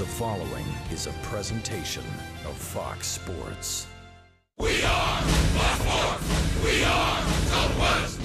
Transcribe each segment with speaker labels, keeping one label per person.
Speaker 1: The following is a presentation of Fox Sports.
Speaker 2: We are Fox Sports. We are Southwest.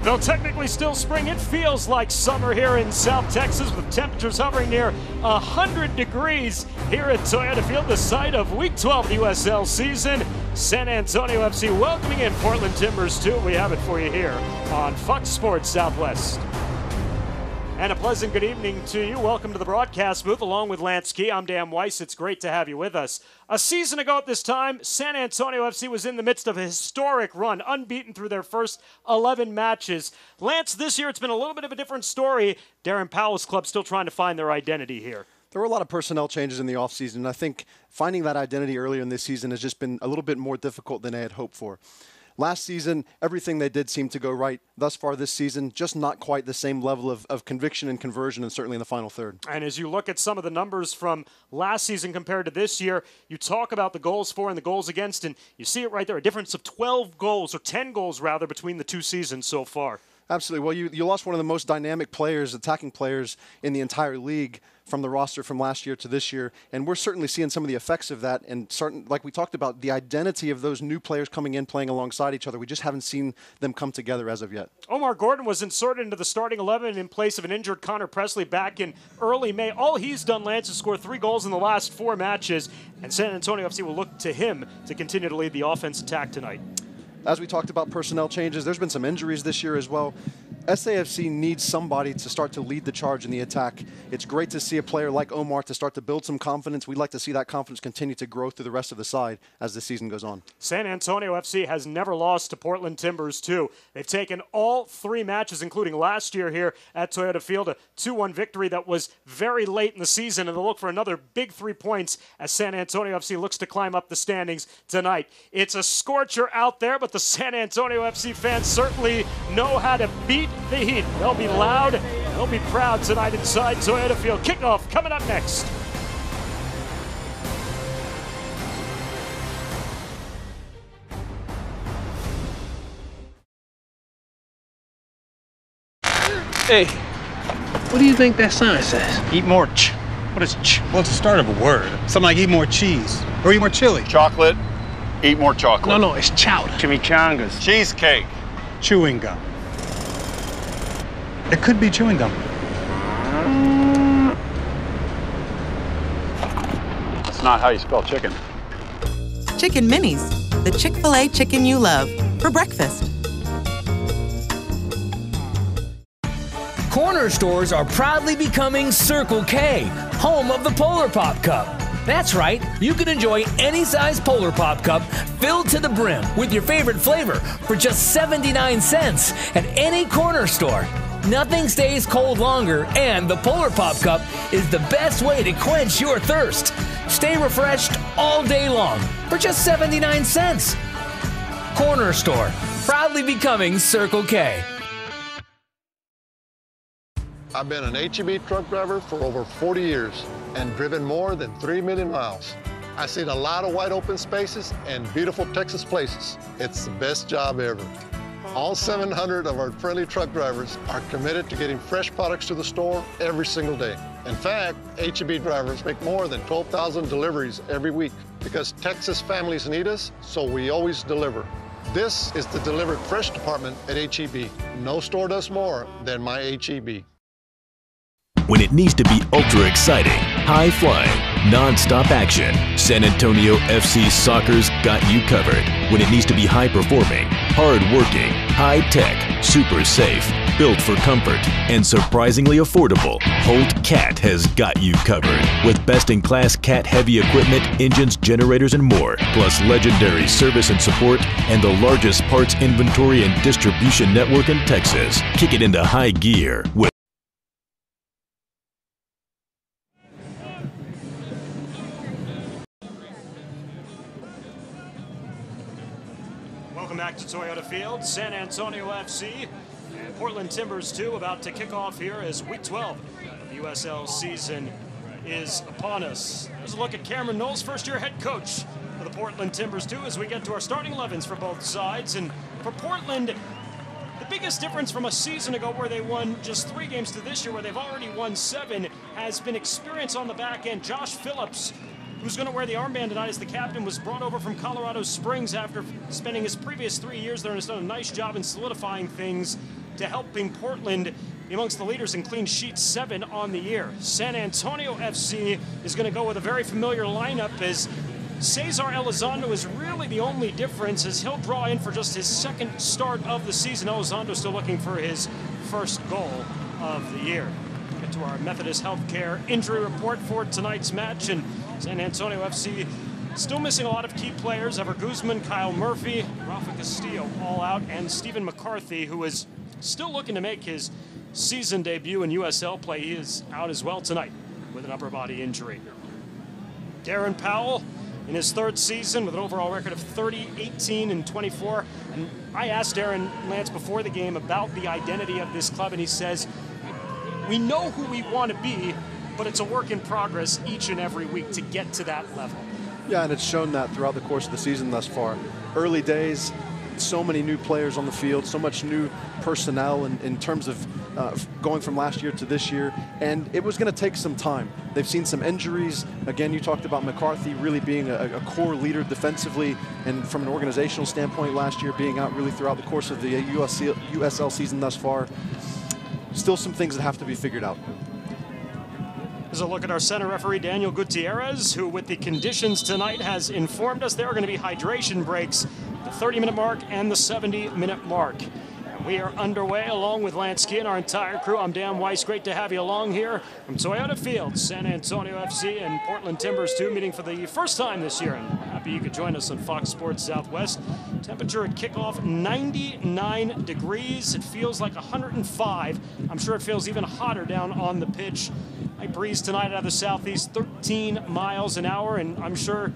Speaker 3: Though technically still spring, it feels like summer here in South Texas with temperatures hovering near 100 degrees here at Toyota Field, the site of Week 12 of the USL season. San Antonio FC welcoming in Portland Timbers 2. We have it for you here on Fox Sports Southwest. And a pleasant good evening to you. Welcome to the broadcast booth along with Lance Key. I'm Dan Weiss. It's great to have you with us. A season ago at this time, San Antonio FC was in the midst of a historic run, unbeaten through their first 11 matches. Lance, this year it's been a little bit of a different story. Darren Powell's club still trying to find their identity here.
Speaker 4: There were a lot of personnel changes in the offseason. I think finding that identity earlier in this season has just been a little bit more difficult than they had hoped for. Last season, everything they did seemed to go right. Thus far this season, just not quite the same level of conviction and conversion, and certainly in the final third.
Speaker 3: And as you look at some of the numbers from last season compared to this year, you talk about the goals for and the goals against, and you see it right there, a difference of 12 goals, or 10 goals rather, between the two seasons so far.
Speaker 4: Absolutely. Well, you lost one of the most dynamic players, attacking players in the entire league from the roster from last year to this year, and we're certainly seeing some of the effects of that, and like we talked about, the identity of those new players coming in, playing alongside each other. We just haven't seen them come together as of yet.
Speaker 3: Omar Gordon was inserted into the starting 11 in place of an injured Connor Presley back in early May. All he's done, Lance, is score 3 goals in the last 4 matches, and San Antonio FC will look to him to continue to lead the offense attack tonight.
Speaker 4: As we talked about personnel changes, there's been some injuries this year as well. SAFC needs somebody to start to lead the charge in the attack. It's great to see a player like Omar to start to build some confidence. We'd like to see that confidence continue to grow through the rest of the side as the season goes on.
Speaker 3: San Antonio FC has never lost to Portland Timbers 2. They've taken all 3 matches, including last year here at Toyota Field, a 2-1 victory that was very late in the season, and they'll look for another big 3 points as San Antonio FC looks to climb up the standings tonight. It's a scorcher out there, but the San Antonio FC fans certainly know how to beat the heat. They'll be loud, they'll be proud tonight inside Toyota Field. Kickoff coming up next.
Speaker 5: Hey, what do you think that sign says?
Speaker 6: Eat more What is ch?
Speaker 7: Well, it's the start of a word. Something like eat more cheese or eat more chili.
Speaker 8: Chocolate. Eat more chocolate.
Speaker 5: No, it's chowder.
Speaker 6: Chimichangas.
Speaker 8: Cheesecake.
Speaker 7: Chewing gum. It could be chewing gum.
Speaker 8: That's not how you spell chicken.
Speaker 9: Chicken Minis, the Chick-fil-A chicken you love, for breakfast.
Speaker 10: Corner stores are proudly becoming Circle K, home of the Polar Pop Cup. That's right, you can enjoy any size Polar Pop Cup filled to the brim with your favorite flavor for just 79 cents at any corner store. Nothing stays cold longer, and the Polar Pop Cup is the best way to quench your thirst. Stay refreshed all day long for just 79 cents. Corner store, proudly becoming Circle K.
Speaker 11: I've been an HEB truck driver for over 40 years and driven more than 3 million miles. I've seen a lot of wide open spaces and beautiful Texas places. It's the best job ever. All 700 of our friendly truck drivers are committed to getting fresh products to the store every single day. In fact, HEB drivers make more than 12,000 deliveries every week because Texas families need us, so we always deliver. This is the Delivered Fresh department at HEB. No store does more than my HEB.
Speaker 12: When it needs to be ultra exciting, high flying, non-stop action. San Antonio FC Soccer's got you covered when it needs to be high-performing, hard-working, high-tech, super safe, built for comfort, and surprisingly affordable. Holt Cat has got you covered with best-in-class cat-heavy equipment, engines, generators, and more, plus legendary service and support and the largest parts inventory and distribution network in Texas. Kick it into high gear with
Speaker 3: Welcome back to Toyota Field. San Antonio FC and Portland Timbers 2 about to kick off here as Week 12 of the USL season is upon us. There's a look at Cameron Knowles, first-year head coach for the Portland Timbers 2, as we get to our starting 11s for both sides. And for Portland, the biggest difference from a season ago where they won just 3 games to this year where they've already won 7 has been experience on the back end. Josh Phillips, who's going to wear the armband tonight as the captain, was brought over from Colorado Springs after spending his previous 3 years there and has done a nice job in solidifying things to helping Portland be amongst the leaders in clean sheets, 7 on the year. San Antonio FC is going to go with a very familiar lineup as Cesar Elizondo is really the only difference as he'll draw in for just his second start of the season. Elizondo still looking for his first goal of the year. Get to our Methodist Healthcare injury report for tonight's match, and San Antonio FC still missing a lot of key players. Ever Guzman, Kyle Murphy, Rafa Castillo all out, and Stephen McCarthy, who is still looking to make his season debut in USL play. He is out as well tonight with an upper body injury. Darren Powell in his 3rd season with an overall record of 30, 18, and 24. And I asked Darren Lance before the game about the identity of this club, and he says, we know who we want to be, but it's a work in progress each and every week to get to that level.
Speaker 4: Yeah, and it's shown that throughout the course of the season thus far. Early days, so many new players on the field, so much new personnel in terms of going from last year to this year, and it was going to take some time. They've seen some injuries. Again, you talked about McCarthy really being a core leader defensively, and from an organizational standpoint last year, being out really throughout the course of the USL season thus far. Still some things that have to be figured out.
Speaker 3: Here's a look at our center referee, Daniel Gutierrez, who with the conditions tonight has informed us there are going to be hydration breaks, the 30-minute mark and the 70-minute mark. And we are underway along with Lance Key and our entire crew. I'm Dan Weiss. Great to have you along here from Toyota Field. San Antonio FC and Portland Timbers 2 meeting for the first time this year. And happy you could join us on Fox Sports Southwest. Temperature at kickoff, 99 degrees. It feels like 105. I'm sure it feels even hotter down on the pitch. Light breeze tonight out of the southeast, 13 miles an hour, and I'm sure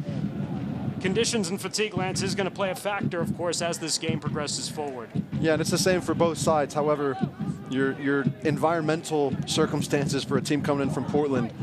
Speaker 3: conditions and fatigue, Lance, is going to play a factor, of course, as this game progresses forward.
Speaker 4: Yeah, and it's the same for both sides. However, your environmental circumstances for a team coming in from Portland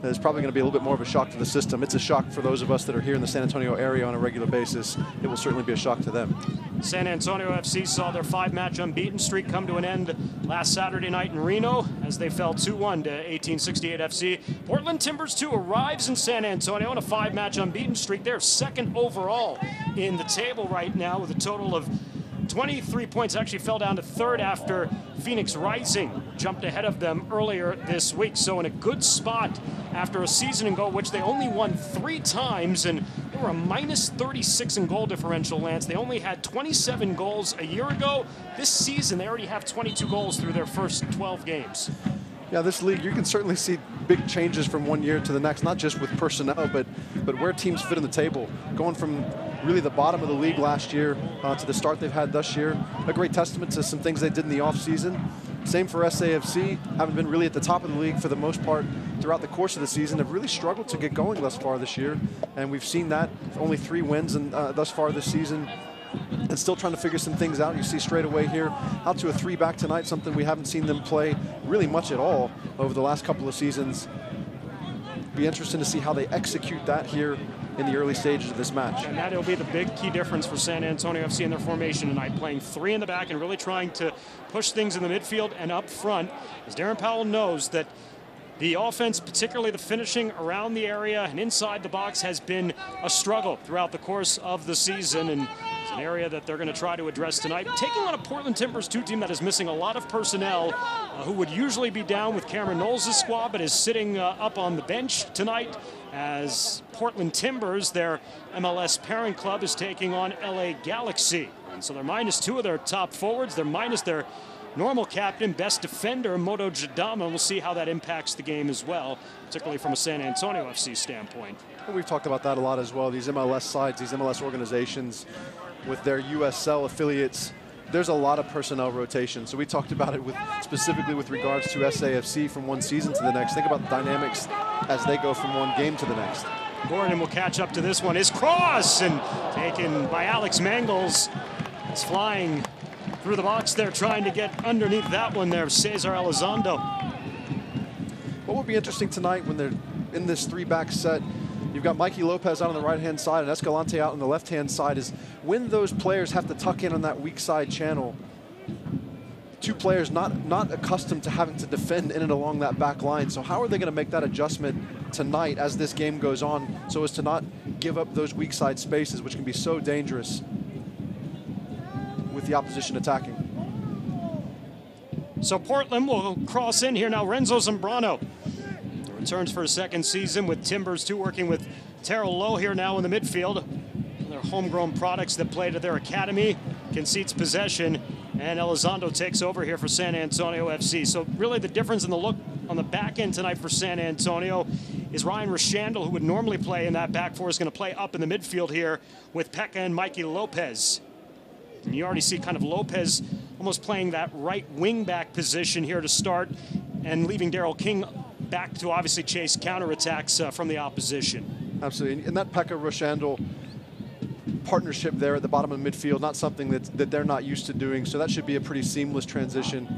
Speaker 4: is probably going to be a little bit more of a shock to the system. It's a shock for those of us that are here in the San Antonio area on a regular basis. It will certainly be a shock to them.
Speaker 3: San Antonio FC saw their 5-match unbeaten streak come to an end last Saturday night in Reno as they fell 2-1 to 1868 FC. Portland Timbers 2 arrives in San Antonio on a 5-match unbeaten streak. They're 2nd overall in the table right now with a total of 23 points. Actually fell down to 3rd after Phoenix Rising jumped ahead of them earlier this week. So in a good spot after a season ago, which they only won 3 times, and they were a -36 in goal differential, Lance. They only had 27 goals a year ago. This season, they already have 22 goals through their first 12 games.
Speaker 4: Yeah, this league, you can certainly see big changes from one year to the next, not just with personnel, but where teams fit in the table. Going from really the bottom of the league last year to the start they've had this year. A great testament to some things they did in the offseason. Same for SAFC, haven't been really at the top of the league for the most part throughout the course of the season. Have really struggled to get going thus far this year, and we've seen that. Only 3 wins thus far this season. And still trying to figure some things out. You see straight away here, out to a 3-back tonight, something we haven't seen them play really much at all over the last couple of seasons. Be interesting to see how they execute that here in the early stages of this match.
Speaker 3: And that'll be the big key difference for San Antonio FC in their formation tonight, playing 3 in the back and really trying to push things in the midfield and up front, as Darren Powell knows that the offense, particularly the finishing around the area and inside the box, has been a struggle throughout the course of the season. And It's an area that they're going to try to address tonight. Taking on a Portland Timbers 2 team that is missing a lot of personnel, who would usually be down with Cameron Knowles' squad, but is sitting up on the bench tonight, as Portland Timbers, their MLS parent club, is taking on LA Galaxy. And so they're -2 of their top forwards. They're minus their normal captain, best defender, Moto Jadama. We'll see how that impacts the game as well, particularly from a San Antonio FC standpoint.
Speaker 4: And we've talked about that a lot as well. These MLS sides, these MLS organizations with their USL affiliates, there's a lot of personnel rotation. So we talked about it specifically with regards to SAFC from one season to the next. Think about the dynamics as they go from one game to the next.
Speaker 3: Gordon will catch up to this one. His cross, and taken by Alex Mangles. It's flying through the box there, trying to get underneath that one there, Cesar Elizondo.
Speaker 4: What will be interesting tonight when they're in this three-back set, you've got Mikey Lopez out on the right-hand side and Escalante out on the left-hand side, is when those players have to tuck in on that weak side channel. Two players not accustomed to having to defend in and along that back line. So how are they going to make that adjustment tonight as this game goes on so as to not give up those weak side spaces, which can be so dangerous with the opposition attacking?
Speaker 3: So Portland will cross in here now. Renzo Zambrano returns for a second season with Timbers 2, working with Terrell Lowe here now in the midfield. Their homegrown products that played at their academy, concedes possession, and Elizondo takes over here for San Antonio FC. So really the difference in the look on the back end tonight for San Antonio is Ryan Rashandel, who would normally play in that back four, is going to play up in the midfield here with Pekka and Mikey Lopez. And you already see kind of Lopez almost playing that right wing back position here to start, and leaving Daryl King back to obviously chase counterattacks from the opposition.
Speaker 4: Absolutely, and that Pekka Rashandel partnership there at the bottom of the midfield, not something that they're not used to doing, so that should be a pretty seamless transition.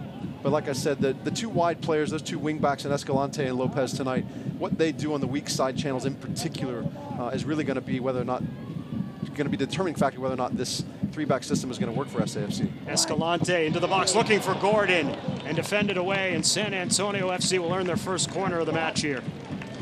Speaker 4: But like I said, the two wide players, those two wing backs, and Escalante and Lopez tonight, what they do on the weak side channels in particular is really going to be the determining factor whether or not this three-back system is going to work for SAFC.
Speaker 3: Escalante into the box looking for Gordon and defended away, and San Antonio FC will earn their first corner of the match here.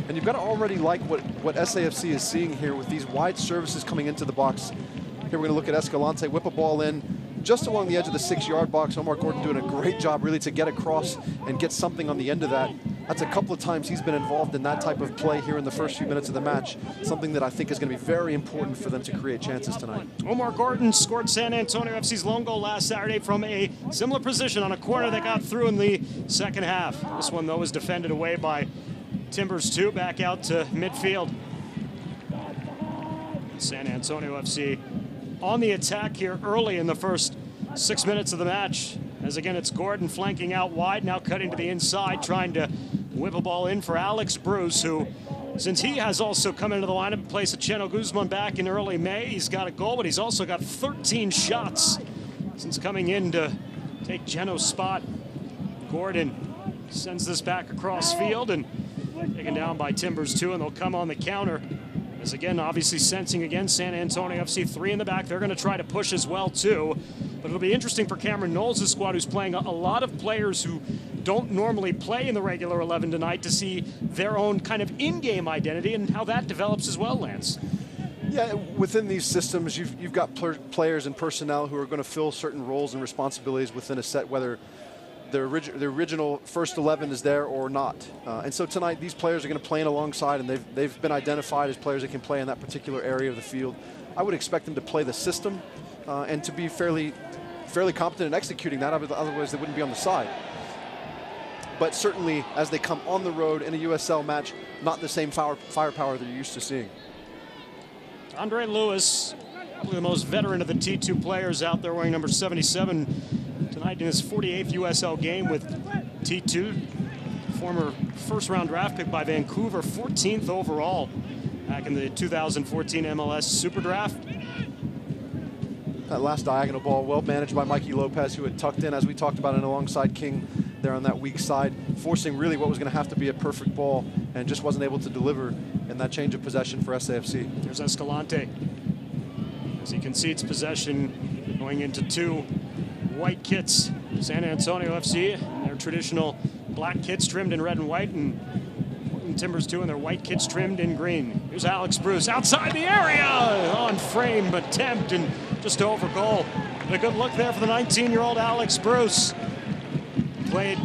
Speaker 4: And you've got to already like what SAFC is seeing here with these wide services coming into the box. Here we're going to look at Escalante whip a ball in just along the edge of the 6-yard box. Omar Gordon doing a great job really to get across and get something on the end of that. That's a couple of times he's been involved in that type of play here in the first few minutes of the match, something that I think is going to be very important for them to create chances tonight.
Speaker 3: Omar Gordon scored San Antonio FC's lone goal last Saturday from a similar position on a corner that got through in the second half. This one, though, was defended away by Timbers 2, back out to midfield. San Antonio FC on the attack here early in the first 6 minutes of the match. As again, it's Gordon flanking out wide, now cutting to the inside, trying to whip a ball in for Alex Bruce, who, since he has also come into the lineup and placed Cheno Guzman back in early May, he's got a goal, but he's also got 13 shots since coming in to take Geno's spot. Gordon sends this back across field and taken down by Timbers 2, and they'll come on the counter. As again, obviously sensing again, San Antonio FC 3 in the back. They're going to try to push as well too. But it'll be interesting for Cameron Knowles' squad, who's playing a lot of players who don't normally play in the regular 11 tonight, to see their own kind of in-game identity and how that develops as well, Lance.
Speaker 4: Yeah, within these systems, you've got players and personnel who are going to fill certain roles and responsibilities within a set, whether the original first 11 is there or not. And so tonight, these players are going to play in alongside, and they've been identified as players that can play in that particular area of the field. I would expect them to play the system and to be fairly competent in executing that, otherwise they wouldn't be on the side. But certainly, as they come on the road in a USL match, not the same firepower that you're used to seeing.
Speaker 3: Andre Lewis, probably the most veteran of the T2 players out there, wearing number 77 tonight in his 48th USL game with T2. Former first-round draft pick by Vancouver, 14th overall back in the 2014 MLS Super Draft.
Speaker 4: That last diagonal ball, well managed by Mikey Lopez, who had tucked in, as we talked about, alongside King there on that weak side, forcing really what was going to have to be a perfect ball, and just wasn't able to deliver in that change of possession for SAFC.
Speaker 3: There's Escalante as he concedes possession, going into two white kits. San Antonio FC, their traditional black kits trimmed in red and white, and Portland Timbers 2 and their white kits trimmed in green. Here's Alex Bruce outside the area, on frame attempt and just over goal. A good look there for the 19-year-old Alex Bruce. Played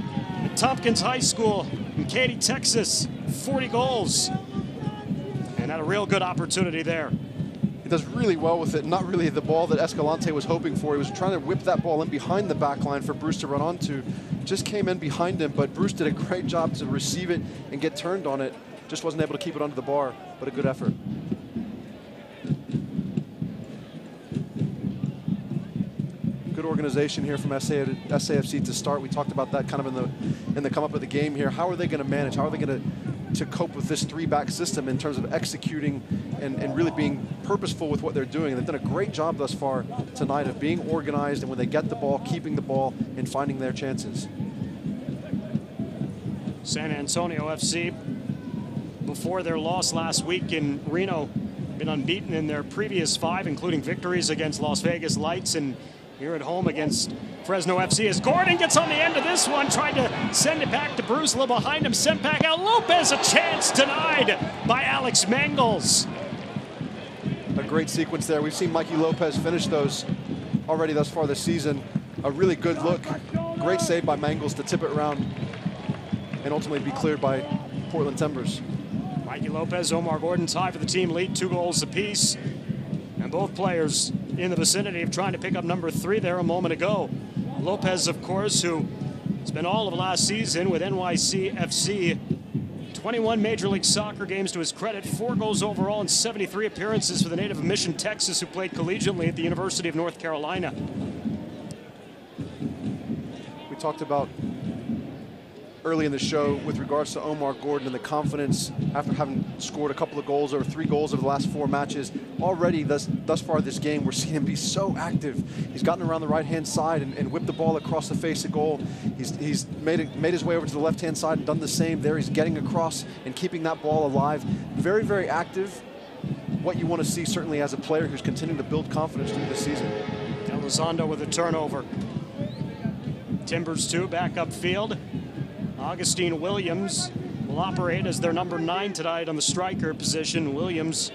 Speaker 3: at Tompkins High School in Katy, Texas, 40 goals. And had a real good opportunity there.
Speaker 4: He does really well with it. Not really the ball that Escalante was hoping for. He was trying to whip that ball in behind the back line for Bruce to run onto. Just came in behind him, but Bruce did a great job to receive it and get turned on it. Just wasn't able to keep it under the bar, but a good effort. Good organization here from SAFC to start. We talked about that kind of in the come up of the game here. How are they going to manage? How are they going to cope with this three-back system in terms of executing and really being purposeful with what they're doing? And they've done a great job thus far tonight of being organized, and when they get the ball, keeping the ball and finding their chances.
Speaker 3: San Antonio FC, before their loss last week in Reno, been unbeaten in their previous 5, including victories against Las Vegas Lights and here at home against Fresno FC. As Gordon gets on the end of this one, tried to send it back to Bruce, a little behind him, sent back out. Lopez, a chance denied by Alex Mangles.
Speaker 4: A great sequence there. We've seen Mikey Lopez finish those already thus far this season. A really good look. Great save by Mangles to tip it around and ultimately be cleared by Portland Timbers.
Speaker 3: Mikey Lopez, Omar Gordon tie for the team lead, 2 goals apiece. And both players in the vicinity of trying to pick up number 3 there a moment ago. Lopez, of course, who spent all of last season with NYCFC. 21 Major League Soccer games to his credit, 4 goals overall and 73 appearances for the native of Mission, Texas, who played collegiately at the University of North Carolina.
Speaker 4: We talked about early in the show with regards to Omar Gordon and the confidence after having scored a couple of goals or 3 goals over the last 4 matches. Already thus far this game, we're seeing him be so active. He's gotten around the right-hand side and whipped the ball across the face of goal. He's made his way over to the left-hand side and done the same there. He's getting across and keeping that ball alive. Very, very active. What you want to see certainly as a player who's continuing to build confidence through the season.
Speaker 3: Elizondo with a turnover. Timbers 2 back upfield. Augustine Williams will operate as their number 9 tonight on the striker position. Williams,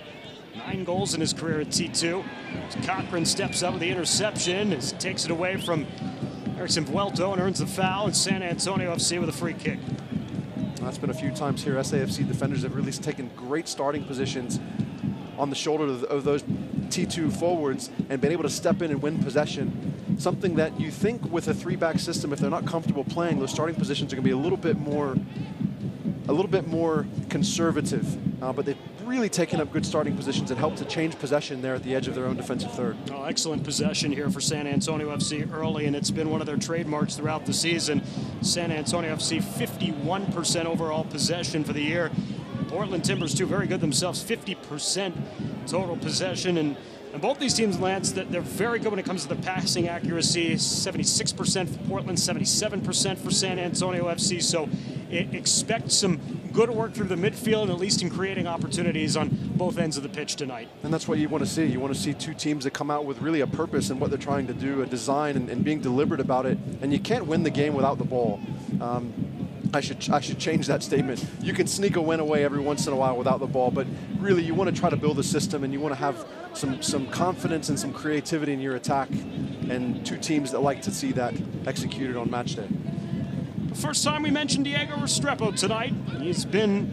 Speaker 3: 9 goals in his career at T2. As Cochran steps up with the interception, as takes it away from Erickson Vuelto and earns the foul, and San Antonio FC with a free kick.
Speaker 4: That's been a few times here. SAFC defenders have really taken great starting positions on the shoulder of those T2 forwards and been able to step in and win possession. Something that you think with a 3-back system, if they're not comfortable playing, those starting positions are going to be a little bit more conservative. But they've really taken up good starting positions and helped to change possession there at the edge of their own defensive third.
Speaker 3: Oh, excellent possession here for San Antonio FC early, and it's been one of their trademarks throughout the season. San Antonio FC 51% overall possession for the year. Portland Timbers 2 very good themselves, 50% total possession, and both these teams, Lance, that they're very good when it comes to the passing accuracy. 76% for Portland, 77% for San Antonio FC. So expect some good work through the midfield, at least in creating opportunities on both ends of the pitch tonight.
Speaker 4: And that's what you want to see. You want to see 2 teams that come out with really a purpose in what they're trying to do, a design, and being deliberate about it. And you can't win the game without the ball. I should change that statement. You can sneak a win away every once in a while without the ball, but really you want to try to build a system and you want to have some confidence and some creativity in your attack, and 2 teams that like to see that executed on match day.
Speaker 3: The first time we mentioned Diego Restrepo tonight. He's been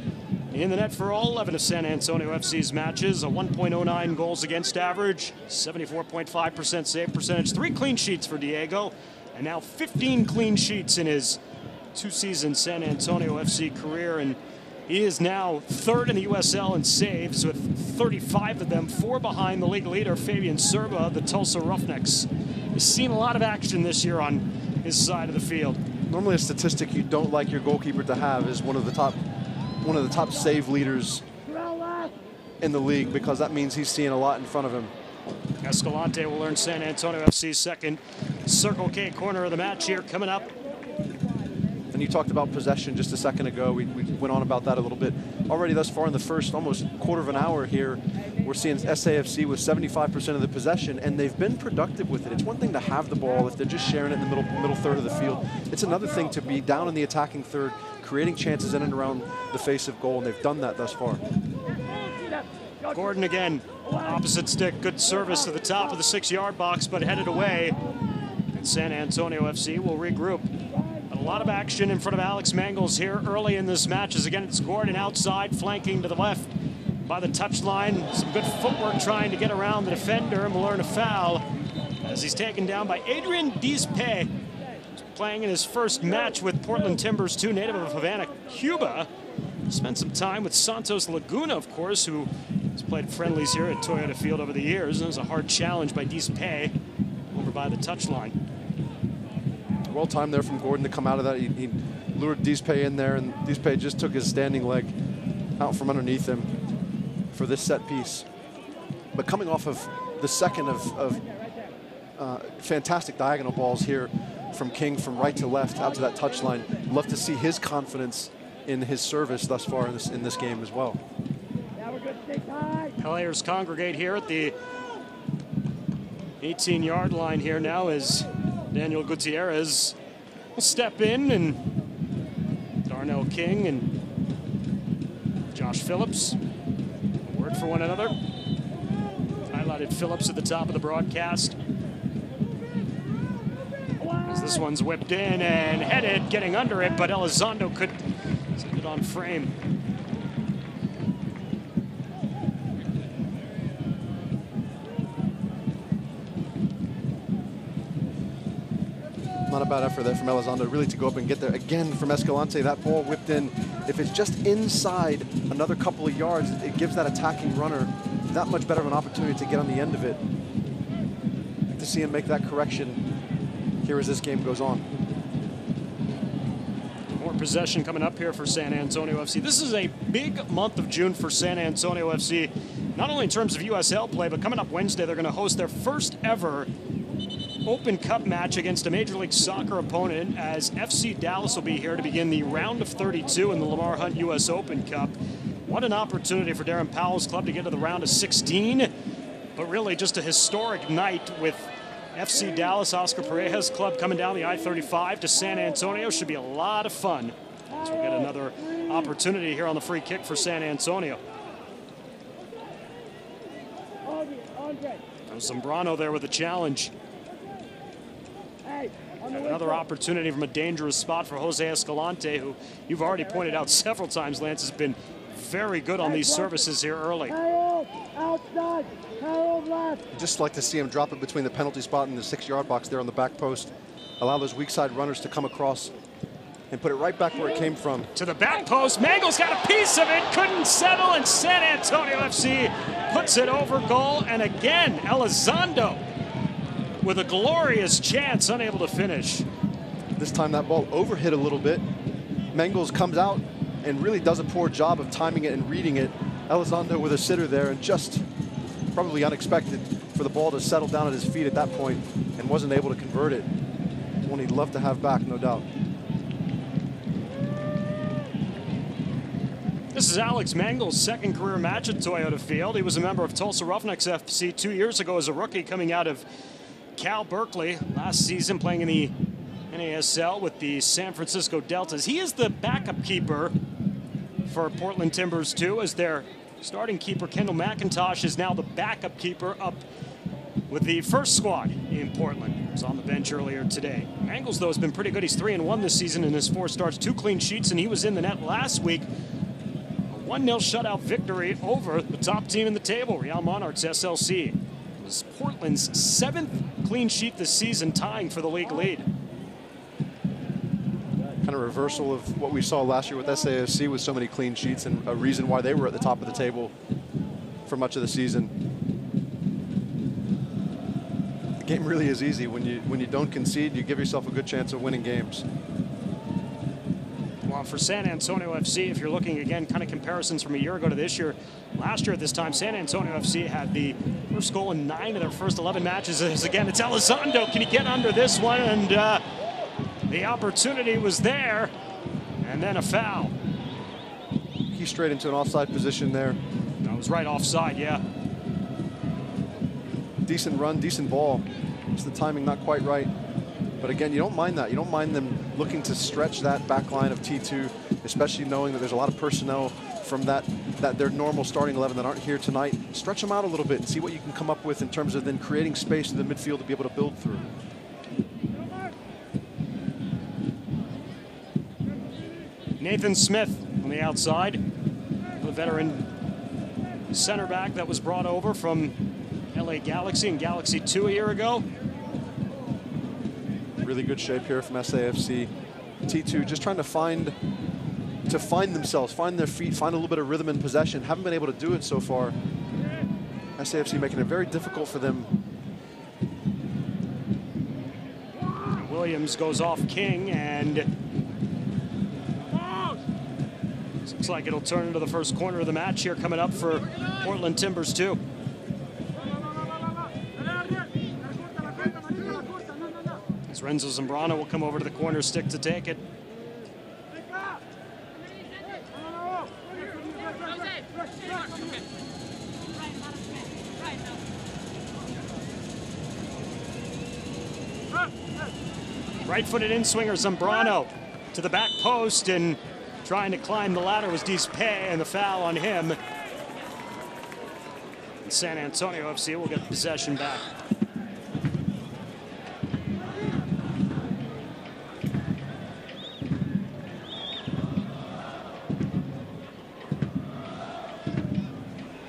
Speaker 3: in the net for all 11 of San Antonio FC's matches, a 1.09 goals against average, 74.5% save percentage, 3 clean sheets for Diego, and now 15 clean sheets in his 2-season San Antonio FC career, and he is now 3rd in the USL in saves with 35 of them, 4 behind the league leader Fabian Serba, the Tulsa Roughnecks. He's seen a lot of action this year on his side of the field.
Speaker 4: Normally a statistic you don't like your goalkeeper to have is one of the top save leaders in the league, because that means he's seeing a lot in front of him.
Speaker 3: Escalante will earn San Antonio FC's second Circle K corner of the match here coming up.
Speaker 4: And you talked about possession just a second ago. We went on about that a little bit. Already thus far in the first almost quarter of an hour here, we're seeing SAFC with 75% of the possession, and they've been productive with it. It's one thing to have the ball if they're just sharing it in the middle third of the field. It's another thing to be down in the attacking third, creating chances in and around the face of goal, and they've done that thus far.
Speaker 3: Gordon again, opposite stick, good service to the top of the 6-yard box, but headed away. And San Antonio FC will regroup. But a lot of action in front of Alex Mangels here early in this match, as again it's Gordon outside, flanking to the left by the touchline. Some good footwork trying to get around the defender, and will earn a foul as he's taken down by Adrian Dispe, playing in his first match with Portland Timbers 2, native of Havana, Cuba. Spent some time with Santos Laguna, of course, who has played friendlies here at Toyota Field over the years. And it was a hard challenge by Dispe over by the touchline.
Speaker 4: Well timed there from Gordon to come out of that. He lured Dispe in there, and Dispe just took his standing leg out from underneath him for this set piece. But coming off of the second of fantastic diagonal balls here from King from right to left out to that touchline. Love to see his confidence in his service thus far in this game as well.
Speaker 3: Players congregate here at the 18-yard line here now as Daniel Gutierrez will step in, and Darnell King and Josh Phillips a word for one another. Highlighted Phillips at the top of the broadcast. As this one's whipped in and headed, getting under it, but Elizondo could send it on frame.
Speaker 4: Not a bad effort there from Elizondo, really to go up and get there. Again, from Escalante, that ball whipped in. If it's just inside another couple of yards, it gives that attacking runner that much better of an opportunity to get on the end of it. To see him make that correction here as this game goes on.
Speaker 3: More possession coming up here for San Antonio FC. This is a big month of June for San Antonio FC, not only in terms of USL play, but coming up Wednesday, they're going to host their first ever Open Cup match against a Major League Soccer opponent, as FC Dallas will be here to begin the round of 32 in the Lamar Hunt US Open Cup. What an opportunity for Darren Powell's club to get to the round of 16, but really just a historic night with FC Dallas, Oscar Pareja's club coming down the I-35 to San Antonio. Should be a lot of fun as we get another opportunity here on the free kick for San Antonio. Zambrano there with a challenge. And another opportunity from a dangerous spot for Jose Escalante, who you've already pointed out several times, Lance, has been very good on these services here early.
Speaker 4: Just like to see him drop it between the penalty spot and the 6-yard box there on the back post. Allow those weak side runners to come across and put it right back where it came from.
Speaker 3: To the back post, Mangels got a piece of it, couldn't settle, and San Antonio FC puts it over goal. And again, Elizondo with a glorious chance, unable to finish.
Speaker 4: This time that ball overhit a little bit. Mangels comes out and really does a poor job of timing it and reading it. Elizondo with a sitter there, and just probably unexpected for the ball to settle down at his feet at that point, and wasn't able to convert it. One he'd love to have back, no doubt.
Speaker 3: This is Alex Mangels' second career match at Toyota Field. He was a member of Tulsa Roughnecks FC 2 years ago as a rookie, coming out of Cal Berkeley last season, playing in the NASL with the San Francisco Deltas. He is the backup keeper for Portland Timbers 2, as their starting keeper, Kendall McIntosh, is now the backup keeper up with the first squad in Portland. He was on the bench earlier today. Mangels, though, has been pretty good. He's 3-1 this season in his 4 starts, 2 clean sheets, and he was in the net last week. A 1-0 shutout victory over the top team in the table, Real Monarchs SLC. It was Portland's 7th clean sheet this season, tying for the league lead.
Speaker 4: Kind of reversal of what we saw last year with SAFC with so many clean sheets, and a reason why they were at the top of the table for much of the season. The game really is easy. When you don't concede, you give yourself a good chance of winning games.
Speaker 3: Well, for San Antonio FC, if you're looking again, kind of comparisons from a year ago to this year, last year at this time, San Antonio FC had the first goal in 9 of their first 11 matches. Again, it's Elizondo. Can he get under this one? And the opportunity was there, and then a foul.
Speaker 4: He's straight into an offside position there.
Speaker 3: That was right offside, yeah.
Speaker 4: Decent run, decent ball. Just the timing not quite right. But again, you don't mind that. You don't mind them looking to stretch that back line of T2 especially knowing that there's a lot of personnel from that their normal starting 11 that aren't here tonight. Stretch them out a little bit and see what you can come up with in terms of then creating space in the midfield to be able to build through.
Speaker 3: Nathan Smith on the outside, the veteran center back that was brought over from LA Galaxy and Galaxy 2 a year ago.
Speaker 4: Really good shape here from SAFC. T2 just trying to find themselves, find their feet, find a little bit of rhythm and possession. Haven't been able to do it so far. SAFC making it very difficult for them.
Speaker 3: Williams goes off King, and looks like it'll turn into the first corner of the match here coming up for Portland Timbers 2. As Renzo Zambrano will come over to the corner stick to take it. Right-footed in-swinger Zambrano to the back post, and trying to climb the ladder was Dispe, and the foul on him. And San Antonio FC will get the possession back.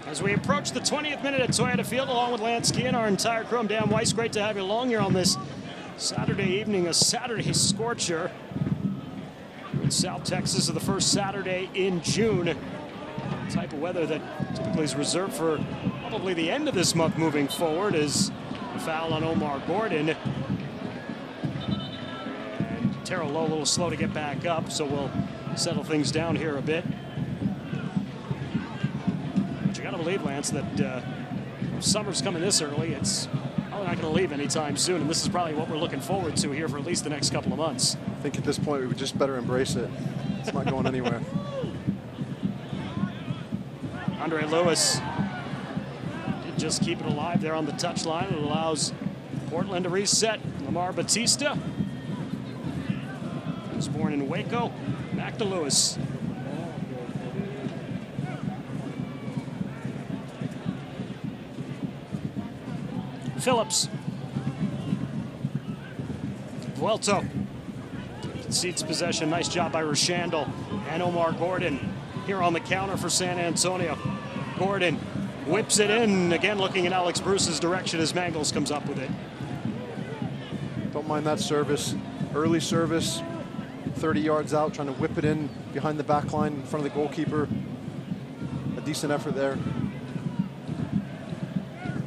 Speaker 3: As we approach the 20th minute at Toyota Field, along with Lance Key and our entire crew, I'm Dan Weiss. Great to have you along here on this Saturday evening, a Saturday scorcher. In South Texas, the first Saturday in June. The type of weather that typically is reserved for probably the end of this month moving forward is a foul on Omar Gordon. And Terrell Lowe a little slow to get back up, so we'll settle things down here a bit. But you got to believe, Lance, that if summer's coming this early, it's probably not going to leave anytime soon, and this is probably what we're looking forward to here for at least the next couple of months.
Speaker 4: I think at this point we would just better embrace it. It's not going anywhere.
Speaker 3: Andre Lewis did just keep it alive there on the touchline. It allows Portland to reset. Lamar Batista, he was born in Waco. Back to Lewis. Phillips. Vuelto concedes possession. Nice job by Rashandle and Omar Gordon here on the counter for San Antonio. Gordon whips it in, again looking in Alex Bruce's direction as Mangles comes up with it.
Speaker 4: Don't mind that service. Early service, 30 yards out, trying to whip it in behind the back line in front of the goalkeeper. A decent effort there.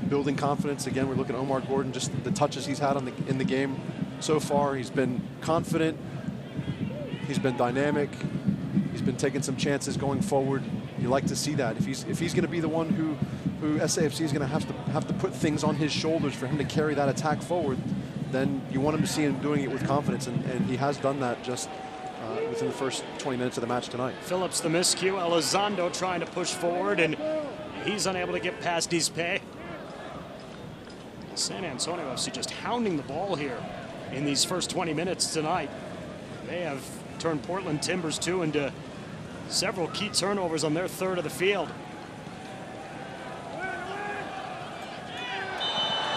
Speaker 4: Building confidence. Again, we're looking at Omar Gordon, just the touches he's had in the game so far. He's been confident. He's been dynamic. He's been taking some chances going forward. You like to see that. If he's going to be the one who SAFC is going to have to put things on his shoulders for him to carry that attack forward, then you want him to see him doing it with confidence, and he has done that just within the first 20 minutes of the match tonight.
Speaker 3: Phillips the miscue. Elizondo trying to push forward, and he's unable to get past Dispe. San Antonio FC just hounding the ball here in these first 20 minutes tonight. They have turned Portland Timbers 2 into several key turnovers on their third of the field.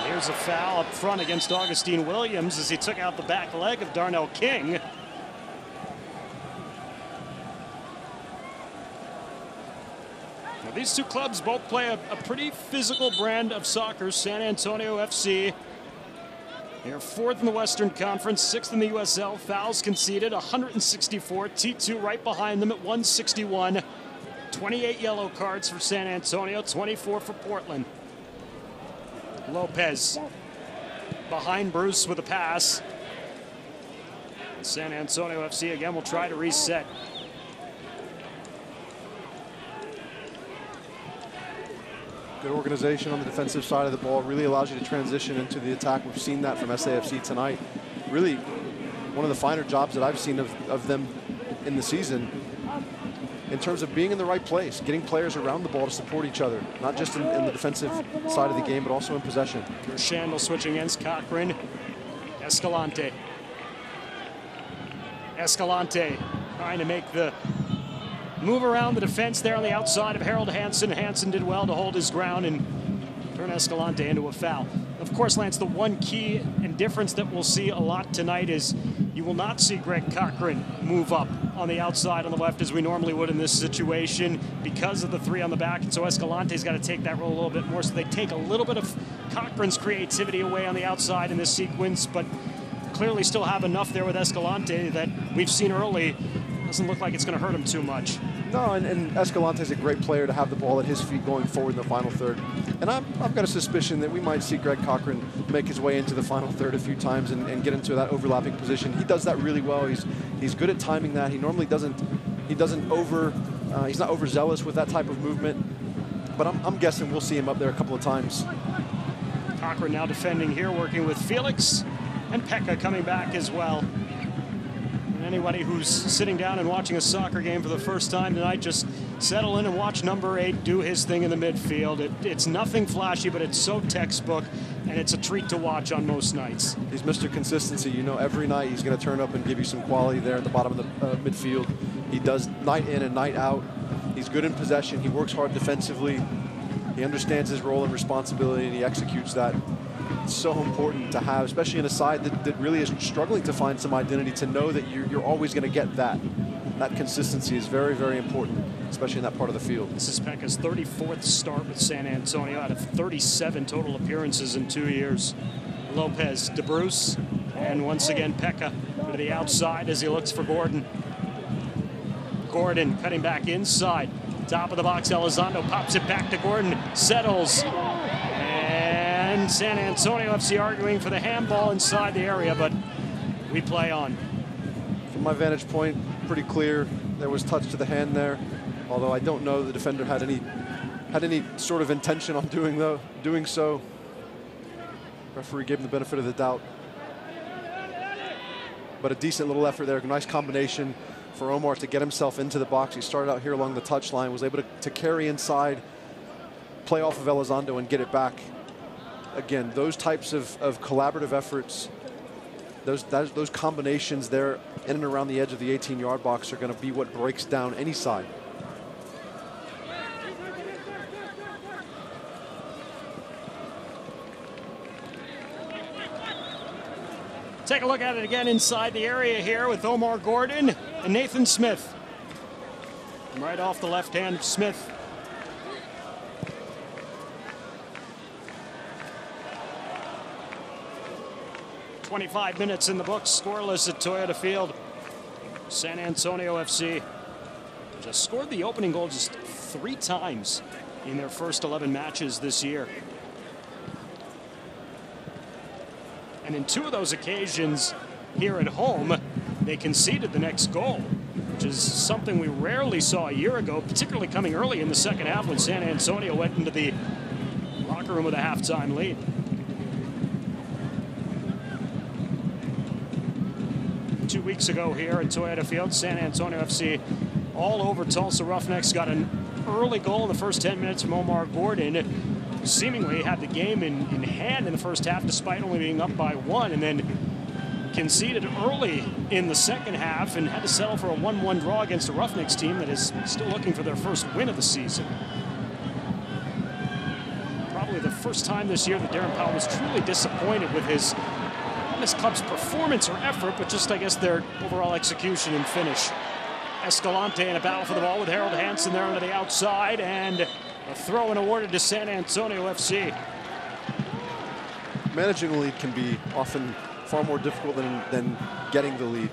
Speaker 3: Here's a foul up front against Augustine Williams as he took out the back leg of Darnell King. Now, these two clubs both play a pretty physical brand of soccer. San Antonio FC, they're fourth in the Western Conference, sixth in the USL. Fouls conceded, 164. T2 right behind them at 161. 28 yellow cards for San Antonio, 24 for Portland. Lopez behind Bruce with a pass. San Antonio FC again will try to reset.
Speaker 4: Good organization on the defensive side of the ball. Really allows you to transition into the attack. We've seen that from SAFC tonight. Really one of the finer jobs that I've seen of them in the season in terms of being in the right place, getting players around the ball to support each other, not just in the defensive side of the game, but also in possession.
Speaker 3: Rashandle switching against Cochran. Escalante trying to make the move around the defense there on the outside of Harold Hansen. Hansen did well to hold his ground and turn Escalante into a foul. Of course, Lance, the one key and difference that we'll see a lot tonight is you will not see Greg Cochran move up on the outside on the left as we normally would in this situation because of the three on the back. And so Escalante's got to take that role a little bit more. So they take a little bit of Cochran's creativity away on the outside in this sequence, but clearly still have enough there with Escalante that we've seen early. Doesn't look like it's going to hurt him too much.
Speaker 4: No, and Escalante's a great player to have the ball at his feet going forward in the final third. And I've got a suspicion that we might see Greg Cochran make his way into the final third a few times and get into that overlapping position. He does that really well. He's good at timing that. He normally doesn't. He's not overzealous with that type of movement. But I'm guessing we'll see him up there a couple of times.
Speaker 3: Cochran now defending here, working with Felix, and Pekka coming back as well. Anybody who's sitting down and watching a soccer game for the first time tonight, just settle in and watch number 8 do his thing in the midfield. It's nothing flashy, but it's so textbook, and it's a treat to watch on most nights.
Speaker 4: He's Mr. Consistency. You know, every night he's going to turn up and give you some quality there at the bottom of the midfield. He does night in and night out. He's good in possession. He works hard defensively. He understands his role and responsibility, and he executes that. It's so important to have, especially in a side that really is struggling to find some identity, to know that you're always going to get that. That consistency is very, very important, especially in that part of the field.
Speaker 3: This is Pekka's 34th start with San Antonio out of 37 total appearances in 2 years. Lopez, De Bruce, and once again Pekka to the outside as he looks for Gordon. Gordon cutting back inside. Top of the box, Elizondo pops it back to Gordon, settles. And San Antonio FC arguing for the handball inside the area, but we play on.
Speaker 4: From my vantage point, pretty clear. There was touch to the hand there, although I don't know the defender had any sort of intention on doing so. Referee gave him the benefit of the doubt. But a decent little effort there, a nice combination for Omar to get himself into the box. He started out here along the touchline, was able to carry inside, play off of Elizondo and get it back. Again, those types of collaborative efforts, those combinations there in and around the edge of the 18-yard box are going to be what breaks down any side.
Speaker 3: Take a look at it again inside the area here with Omar Gordon and Nathan Smith. Right off the left hand of Smith. "25 minutes in the books, scoreless at Toyota Field. San Antonio FC just scored the opening goal just 3 times in their first 11 matches this year. And in 2 of those occasions here at home, they conceded the next goal, which is something we rarely saw a year ago, particularly coming early in the second half when San Antonio went into the locker room with a halftime lead. Two weeks ago here at Toyota Field, San Antonio FC all over Tulsa Roughnecks, got an early goal in the first 10 minutes from Omar Gordon. Seemingly had the game in hand in the first half despite only being up by 1, and then conceded early in the second half and had to settle for a 1-1 draw against a Roughnecks team that is still looking for their first win of the season. Probably the first time this year that Darren Powell was truly disappointed with his club's performance or effort, but just, I guess, their overall execution and finish. Escalante in a battle for the ball with Harold Hansen there on the outside, and a throw-in awarded to San Antonio FC.
Speaker 4: Managing the lead can be often far more difficult than getting the lead.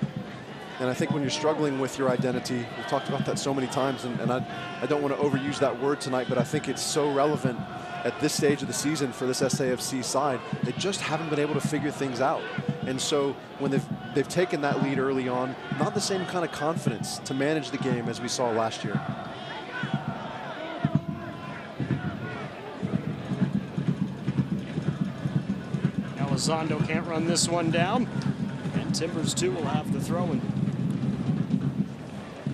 Speaker 4: And I think when you're struggling with your identity, we've talked about that so many times, and I don't want to overuse that word tonight, but I think it's so relevant at this stage of the season for this SAFC side. They just haven't been able to figure things out. And so when they've taken that lead early on, not the same kind of confidence to manage the game as we saw last year.
Speaker 3: Elizondo can't run this one down, and Timbers 2 will have the throw-in.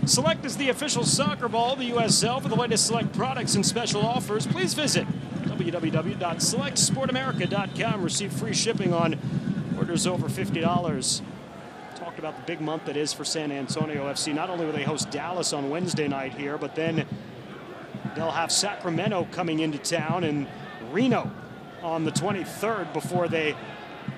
Speaker 3: Select is the official soccer ball of the USL. For the latest Select products and special offers, please visit www.selectsportamerica.com. Receive free shipping on orders over $50. Talk talked about the big month that is for San Antonio FC. Not only will they host Dallas on Wednesday night here, but then they'll have Sacramento coming into town and Reno on the 23rd before they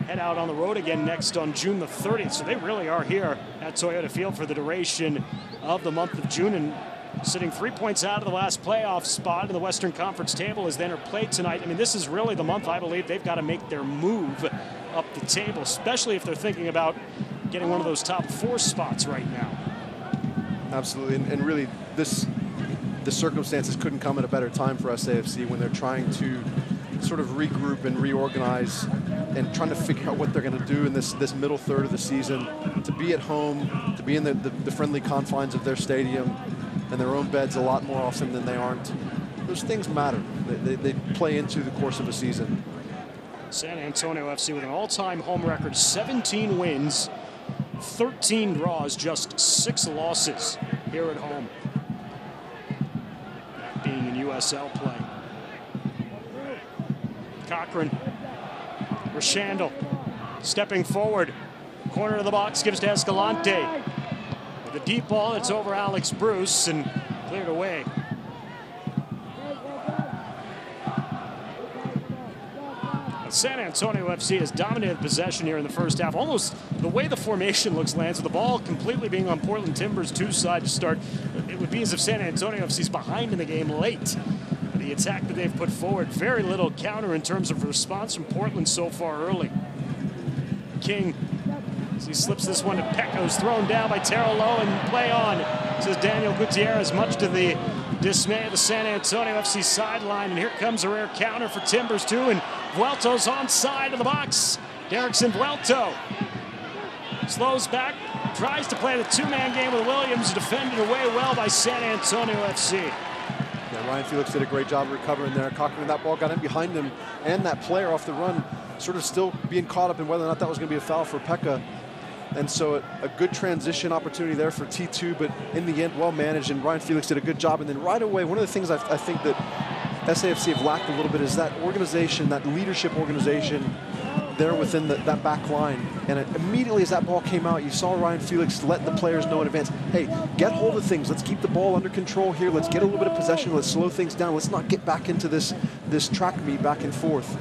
Speaker 3: head out on the road again next on June the 30th. So they really are here at Toyota Field for the duration of the month of June, and sitting 3 points out of the last playoff spot in the Western Conference table as they enter play tonight. I mean, this is really the month I believe they've got to make their move up the table, especially if they're thinking about getting one of those top 4 spots right now.
Speaker 4: Absolutely, and really the circumstances couldn't come at a better time for SAFC when they're trying to sort of regroup and reorganize and trying to figure out what they're going to do in this middle third of the season. To be at home, to be in the friendly confines of their stadium and their own beds a lot more often than they aren't. Those things matter. They play into the course of a season.
Speaker 3: San Antonio FC with an all-time home record, 17 wins, 13 draws, just 6 losses here at home. That being in USL play. Cochran, Rashandel stepping forward. Corner of the box gives to Escalante. With a deep ball, it's over Alex Bruce and cleared away. San Antonio FC has dominated possession here in the first half. Almost the way the formation looks, Lance, with the ball completely being on Portland Timbers' 2 side to start, it would be as if San Antonio FC is behind in the game late. The attack that they've put forward, very little counter in terms of response from Portland so far early. King, as he slips this one to Pecco's thrown down by Terrell Lowe and play on, says Daniel Gutierrez, much to the dismay of the San Antonio FC sideline. And here comes a rare counter for Timbers too, and Vuelto's onside of the box. Derrickson Vuelto slows back, tries to play the 2-man game with Williams, defended away well by San Antonio FC.
Speaker 4: Yeah, Ryan Felix did a great job recovering there. Cochran, that ball got in behind him, and that player off the run sort of still being caught up in whether or not that was going to be a foul for Pekka. And so a good transition opportunity there for T2, but in the end, well managed, and Ryan Felix did a good job. And then right away, one of the things I think that SAFC have lacked a little bit is that organization, that leadership organization there within that back line. And immediately as that ball came out, you saw Ryan Felix let the players know in advance, hey, get hold of things. Let's keep the ball under control here. Let's get a little bit of possession. Let's slow things down. Let's not get back into this track meet back and forth.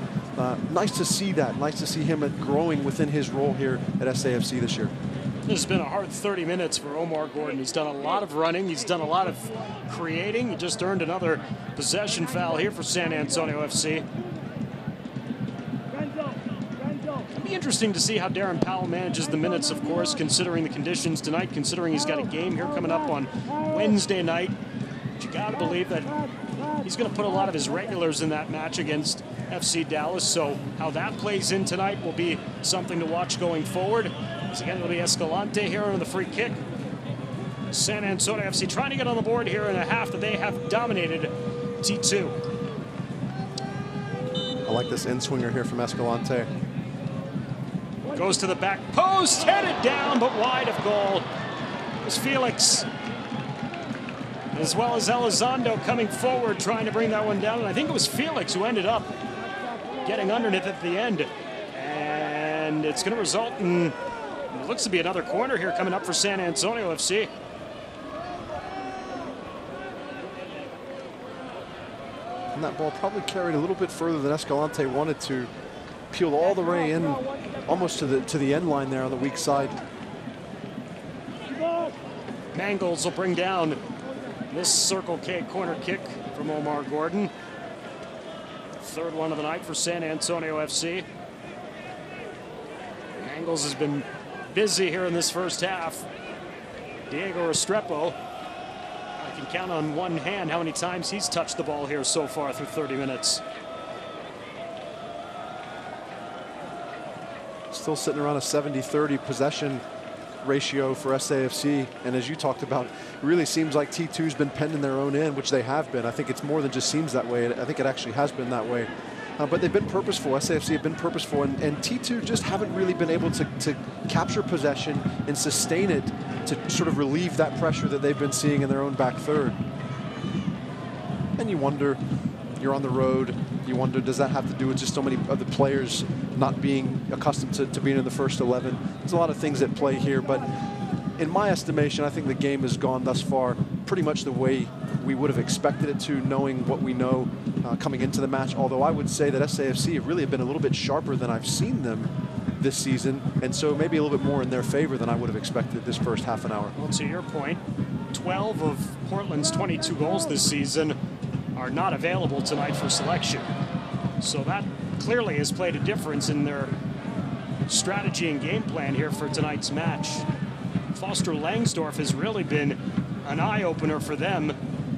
Speaker 4: Nice to see that. Nice to see him growing within his role here at SAFC this year.
Speaker 3: This has been a hard 30 minutes for Omar Gordon. He's done a lot of running. He's done a lot of creating. He just earned another possession foul here for San Antonio FC. It'll be interesting to see how Darren Powell manages the minutes, of course, considering the conditions tonight, considering he's got a game here coming up on Wednesday night. But you got to believe that he's going to put a lot of his regulars in that match against FC Dallas. So how that plays in tonight will be something to watch going forward. As again, it'll be Escalante here on the free kick. San Antonio FC trying to get on the board here in a half that they have dominated T2.
Speaker 4: I like this in-swinger here from Escalante.
Speaker 3: Goes to the back post, headed down, but wide of goal. It was Felix, as well as Elizondo coming forward, trying to bring that one down. And I think it was Felix who ended up getting underneath at the end. And it's going to result in, it looks to be another corner here coming up for San Antonio FC.
Speaker 4: And that ball probably carried a little bit further than Escalante wanted to. Peeled all the way in, almost to the end line there on the weak side.
Speaker 3: Mangles will bring down this Circle K corner kick from Omar Gordon. Third one of the night for San Antonio FC. Mangles has been busy here in this first half. Diego Restrepo, I can count on one hand how many times he's touched the ball here so far through 30 minutes.
Speaker 4: Still sitting around a 70-30 possession ratio for SAFC. And as you talked about, it really seems like T2's been penning their own end, which they have been. I think it's more than just seems that way. I think it actually has been that way. But they've been purposeful. SAFC have been purposeful. And T2 just haven't really been able to capture possession and sustain it to sort of relieve that pressure that they've been seeing in their own back third. And you wonder, you're on the road, You wonder, does that have to do with just so many of the players not being accustomed to being in the first 11? There's a lot of things at play here, but in my estimation, I think the game has gone thus far pretty much the way we would have expected it to, knowing what we know coming into the match. Although I would say that SAFC have really been a little bit sharper than I've seen them this season, and so maybe a little bit more in their favor than I would have expected this first half an hour.
Speaker 3: Well, to your point, 12 of Portland's 22 goals this season are not available tonight for selection. So that clearly has played a difference in their strategy and game plan here for tonight's match. Foster Langsdorff has really been an eye-opener for them.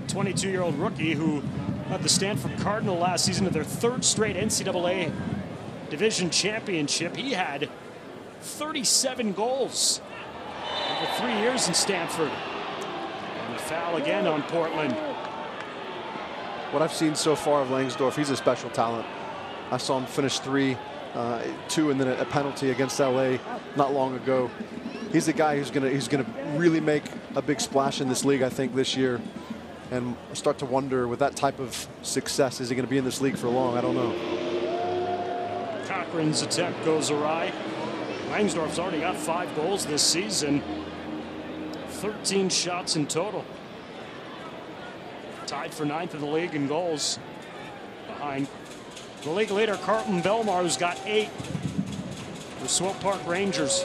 Speaker 3: 22-year-old rookie who led the Stanford Cardinal last season to their third straight NCAA Division Championship. He had 37 goals over 3 years in Stanford. And a foul again on Portland.
Speaker 4: What I've seen so far of Langsdorff, he's a special talent. I saw him finish 3, 2, and then a penalty against LA not long ago. He's the guy who's gonna really make a big splash in this league, I think, this year. And start to wonder, with that type of success, is he going to be in this league for long? I don't know.
Speaker 3: Cochran's attempt goes awry. Langsdorff's already got 5 goals this season. 13 shots in total. Tied for 9th in the league in goals. Behind the league leader, Carlton Belmar, who's got 8. The Swope Park Rangers.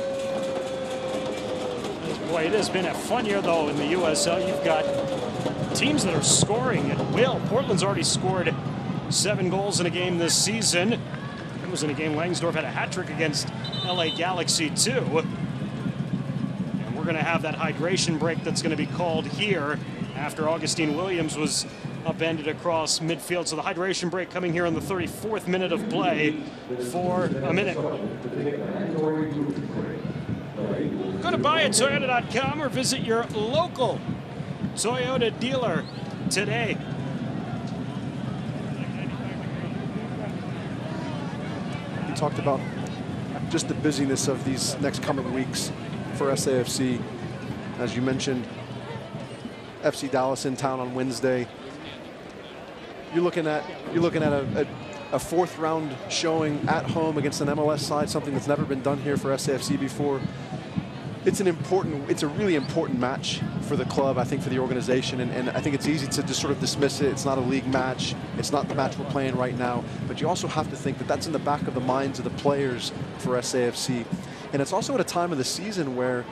Speaker 3: Boy, it has been a fun year, though, in the USL. You've got teams that are scoring at will. Portland's already scored 7 goals in a game this season. It was in a game Langsdorff had a hat trick against LA Galaxy, too. And we're going to have that hydration break that's going to be called here after Augustine Williams was upended across midfield. So the hydration break coming here in the 34th minute of play for a minute. Go to buyatoyota.com or visit your local Toyota dealer today.
Speaker 4: You talked about just the busyness of these next coming weeks for SAFC. As you mentioned, FC Dallas in town on Wednesday. You're looking at a 4th round showing at home against an MLS side, something that's never been done here for SAFC before. It's a really important match for the club, I think, for the organization, and I think it's easy to just sort of dismiss it. It's not a league match. It's not the match we're playing right now. But you also have to think that that's in the back of the minds of the players for SAFC. And it's also at a time of the season where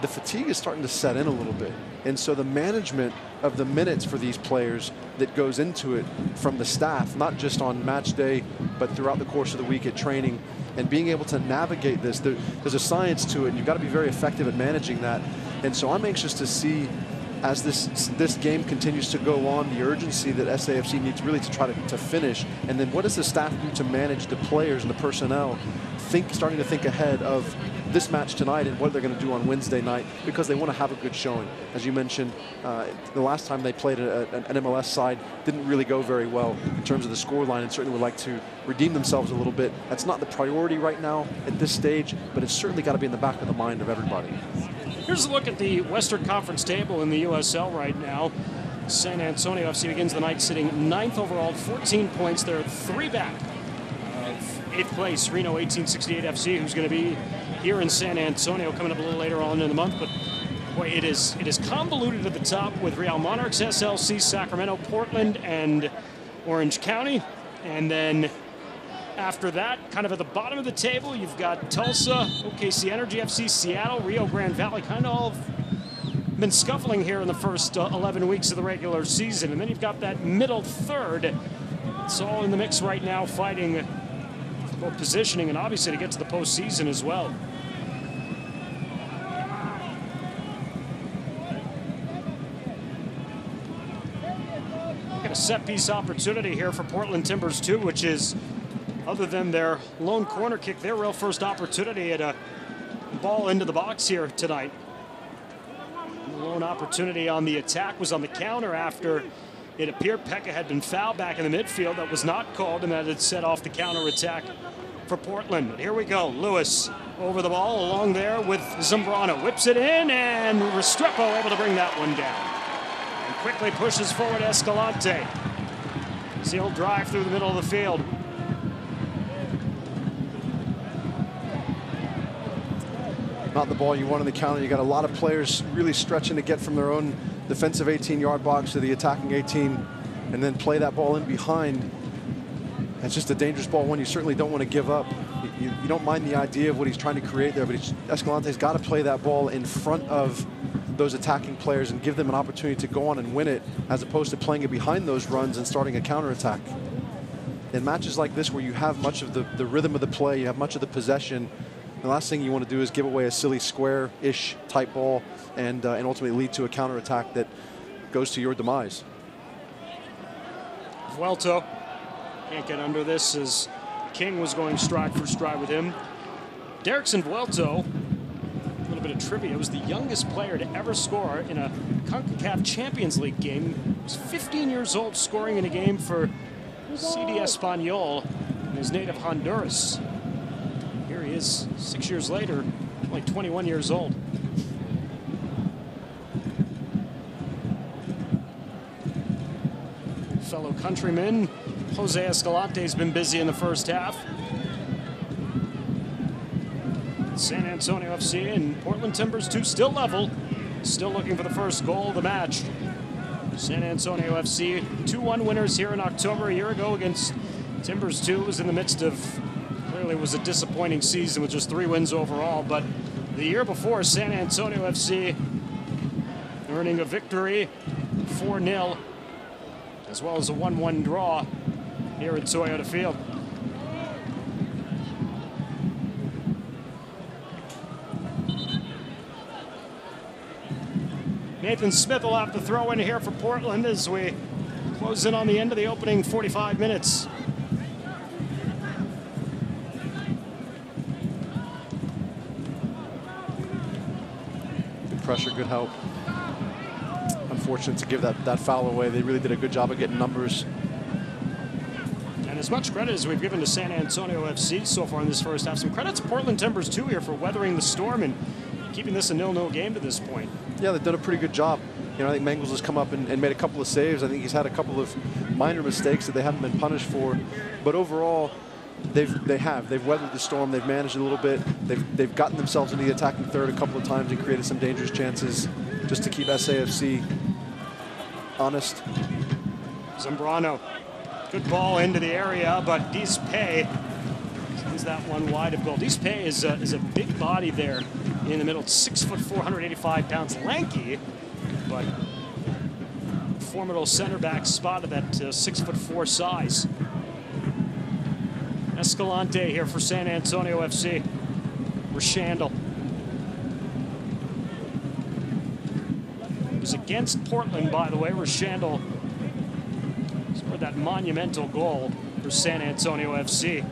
Speaker 4: the fatigue is starting to set in a little bit. And so the management of the minutes for these players that goes into it from the staff, not just on match day, but throughout the course of the week at training, and being able to navigate this, there's a science to it, and you've got to be very effective at managing that. And so I'm anxious to see, as this game continues to go on, the urgency that SAFC needs really to try to finish. And then what does the staff do to manage the players and the personnel, starting to think ahead of this match tonight and what they're going to do on Wednesday night, because they want to have a good showing. As you mentioned, the last time they played an MLS side didn't really go very well in terms of the scoreline, and certainly would like to redeem themselves a little bit. That's not the priority right now at this stage, but it's certainly got to be in the back of the mind of everybody.
Speaker 3: Here's a look at the Western Conference table in the USL right now. San Antonio FC begins the night sitting 9th overall, 14 points. They're 3 back of 8th place Reno 1868 FC, who's going to be here in San Antonio coming up a little later on in the month. But boy, it is convoluted at the top with Real Monarchs, SLC, Sacramento, Portland, and Orange County. And then after that, kind of at the bottom of the table, you've got Tulsa, OKC Energy FC, Seattle, Rio Grande Valley, kind of all been scuffling here in the first 11 weeks of the regular season. And then you've got that middle third. It's all in the mix right now, fighting both positioning and obviously to get to the postseason as well. Got a set-piece opportunity here for Portland Timbers too, which is, other than their lone corner kick, their real first opportunity at a ball into the box here tonight. The lone opportunity on the attack was on the counter after it appeared Pekka had been fouled back in the midfield. That was not called, and that had set off the counter attack for Portland. But here we go. Lewis over the ball along there with Zambrano. Whips it in, and Restrepo able to bring that one down. And quickly pushes forward Escalante. He'll drive through the middle of the field.
Speaker 4: Not the ball you want on the counter. You got a lot of players really stretching to get from their own defensive 18-yard box to the attacking 18 and then play that ball in behind. That's just a dangerous ball, one you certainly don't want to give up. You don't mind the idea of what he's trying to create there, but Escalante's got to play that ball in front of those attacking players and give them an opportunity to go on and win it, as opposed to playing it behind those runs and starting a counterattack. In matches like this where you have much of the rhythm of the play, you have much of the possession, the last thing you want to do is give away a silly square-ish type ball and ultimately lead to a counterattack that goes to your demise.
Speaker 3: Vuelto can't get under this as King was going stride for stride with him. Derrickson Vuelto, a little bit of trivia, was the youngest player to ever score in a CONCACAF Champions League game. He was 15 years old, scoring in a game for CD Espanyol in his native Honduras. Here he is 6 years later, only 21 years old. Fellow countryman Jose Escalante has been busy in the first half. San Antonio FC and Portland Timbers 2 still level, still looking for the first goal of the match. San Antonio FC 2-1 winners here in October. A year ago against Timbers 2 was in the midst of, clearly was a disappointing season with just 3 wins overall, but the year before, San Antonio FC earning a victory 4-0 as well as a 1-1 draw here at Toyota Field. Nathan Smith will have to throw in here for Portland as we close in on the end of the opening 45 minutes.
Speaker 4: Good pressure, good help. Unfortunate to give that foul away. They really did a good job of getting numbers.
Speaker 3: And as much credit as we've given to San Antonio FC so far in this first half, some credit to Portland Timbers too here for weathering the storm and keeping this a 0-0 game to this point.
Speaker 4: Yeah, they've done a pretty good job. You know, I think Mangles has come up and made a couple of saves. I think he's had a couple of minor mistakes that they haven't been punished for. But overall, they've weathered the storm. They've managed a little bit. They've gotten themselves into the attacking third a couple of times and created some dangerous chances just to keep SAFC honest.
Speaker 3: Zambrano, good ball into the area, but Dispay sends that one wide of goal. Dispay is a big body there in the middle. 6'4", 185 pounds, lanky, but formidable center back spot at that 6'4" size. Escalante here for San Antonio FC. Rashandel. It was against Portland, by the way. Rashandel scored that monumental goal for San Antonio FC.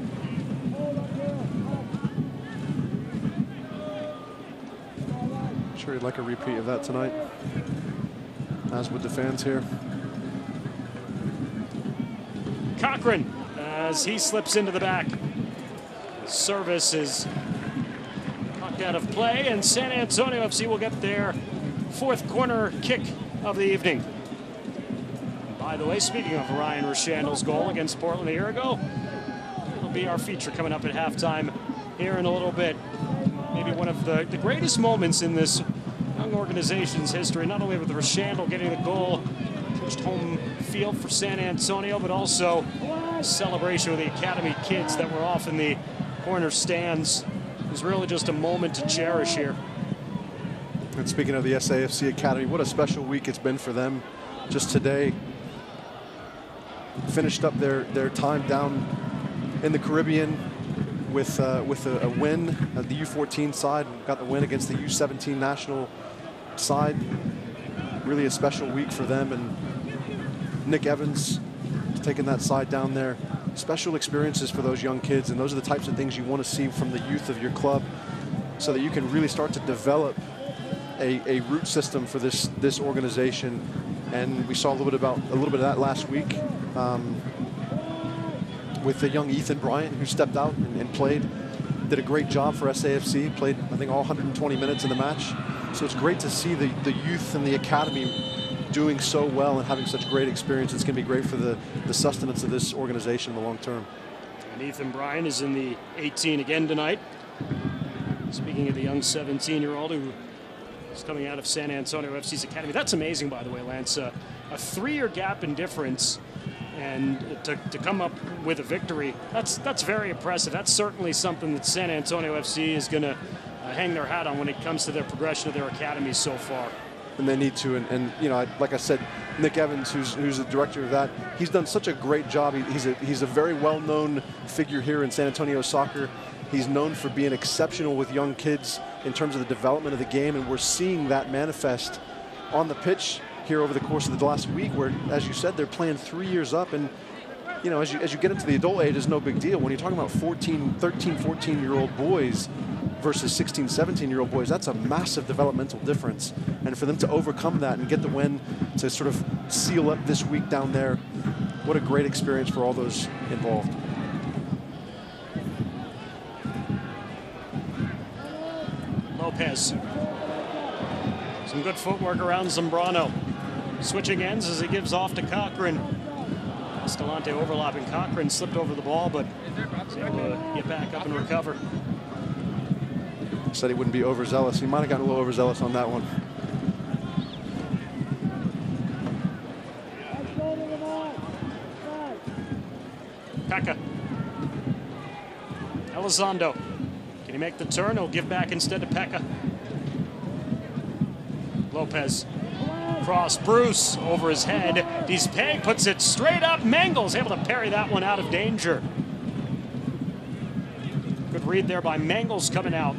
Speaker 4: Sure you'd like a repeat of that tonight, as would the fans here.
Speaker 3: Cochran, as he slips into the back. Service is knocked out of play, and San Antonio FC will get their 4th corner kick of the evening. By the way, speaking of Ryan Rashandel's goal against Portland a year ago, it'll be our feature coming up at halftime here in a little bit. Maybe one of the greatest moments in this young organization's history, not only with Rashandel getting the goal, pushed home field for San Antonio, but also a celebration with the Academy kids that were off in the corner stands. It was really just a moment to cherish here.
Speaker 4: And speaking of the SAFC Academy, what a special week it's been for them. Just today, finished up their time down in the Caribbean with a win. The U14 side got the win against the U17 national side. Really a special week for them, and Nick Evans taking that side down there. Special experiences for those young kids, and those are the types of things you want to see from the youth of your club, so that you can really start to develop a root system for this organization. And we saw a little bit of that last week with the young Ethan Bryant, who stepped out and played, did a great job for SAFC, played I think all 120 minutes in the match. So it's great to see the youth and the academy doing so well and having such great experience. It's going to be great for the sustenance of this organization in the long term.
Speaker 3: And Ethan Bryan is in the 18 again tonight. Speaking of the young 17-year-old who is coming out of San Antonio FC's academy. That's amazing, by the way, Lance. A 3-year gap in difference, and to come up with a victory, that's very impressive. That's certainly something that San Antonio FC is going to hang their hat on when it comes to their progression of their academy so far.
Speaker 4: And they need to, and you know, like I said, Nick Evans, who's the director of that, he's done such a great job. He's a very well-known figure here in San Antonio soccer. He's known for being exceptional with young kids in terms of the development of the game, and we're seeing that manifest on the pitch here over the course of the last week, where, as you said, they're playing 3 years up, and you know, as you get into the adult age, it's no big deal. When you're talking about 13, 14-year-old boys versus 16, 17-year-old boys, that's a massive developmental difference. And for them to overcome that and get the win to sort of seal up this week down there, what a great experience for all those involved.
Speaker 3: Lopez. Some good footwork around Zambrano. Switching ends as he gives off to Cochran. Escalante overlapping. Cochran slipped over the ball, but was able to get back up and recover.
Speaker 4: Said he wouldn't be overzealous. He might have gotten a little overzealous on that one.
Speaker 3: Pekka. Elizondo. Can he make the turn? He'll give back instead to Pekka. Lopez. Cross. Bruce over his head. Dispay puts it straight up. Mangles able to parry that one out of danger. Good read there by Mangles coming out.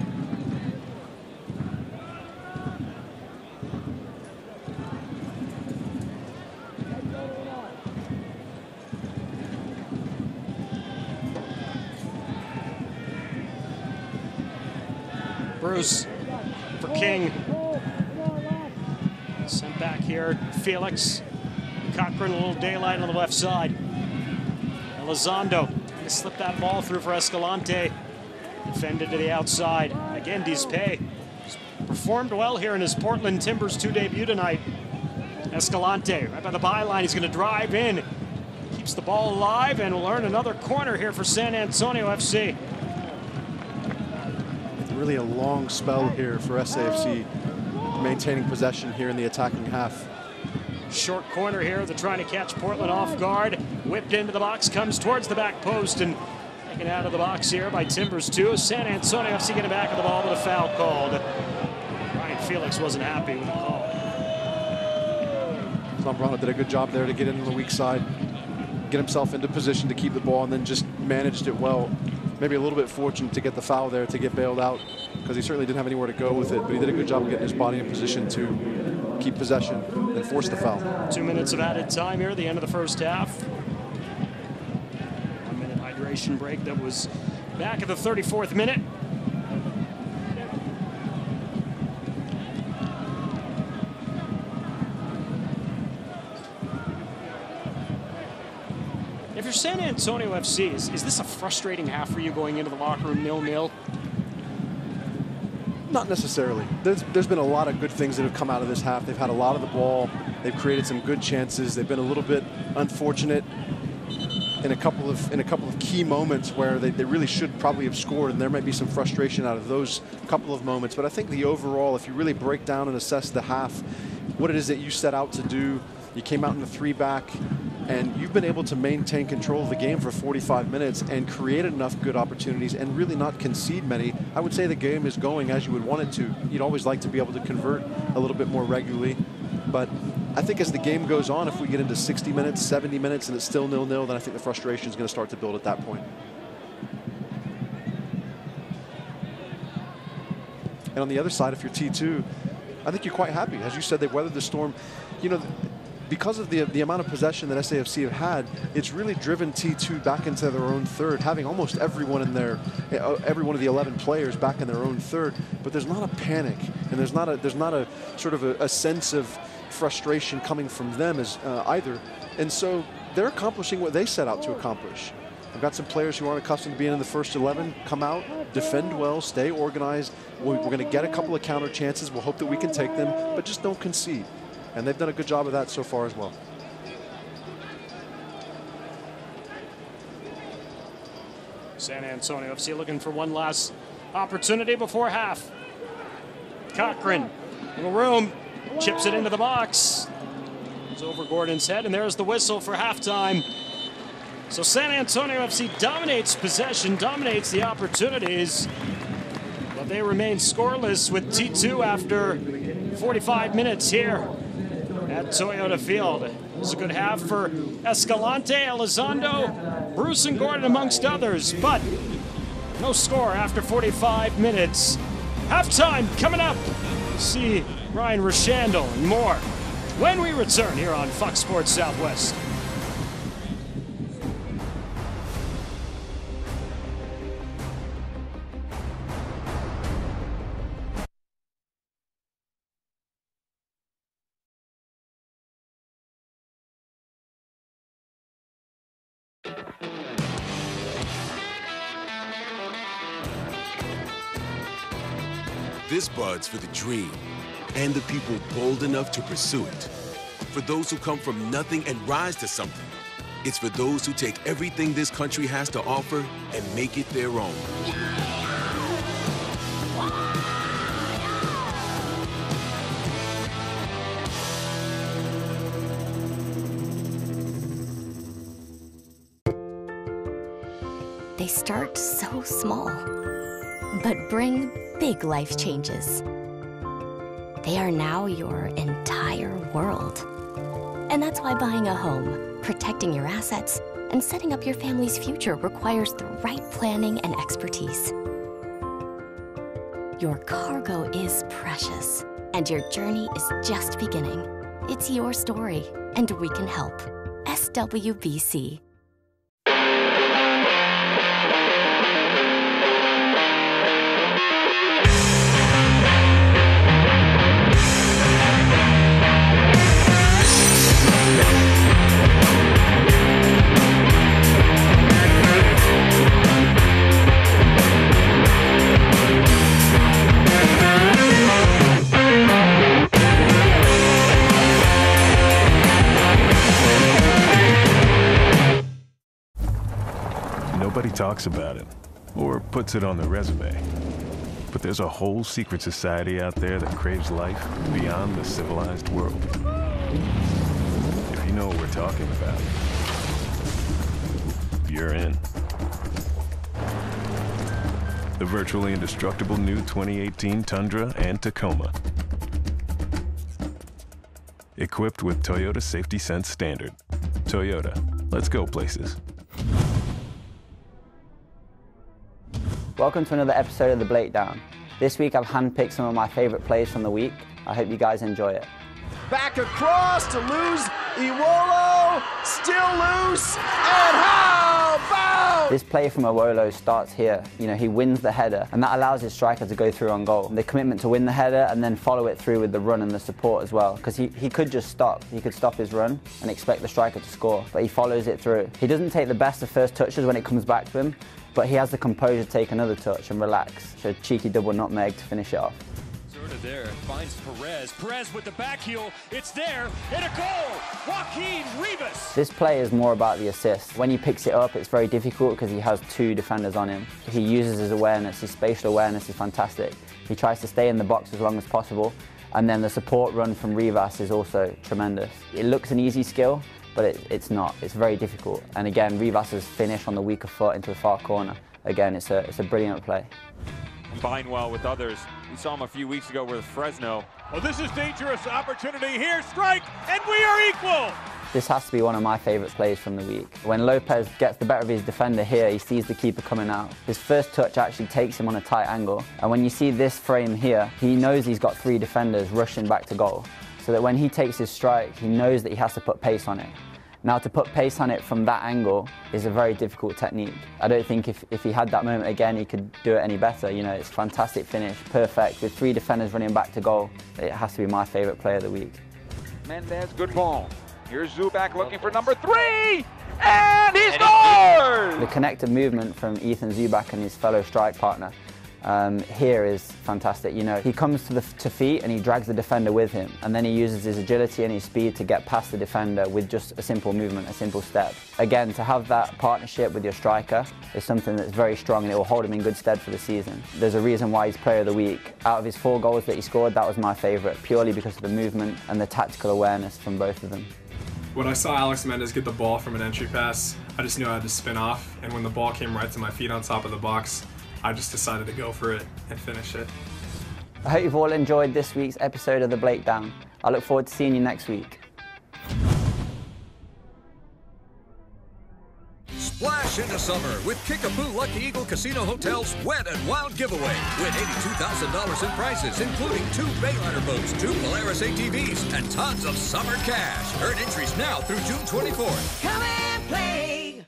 Speaker 3: Bruce for King. Sent back here, Felix. Cochran, a little daylight on the left side. Elizondo slipped that ball through for Escalante. Defended to the outside. Again, Dispay performed well here in his Portland Timbers 2 debut tonight. Escalante, right by the byline, he's going to drive in. Keeps the ball alive and will earn another corner here for San Antonio FC.
Speaker 4: Really a long spell here for SAFC, maintaining possession here in the attacking half.
Speaker 3: Short corner here. They're trying to catch Portland off guard. Whipped into the box, comes towards the back post, and taken out of the box here by Timbers 2. San Antonio FC getting back of the ball with a foul called. Ryan Felix wasn't happy with the call.
Speaker 4: Zambrano did a good job there to get in on the weak side, get himself into position to keep the ball, and then just managed it well. Maybe a little bit fortunate to get the foul there to get bailed out, because he certainly didn't have anywhere to go with it, but he did a good job of getting his body in position to keep possession and force the foul.
Speaker 3: 2 minutes of added time here at the end of the first half. 1 minute hydration break that was back at the 34th minute. If you're San Antonio FC, is this a frustrating half for you going into the locker room 0-0?
Speaker 4: Not necessarily. There's been a lot of good things that have come out of this half. They've had a lot of the ball. They've created some good chances. They've been a little bit unfortunate in a couple of key moments where they really should probably have scored, and there might be some frustration out of those couple of moments. But I think the overall, if you really break down and assess the half, what it is that you set out to do, you came out in the 3-back, and you've been able to maintain control of the game for 45 minutes and created enough good opportunities and really not concede many. I would say the game is going as you would want it to. You'd always like to be able to convert a little bit more regularly. But I think as the game goes on, if we get into 60 minutes, 70 minutes, and it's still 0-0, then I think the frustration is going to start to build at that point. And on the other side, if you're T2, I think you're quite happy. As you said, they've weathered the storm. You know, because of the amount of possession that SAFC have had, it's really driven T2 back into their own third, having almost everyone in their, every one of the 11 players back in their own third. But there's not a panic, and there's not a sort of a sense of frustration coming from them as either. And so they're accomplishing what they set out to accomplish. I've got some players who aren't accustomed to being in the first 11 come out, defend well, stay organized. We're going to get a couple of counter chances. We'll hope that we can take them, but just don't concede. and they've done a good job of that so far as well.
Speaker 3: San Antonio FC looking for one last opportunity before half. Cochran, little room, chips it into the box. It's over Gordon's head, and there's the whistle for halftime. So San Antonio FC dominates possession, dominates the opportunities, but they remain scoreless with T2 after 45 minutes here at Toyota Field. It was a good half for Escalante, Elizondo, Bruce and Gordon amongst others, but no score after 45 minutes. Halftime coming up. See Ryan Rishandle and more when we return here on Fox Sports Southwest.
Speaker 13: This bud's for the dream and the people bold enough to pursue it. For those who come from nothing and rise to something. It's for those who take everything this country has to offer and make it their own.
Speaker 14: They start so small, but bring big life changes. They are now your entire world. And that's why buying a home, protecting your assets, and setting up your family's future requires the right planning and expertise. Your cargo is precious, and your journey is just beginning. It's your story, and we can help. SWBC.
Speaker 12: Nobody talks about it or puts it on their resume. But there's a whole secret society out there that craves life beyond the civilized world. If you know what we're talking about, you're in. The virtually indestructible new 2018 Tundra and Tacoma. Equipped with Toyota Safety Sense Standard. Toyota, let's go places.
Speaker 15: Welcome to another episode of The Breakdown. This week I've handpicked some of my favorite plays from the week. I hope you guys enjoy it.
Speaker 16: Back across to lose Iwolo, still loose, and how about?
Speaker 15: This play from Iwolo starts here. You know, he wins the header, and that allows his striker to go through on goal. The commitment to win the header and then follow it through with the run and the support as well, because he could just stop. He could stop his run and expect the striker to score, but he follows it through. He doesn't take the best of first touches when it comes back to him, but he has the composure to take another touch and relax. So cheeky double nutmeg to finish it off.
Speaker 17: Sort of there, finds Perez. Perez with the back heel, it's there, and a goal! Joaquin Rivas!
Speaker 15: This play is more about the assist. When he picks it up, it's very difficult because he has two defenders on him. He uses his awareness, his spatial awareness is fantastic. He tries to stay in the box as long as possible, and then the support run from Rivas is also tremendous. It looks an easy skill, but it's not. It's very difficult. And again, Rivas' finish on the weaker foot into the far corner. Again, it's a brilliant play.
Speaker 18: Combine well with others. We saw him a few weeks ago with Fresno.
Speaker 17: Oh, this is dangerous opportunity here. Strike, and we are equal.
Speaker 15: This has to be one of my favourite plays from the week. When Lopez gets the better of his defender here, he sees the keeper coming out. His first touch actually takes him on a tight angle. And when you see this frame here, he knows he's got three defenders rushing back to goal. So that when he takes his strike, he knows that he has to put pace on it. Now, to put pace on it from that angle is a very difficult technique. I don't think if he had that moment again, he could do it any better. You know, it's a fantastic finish, perfect, with three defenders running back to goal. It has to be my favourite play of the week.
Speaker 18: Mendez, good ball. Here's Zubak looking for number 3, and he scores!
Speaker 15: The connected movement from Ethan Zubak and his fellow strike partner here is fantastic. You know, he comes to feet and he drags the defender with him, and then he uses his agility and his speed to get past the defender with just a simple movement, a simple step. Again, to have that partnership with your striker is something that's very strong, and it will hold him in good stead for the season. There's a reason why he's Player of the Week. Out of his 4 goals that he scored, that was my favourite, purely because of the movement and the tactical awareness from both of them.
Speaker 19: When I saw Alex Mendez get the ball from an entry pass, I just knew I had to spin off, and when the ball came right to my feet on top of the box, I just decided to go for it and finish it.
Speaker 15: I hope you've all enjoyed this week's episode of The Breakdown. I look forward to seeing you next week.
Speaker 1: Splash into summer with Kickapoo Lucky Eagle Casino Hotel's Wet and Wild giveaway. Win $82,000 in prizes, including 2 Bayliner boats, 2 Polaris ATVs, and tons of summer cash. Earn entries now through June 24th.
Speaker 2: Come and play.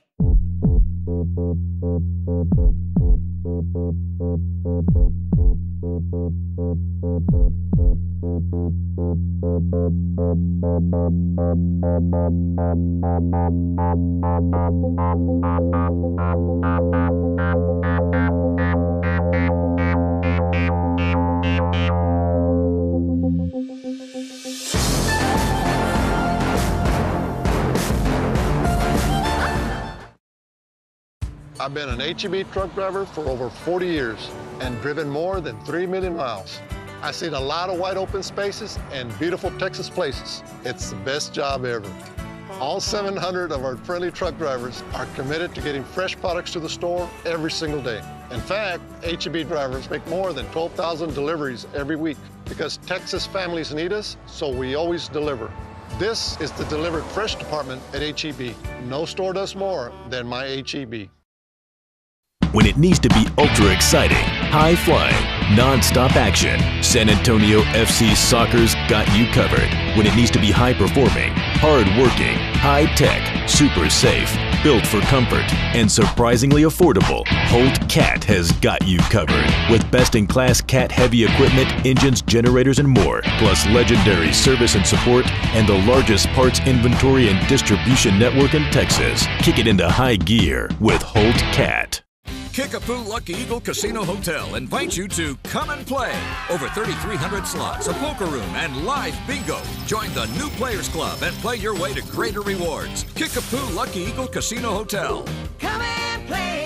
Speaker 11: I've been an HEB truck driver for over 40 years and driven more than 3 million miles. I've seen a lot of wide open spaces and beautiful Texas places. It's the best job ever. All 700 of our friendly truck drivers are committed to getting fresh products to the store every single day. In fact, HEB drivers make more than 12,000 deliveries every week because Texas families need us, so we always deliver. This is the Delivered Fresh department at HEB. No store does more than my HEB.
Speaker 12: When it needs to be ultra exciting, high flying, non-stop action, San Antonio FC Soccer's got you covered. When it needs to be high performing, hard working, high tech, super safe, built for comfort, and surprisingly affordable, Holt Cat has got you covered. With best-in-class cat heavy equipment, engines, generators, and more, plus legendary service and support, and the largest parts inventory and distribution network in Texas. Kick it into high gear with Holt Cat.
Speaker 1: Kickapoo Lucky Eagle Casino Hotel invites you to come and play. Over 3,300 slots, a poker room, and live bingo. Join the new Players Club and play your way to greater rewards. Kickapoo Lucky Eagle Casino Hotel.
Speaker 2: Come and play.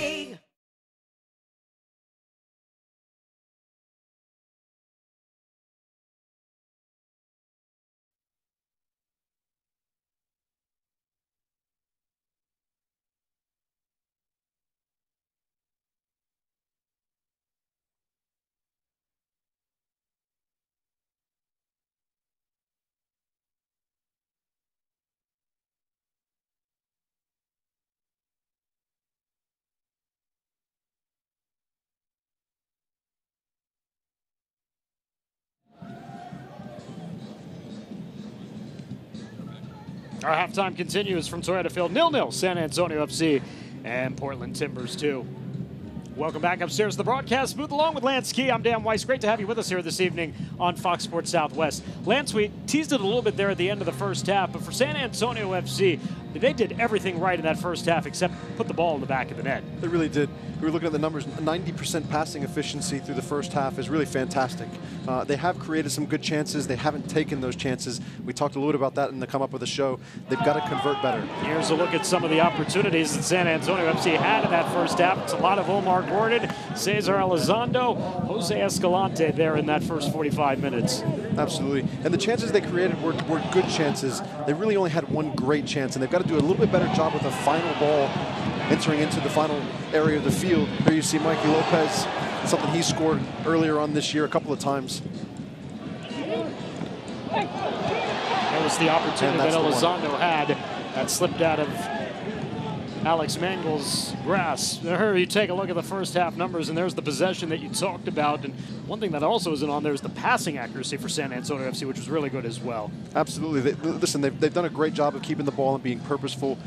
Speaker 3: Our halftime continues from Toyota Field, 0-0, San Antonio FC and Portland Timbers 2. Welcome back upstairs to the broadcast booth along with Lance Key. I'm Dan Weiss. Great to have you with us here this evening on Fox Sports Southwest. Lance, we teased it a little bit there at the end of the first half, but for San Antonio FC, they did everything right in that first half except put the ball in the back of the net.
Speaker 4: They really did. We were looking at the numbers. 90% passing efficiency through the first half is really fantastic. They have created some good chances. They haven't taken those chances. We talked a little bit about that in the come up with the show. They've got to convert better.
Speaker 3: Here's a look at some of the opportunities that San Antonio FC had in that first half. It's a lot of Omar Gordon, Cesar Elizondo, Jose Escalante there in that first 45 minutes.
Speaker 4: Absolutely. And the chances they created were good chances. They really only had one great chance, and they've got to do a little bit better job with the final ball entering into the final area of the field. Here you see Mikey Lopez, something he scored earlier on this year a couple of times.
Speaker 3: That was the opportunity that Elizondo had that slipped out of Alex Mangel's grasp. There you take a look at the first half numbers, and there's the possession that you talked about. And one thing that also isn't on there is the passing accuracy for San Antonio FC, which was really good as well.
Speaker 4: Absolutely. Listen, they've done a great job of keeping the ball and being purposeful.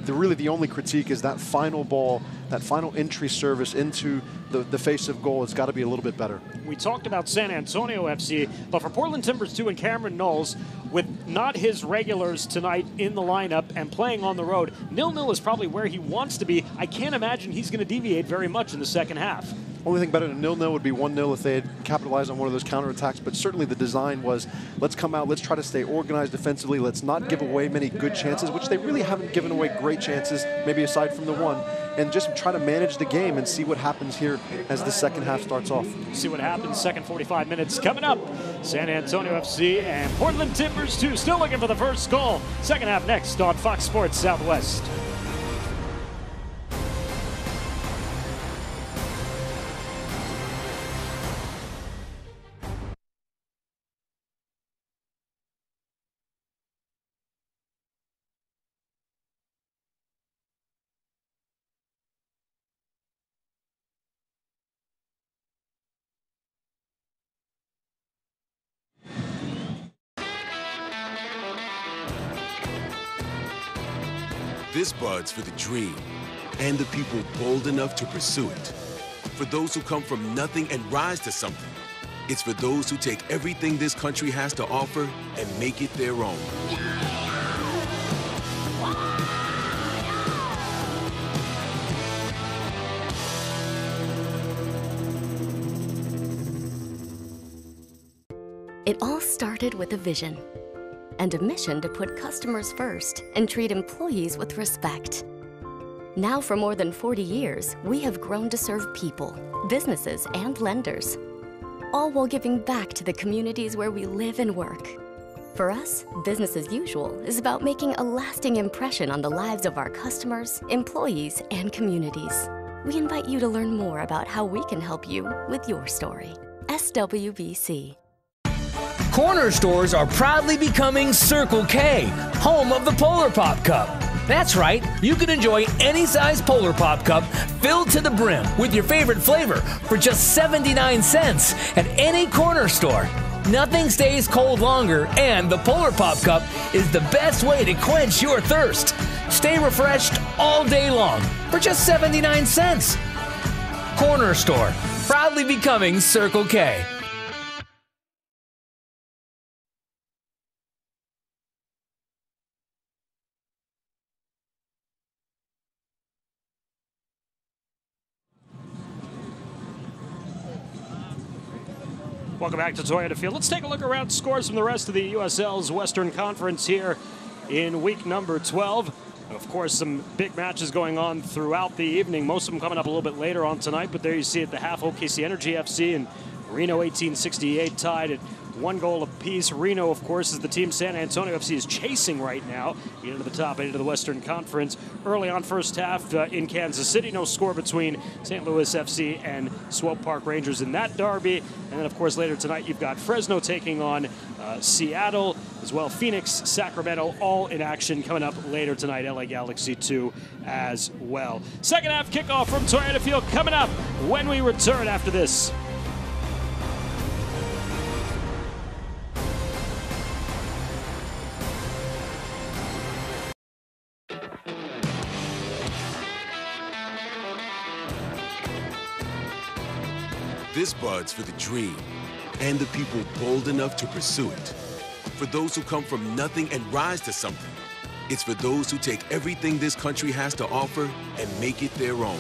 Speaker 4: Really the only critique is that final ball, that final entry service into the face of goal has got to be a little bit better.
Speaker 3: We talked about San Antonio FC, but for Portland Timbers 2 and Cameron Knowles, with not his regulars tonight in the lineup and playing on the road, 0-0 is probably where he wants to be. I can't imagine he's going to deviate very much in the second half.
Speaker 4: Only thing better than 0-0 would be 1-0 if they had capitalized on one of those counterattacks. But certainly the design was, let's come out, let's try to stay organized defensively, let's not give away many good chances, which they really haven't given away great chances, maybe aside from the one, and just try to manage the game and see what happens here as the second half starts off.
Speaker 3: See what happens. Second 45 minutes coming up. San Antonio FC and Portland Timbers 2 still looking for the first goal. Second half next on Fox Sports Southwest.
Speaker 13: This Bud's for the dream and the people bold enough to pursue it. For those who come from nothing and rise to something. It's for those who take everything this country has to offer and make it their own.
Speaker 14: It all started with a vision and a mission to put customers first and treat employees with respect. Now, for more than 40 years, we have grown to serve people, businesses, and lenders, all while giving back to the communities where we live and work. For us, business as usual is about making a lasting impression on the lives of our customers, employees, and communities. We invite you to learn more about how we can help you with your story. SWBC.
Speaker 10: Corner stores are proudly becoming Circle K, home of the Polar Pop Cup. That's right, you can enjoy any size Polar Pop Cup filled to the brim with your favorite flavor for just 79 cents at any corner store. Nothing stays cold longer, and the Polar Pop Cup is the best way to quench your thirst. Stay refreshed all day long for just 79 cents. Corner store, proudly becoming Circle K.
Speaker 3: Welcome back to Toyota Field. Let's take a look around scores from the rest of the USL's Western Conference here in week number 12. Of course, some big matches going on throughout the evening. Most of them coming up a little bit later on tonight, but there you see at the half, OKC Energy FC and Reno 1868 tied at 1 goal apiece. Reno, of course, is the team San Antonio FC is chasing right now. Into the top 8 of the Western Conference. Early on first half in Kansas City, no score between St. Louis FC and Swope Park Rangers in that derby. And then, of course, later tonight you've got Fresno taking on Seattle, as well Phoenix, Sacramento, all in action coming up later tonight. LA Galaxy 2 as well. Second half kickoff from Toyota Field coming up when we return after this.
Speaker 13: This Bud's for the dream and the people bold enough to pursue it. For those who come from nothing and rise to something. It's for those who take everything this country has to offer and make it their own.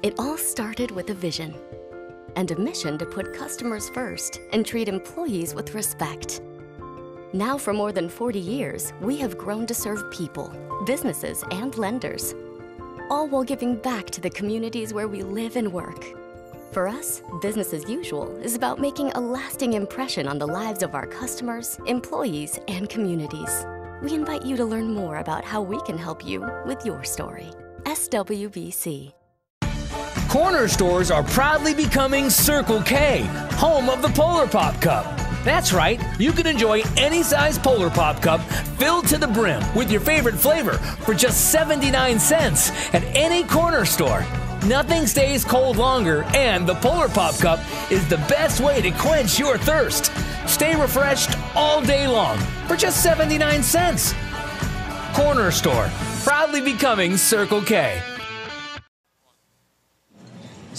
Speaker 14: It all started with a vision and a mission to put customers first and treat employees with respect. Now, for more than 40 years, we have grown to serve people, businesses, and lenders, all while giving back to the communities where we live and work. For us, business as usual is about making a lasting impression on the lives of our customers, employees, and communities. We invite you to learn more about how we can help you with your story. SWBC.
Speaker 10: Corner stores are proudly becoming Circle K, home of the Polar Pop Cup. That's right, you can enjoy any size Polar Pop Cup filled to the brim with your favorite flavor for just 79 cents at any corner store. Nothing stays cold longer, and the Polar Pop Cup is the best way to quench your thirst. Stay refreshed all day long for just 79 cents. Corner store, proudly becoming Circle K.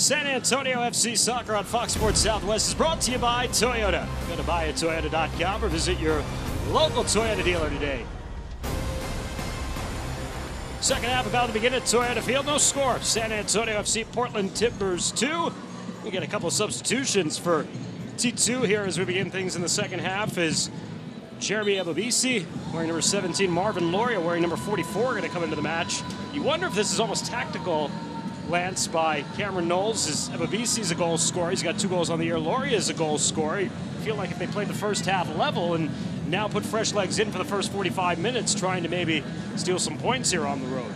Speaker 3: San Antonio FC Soccer on Fox Sports Southwest is brought to you by Toyota. Go to buyatoyota.com or visit your local Toyota dealer today. Second half about to begin at Toyota Field. No score. San Antonio FC, Portland Timbers 2. We get a couple of substitutions for T2 here as we begin things in the second half. Is Jeremy Ebobisse wearing number 17, Marvin Loria wearing number 44 going to come into the match. You wonder if this is almost tactical, Lance, by Cameron Knowles. As Ebobisse's a goal scorer. He's got 2 goals on the year. Loria is a goal scorer. You feel like if they played the first half level and now put fresh legs in for the first 45 minutes, trying to maybe steal some points here on the road.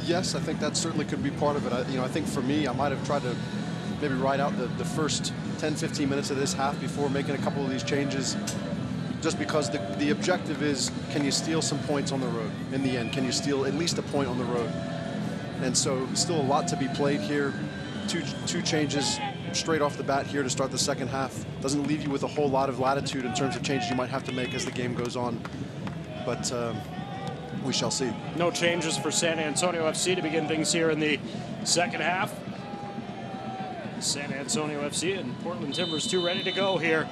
Speaker 4: Yes, I think that certainly could be part of it. I think for me, I might have tried to maybe ride out the first 10-15 minutes of this half before making a couple of these changes, just because the objective is, can you steal some points on the road in the end? Can you steal at least a point on the road? And so still a lot to be played here. Two changes straight off the bat here to start the second half. Doesn't leave you with a whole lot of latitude in terms of changes you might have to make as the game goes on. But we shall see.
Speaker 3: No changes for San Antonio FC to begin things here in the second half. San Antonio FC and Portland Timbers 2 ready to go here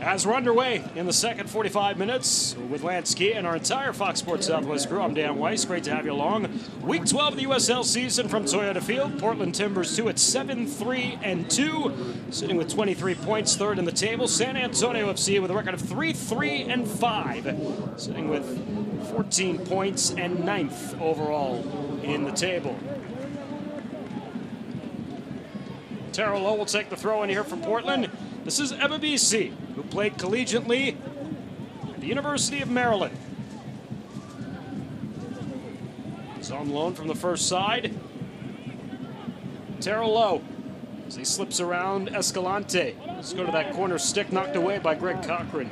Speaker 3: as we're underway in the second 45 minutes with Lance Key and our entire Fox Sports Southwest crew. I'm Dan Weiss. Great to have you along. Week 12 of the USL season from Toyota Field. Portland Timbers 2 at 7-3-2, sitting with 23 points, third in the table. San Antonio FC with a record of 3-3-5, sitting with 14 points and 9th overall in the table. Taro Lowe will take the throw in here for Portland. This is Ebobisse, who played collegiately at the University of Maryland. He's on loan from the first side. Taro Lowe, as he slips around Escalante. Let's go to that corner stick, knocked away by Greg Cochran.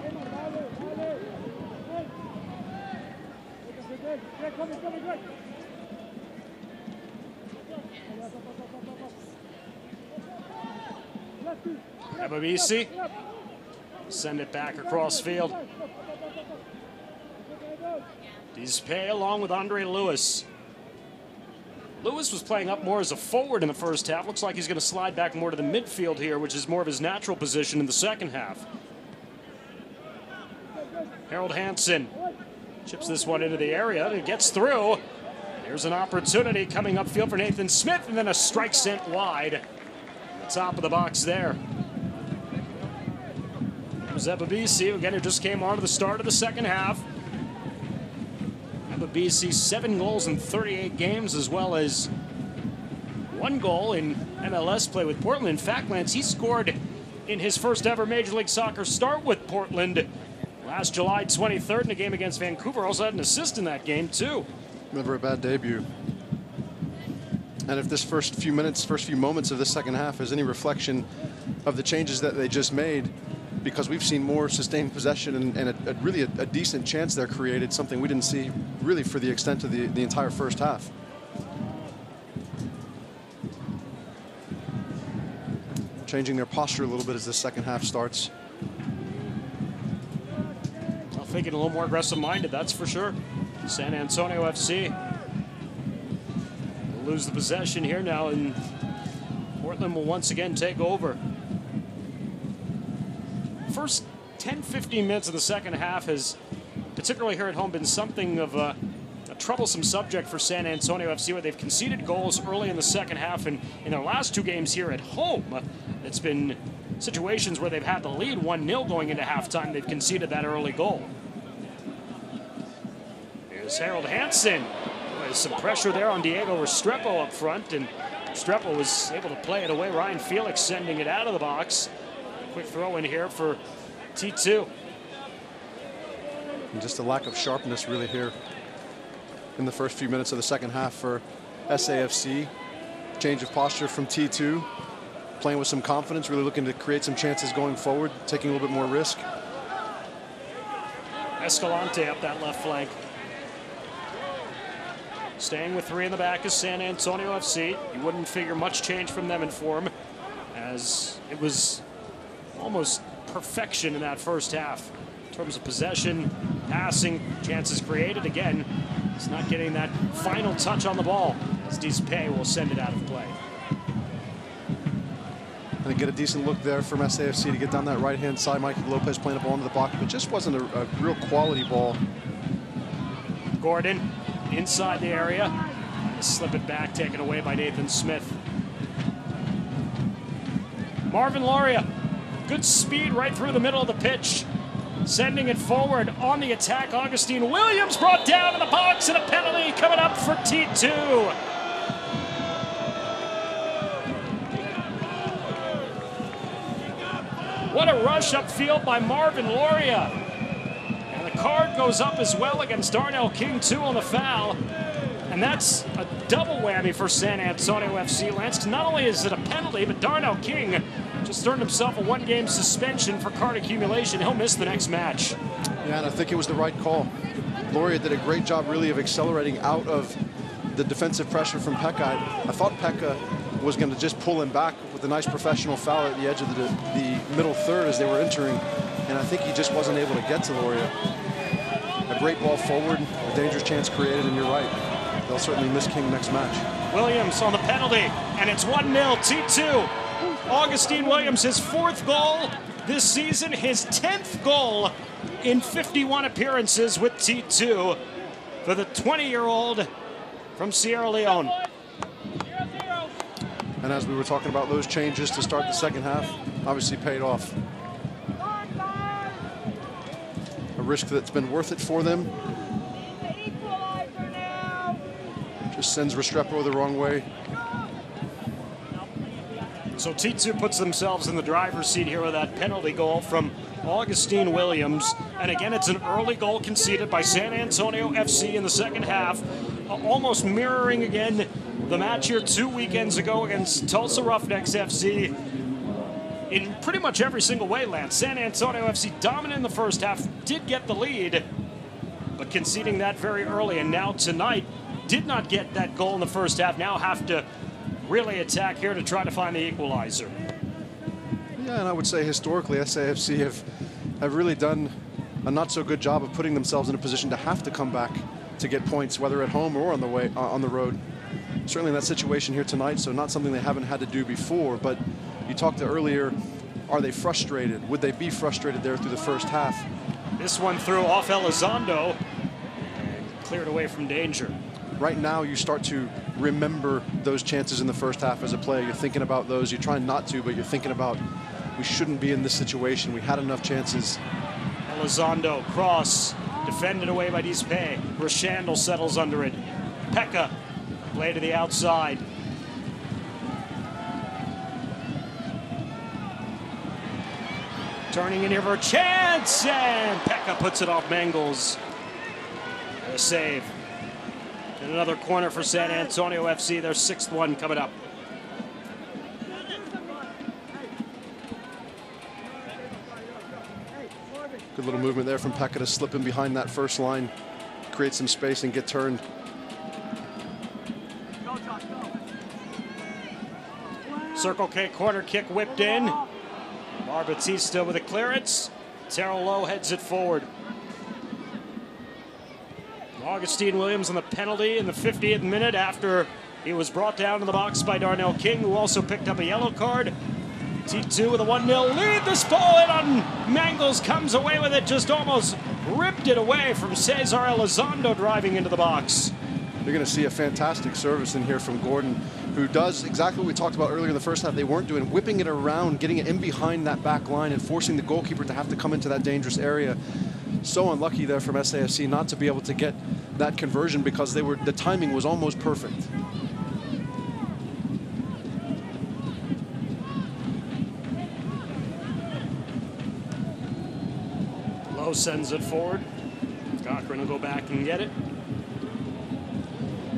Speaker 3: Ebobisse, send it back across field. Dispay along with Andre Lewis. Lewis was playing up more as a forward in the first half. Looks like he's going to slide back more to the midfield here, which is more of his natural position in the second half. Harold Hansen chips this one into the area and it gets through. There's an opportunity coming upfield for Nathan Smith, and then a strike sent wide. Top of the box there. Ebobisse, again, who just came on to the start of the second half. Ebobisse, 7 goals in 38 games, as well as 1 goal in MLS play with Portland. In fact, Lance, he scored in his first ever Major League Soccer start with Portland last July 23rd in a game against Vancouver. Also had an assist in that game, too.
Speaker 4: Never a bad debut. And if this first few moments of this second half is any reflection of the changes that they just made, because we've seen more sustained possession and really a decent chance there created, something we didn't see really for the extent of the entire first half. Changing their posture a little bit as the second half starts.
Speaker 3: Well, thinking a little more aggressive-minded, that's for sure. San Antonio FC will lose the possession here now, and Portland will once again take over. First 10-15 minutes of the second half has, particularly here at home, been something of a troublesome subject for San Antonio FC, where they've conceded goals early in the second half, and in their last 2 games here at home, it's been situations where they've had the lead 1-0 going into halftime. They've conceded that early goal. Here's Harold Hansen. There's some pressure there on Diego Restrepo up front, and Restrepo was able to play it away. Ryan Felix sending it out of the box. Quick throw in here for T2.
Speaker 4: And just a lack of sharpness really here in the first few minutes of the second half for SAFC. Change of posture from T2. Playing with some confidence, really looking to create some chances going forward, taking a little bit more risk.
Speaker 3: Escalante up that left flank. Staying with 3 in the back is San Antonio FC. You wouldn't figure much change from them in form, as it was almost perfection in that first half in terms of possession, passing, chances created. Again, it's not getting that final touch on the ball as Dispay will send it out of play.
Speaker 4: And they get a decent look there from SAFC to get down that right-hand side. Mikey Lopez playing a ball into the box, but just wasn't a real quality ball.
Speaker 3: Gordon inside the area. Slip it back, taken away by Nathan Smith. Marvin Loria, good speed right through the middle of the pitch. Sending it forward on the attack. Augustine Williams brought down in the box, and a penalty coming up for T2. What a rush upfield by Marvin Loria. And the card goes up as well against Darnell King, too, on the foul. And that's a double whammy for San Antonio FC, Lance. Not only is it a penalty, but Darnell King just earned himself a one-game suspension for card accumulation. He'll miss the next match.
Speaker 4: Yeah, and I think it was the right call. Loria did a great job, really, of accelerating out of the defensive pressure from Pekka. I thought Pekka was going to just pull him back with a nice professional foul at the edge of the middle third as they were entering, and I think he just wasn't able to get to Loria. A great ball forward, a dangerous chance created, and you're right. They'll certainly miss King next match.
Speaker 3: Williams on the penalty, and it's 1-0 T2. Augustine Williams, his 4th goal this season, his 10th goal in 51 appearances with T2 for the 20-year-old from Sierra Leone.
Speaker 4: And as we were talking about, those changes to start the second half obviously paid off. A risk that's been worth it for them. Just sends Restrepo the wrong way.
Speaker 3: So T2 puts themselves in the driver's seat here with that penalty goal from Augustine Williams. And again, it's an early goal conceded by San Antonio FC in the second half, almost mirroring again the match here 2 weekends ago against Tulsa Roughnecks FC. In pretty much every single way, Lance, San Antonio FC dominant in the first half, did get the lead, but conceding that very early. And now tonight, did not get that goal in the first half, now have to really attack here to try to find the equalizer.
Speaker 4: Yeah, and I would say historically SAFC have really done a not so good job of putting themselves in a position to have to come back to get points, whether at home or on the road. Certainly in that situation here tonight, so not something they haven't had to do before. But you talked earlier, are they frustrated? Would they be frustrated there through the first half?
Speaker 3: This one through off Elizondo, cleared away from danger.
Speaker 4: Right now, you start to remember those chances in the first half as a player. You're thinking about those. You're trying not to, but you're thinking about, we shouldn't be in this situation. We had enough chances.
Speaker 3: Elizondo, cross, defended away by Dispe. Rashandel settles under it. Pekka, play to the outside. Turning in here for a chance, and Pekka puts it off Mangles. A save. And another corner for San Antonio FC, their 6th one coming up.
Speaker 4: Good little movement there from Pekka to slip in behind that first line, create some space and get turned.
Speaker 3: Circle K corner kick whipped in. Mar Batista with a clearance. Terrell Lowe heads it forward. Augustine Williams on the penalty in the 50th minute after he was brought down in the box by Darnell King, who also picked up a yellow card. T2 with a 1-0 lead. This ball in on Mangles, comes away with it, just almost ripped it away from Cesar Elizondo driving into the box.
Speaker 4: You're going to see a fantastic service in here from Gordon, who does exactly what we talked about earlier in the first half. They weren't doing, whipping it around, getting it in behind that back line and forcing the goalkeeper to have to come into that dangerous area. So unlucky there from SAFC not to be able to get that conversion because the timing was almost perfect.
Speaker 3: Lowe sends it forward. Cochran will go back and get it.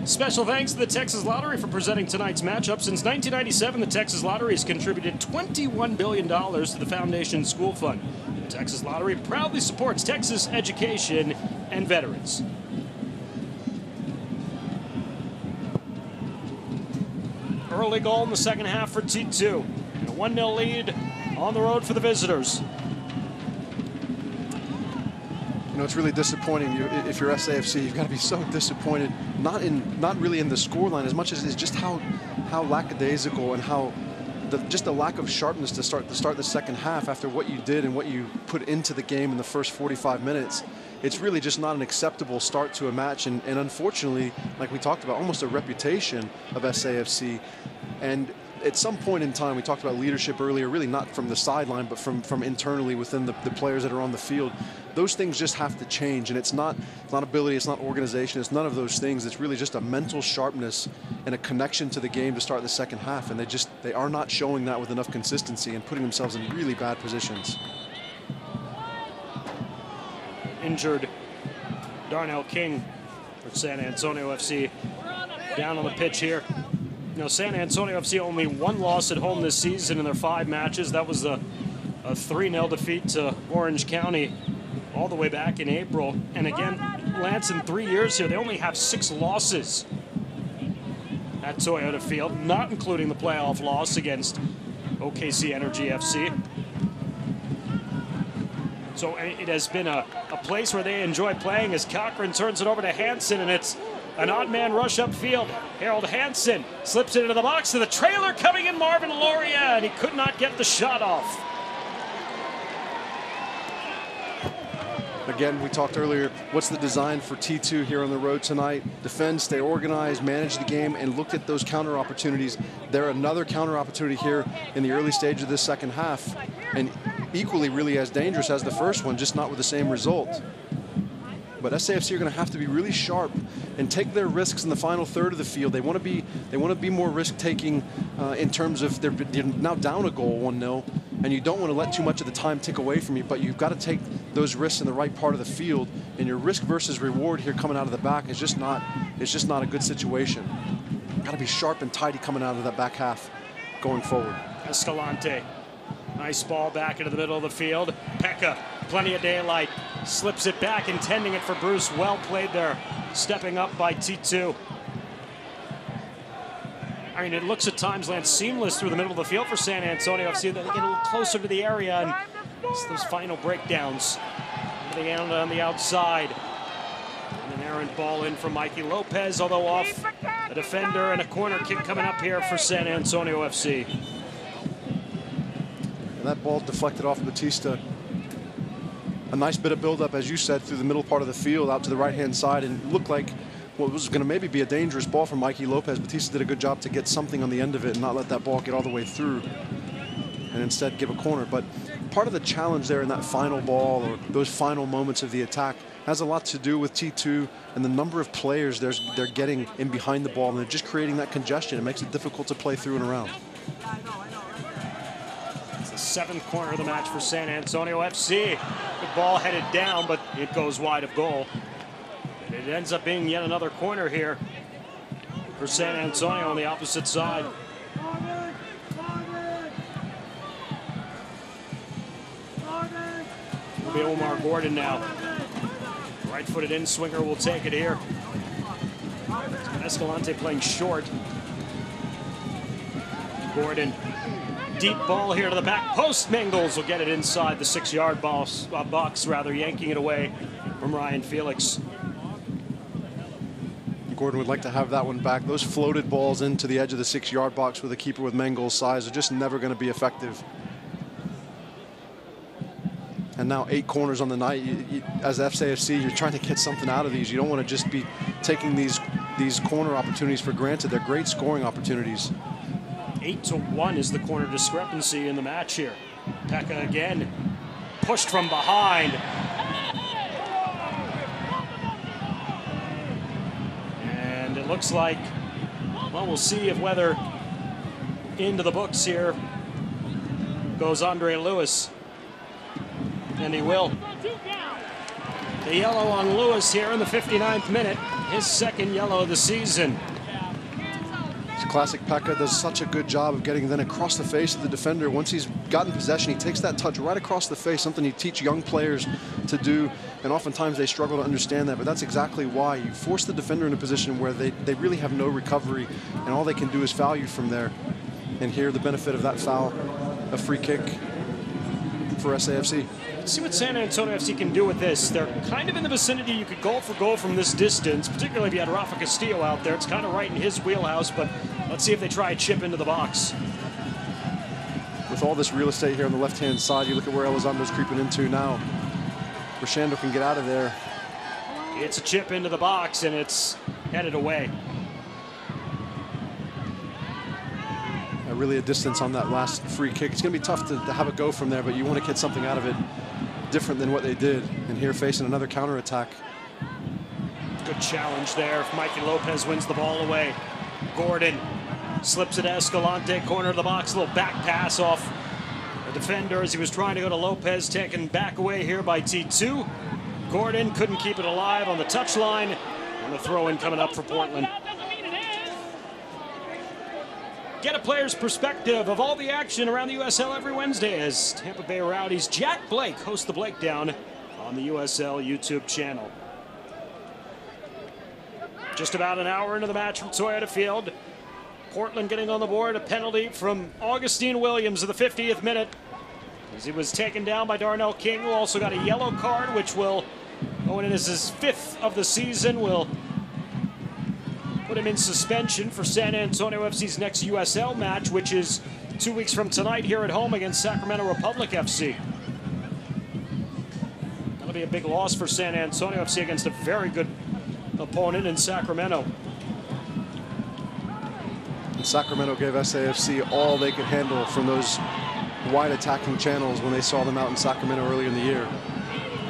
Speaker 3: Special thanks to the Texas Lottery for presenting tonight's matchup. Since 1997, the Texas Lottery has contributed $21 billion to the Foundation School Fund. The Texas Lottery proudly supports Texas education and veterans. Early goal in the second half for T2. And a 1-0 lead on the road for the visitors.
Speaker 4: You know, it's really disappointing. If you're SAFC, you've got to be so disappointed. Not really in the scoreline as much as it's just how lackadaisical and how just the lack of sharpness to start the second half after what you did and what you put into the game in the first 45 minutes. It's really just not an acceptable start to a match, and unfortunately, like we talked about, almost a reputation of SAFC. And at some point in time, we talked about leadership earlier, really not from the sideline, but from internally within the players that are on the field. Those things just have to change, and it's not ability, it's not organization, it's none of those things. It's really just a mental sharpness and a connection to the game to start the second half, and they are not showing that with enough consistency and putting themselves in really bad positions.
Speaker 3: Injured Darnell King for San Antonio FC down on the pitch here. You know, San Antonio FC only one loss at home this season in their 5 matches. That was a 3-0 defeat to Orange County all the way back in April. And again, Lance, in 3 years here, they only have 6 losses at Toyota Field, not including the playoff loss against OKC Energy FC. So it has been a place where they enjoy playing as Cochran turns it over to Hansen, and it's an odd man rush upfield. Harold Hansen slips it into the box to the trailer coming in, Marvin Loria, and he could not get the shot off.
Speaker 4: Again, we talked earlier, what's the design for T2 here on the road tonight? Defend, stay organized, manage the game, and look at those counter opportunities. There another counter opportunity here in the early stage of this second half, and equally really as dangerous as the first one, just not with the same result. But SAFC are going to have to be really sharp and take their risks in the final third of the field. They want to be more risk-taking in terms of they're now down a goal 1-0, and you don't want to let too much of the time tick away from you. But you've got to take those risks in the right part of the field. And your risk versus reward here coming out of the back is just not a good situation. Got to be sharp and tidy coming out of that back half going forward.
Speaker 3: Escalante, nice ball back into the middle of the field. Pekka, plenty of daylight, slips it back, intending it for Bruce. Well played there, stepping up by T2. I mean, it looks at times, Lance, seamless through the middle of the field for San Antonio FC. They get a little closer to the area, and it's those final breakdowns. They end on the outside. And an errant ball in from Mikey Lopez, although off a defender, and a corner kick coming up here for San Antonio FC.
Speaker 4: And that ball deflected off Batista. A nice bit of build-up, as you said, through the middle part of the field out to the right-hand side, and looked like what was going to maybe be a dangerous ball for Mikey Lopez. Batista did a good job to get something on the end of it and not let that ball get all the way through, and instead give a corner. But part of the challenge there in that final ball, or those final moments of the attack, has a lot to do with T2 and the number of players they're getting in behind the ball, and they're just creating that congestion. It makes it difficult to play through and around.
Speaker 3: It's the 7th corner of the match for San Antonio FC. Good ball headed down, but it goes wide of goal. And it ends up being yet another corner here for San Antonio on the opposite side. It'll be Omar Gordon now. Right-footed in-swinger will take it here. Escalante playing short. Gordon, deep ball here to the back post. Mengels will get it inside the 6-yard box, yanking it away from Ryan Felix.
Speaker 4: Gordon would like to have that one back. Those floated balls into the edge of the 6-yard box with a keeper with Mengels' size are just never going to be effective. And now 8 corners on the night. As FCFC, you're trying to get something out of these. You don't want to just be taking these corner opportunities for granted. They're great scoring opportunities.
Speaker 3: 8-1 is the corner discrepancy in the match here. Pekka again, pushed from behind. And it looks like, well, we'll see if whether into the books here goes Andre Lewis. And he will. The yellow on Lewis here in the 59th minute. His 2nd yellow of the season.
Speaker 4: Classic Pekka does such a good job of getting then across the face of the defender. Once he's gotten possession, he takes that touch right across the face, something you teach young players to do, and oftentimes they struggle to understand that, but that's exactly why. You force the defender in a position where they really have no recovery, and all they can do is foul you from there. And here, the benefit of that foul, a free kick for SAFC.
Speaker 3: Let's see what San Antonio FC can do with this. They're kind of in the vicinity. You could goal for goal from this distance, particularly if you had Rafa Castillo out there. It's kind of right in his wheelhouse, but let's see if they try a chip into the box.
Speaker 4: with all this real estate here on the left-hand side, you look at where Elizondo's creeping into now. Rosando can get out of there.
Speaker 3: It's a chip into the box, and it's headed away.
Speaker 4: Really a distance on that last free kick. It's going to be tough to have a go from there, but you want to get something out of it different than what they did. And here facing another counterattack.
Speaker 3: Good challenge there. If Mikey Lopez wins the ball away. Gordon slips it to Escalante, corner of the box, a little back pass off the defender as he was trying to go to Lopez, taken back away here by T2. Gordon couldn't keep it alive on the touchline, and the throw-in coming up for Portland. Get a player's perspective of all the action around the USL every Wednesday as Tampa Bay Rowdies' Jack Blake hosts the Blake Down on the USL YouTube channel. Just about an hour into the match from Toyota Field. Portland getting on the board, a penalty from Augustine Williams in the 50th minute as he was taken down by Darnell King, who also got a yellow card, which will, going in as his 5th of the season, will put him in suspension for San Antonio FC's next USL match, which is 2 weeks from tonight here at home against Sacramento Republic FC. That'll be a big loss for San Antonio FC against a very good opponent in Sacramento.
Speaker 4: And Sacramento gave SAFC all they could handle from those wide attacking channels when they saw them out in Sacramento earlier in the year.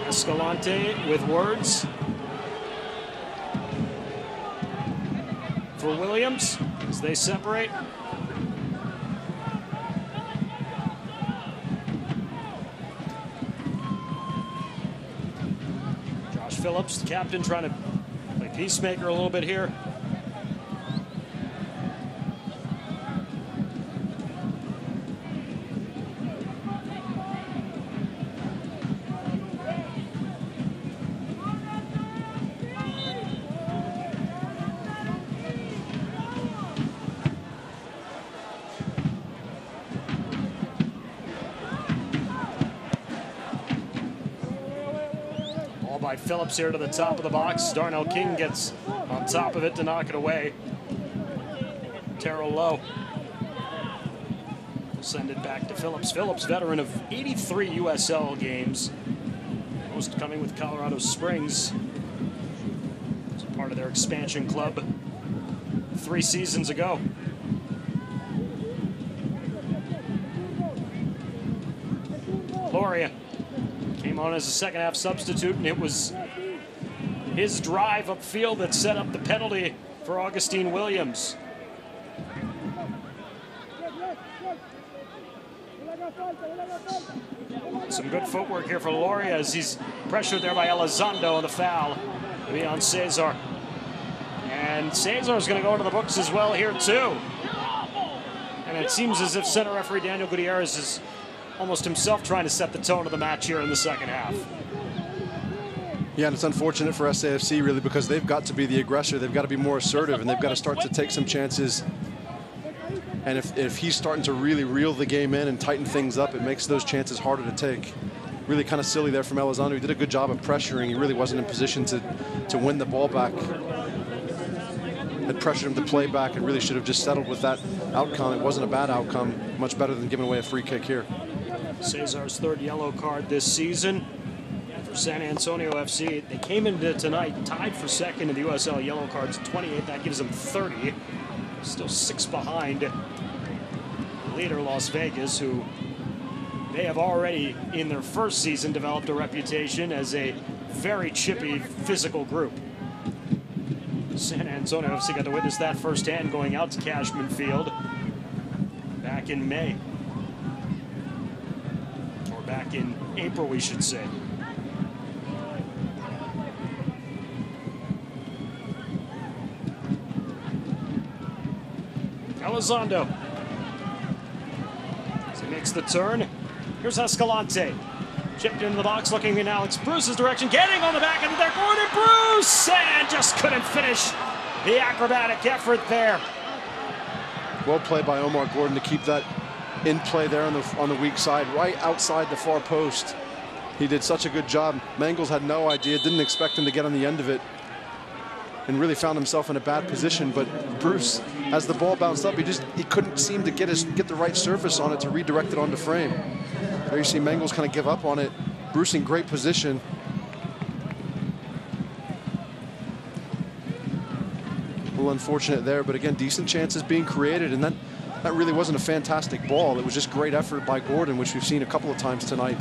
Speaker 3: Escalante with words for Williams as they separate. Josh Phillips, the captain, trying to play peacemaker a little bit here. By Phillips here to the top of the box. Darnell King gets on top of it to knock it away. Terrell Lowe will send it back to Phillips. Phillips, veteran of 83 USL games, most coming with Colorado Springs. It's a part of their expansion club 3 seasons ago. Loria came on as a second half substitute, and it was his drive upfield that set up the penalty for Augustine Williams. Some good footwork here for Loria as he's pressured there by Elizondo on the foul. Leon Cesar. And Cesar's going to go into the books as well here too. And it seems as if center referee Daniel Gutierrez is almost himself trying to set the tone of the match here in the second half.
Speaker 4: Yeah, and it's unfortunate for SAFC really because they've got to be the aggressor. They've got to be more assertive, and they've got to start to take some chances. And if he's starting to really reel the game in and tighten things up, it makes those chances harder to take. Really kind of silly there from Elizondo. He did a good job of pressuring. He really wasn't in position to win the ball back. Had pressured him to play back and really should have just settled with that outcome. It wasn't a bad outcome. Much better than giving away a free kick here.
Speaker 3: Cesar's 3rd yellow card this season for San Antonio FC. They came into tonight tied for 2nd in the USL yellow cards, 28. That gives them 30. Still 6 behind the leader, Las Vegas, who they have already in their first season developed a reputation as a very chippy, physical group. San Antonio FC got to witness that firsthand going out to Cashman Field back in May. Back in April, we should say. Elizondo. As he makes the turn. Here's Escalante. Chipped into the box, looking in Alex Bruce's direction. Getting on the back end there. Gordon Bruce! And just couldn't finish the acrobatic effort there.
Speaker 4: Well played by Omar Gordon to keep that in play there on the weak side, right outside the far post. He did such a good job. Mangles had no idea, didn't expect him to get on the end of it, and really found himself in a bad position. But Bruce as the ball bounced up, he couldn't seem to get the right surface on it to redirect it onto frame. There you see Mangels kind of give up on it. Bruce in great position. A little unfortunate there, but again, decent chances being created, and that really wasn't a fantastic ball. It was just great effort by Gordon, which we've seen a couple of times tonight.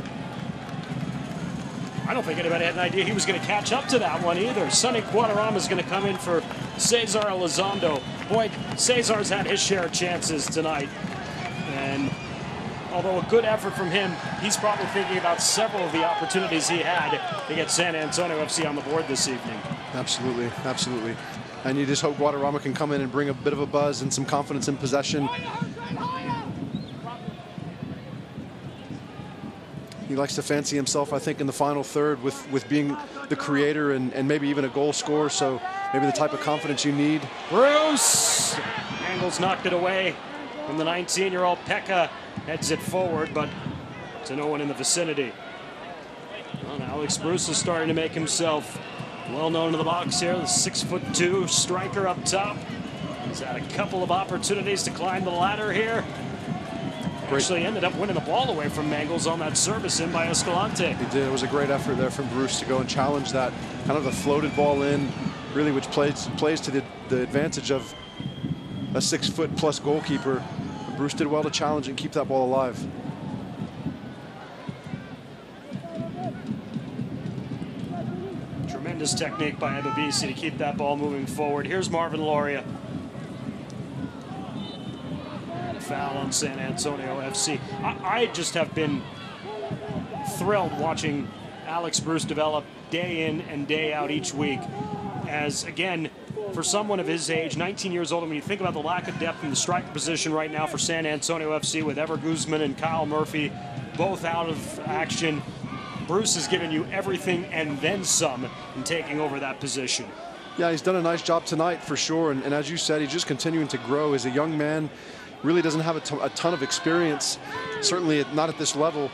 Speaker 3: I don't think anybody had an idea he was going to catch up to that one either. Sonny Guadarrama is going to come in for Cesar Elizondo. Boy, Cesar's had his share of chances tonight. And although a good effort from him, he's probably thinking about several of the opportunities he had to get San Antonio FC on the board this evening.
Speaker 4: Absolutely, absolutely. And you just hope Guadarrama can come in and bring a bit of a buzz and some confidence in possession. He likes to fancy himself, I think, in the final third with being the creator and maybe even a goal scorer, so maybe the type of confidence you need.
Speaker 3: Bruce! Mangels knocked it away from the 19-year-old. Pekka heads it forward, but to no one in the vicinity. Well, Alex Bruce is starting to make himself well known in the box here. The 6'2" striker up top. He's had a couple of opportunities to climb the ladder here. Actually ended up winning the ball away from Mangels on that service in by Escalante.
Speaker 4: He did. It was a great effort there from Bruce to go and challenge that. Kind of the floated ball in, really, which plays to the advantage of a 6-foot+ goalkeeper. Bruce did well to challenge and keep that ball alive.
Speaker 3: Tremendous technique by Ebabisi to keep that ball moving forward. Here's Marvin Loria. Foul on San Antonio FC. I just have been thrilled watching Alex Bruce develop day in and day out each week. As, again, for someone of his age, 19 years old, and when you think about the lack of depth in the striker position right now for San Antonio FC with Ever Guzman and Kyle Murphy both out of action, Bruce has given you everything and then some in taking over that position.
Speaker 4: Yeah, he's done a nice job tonight for sure, and as you said, he's just continuing to grow as a young man. Really doesn't have a ton of experience, certainly not at this level.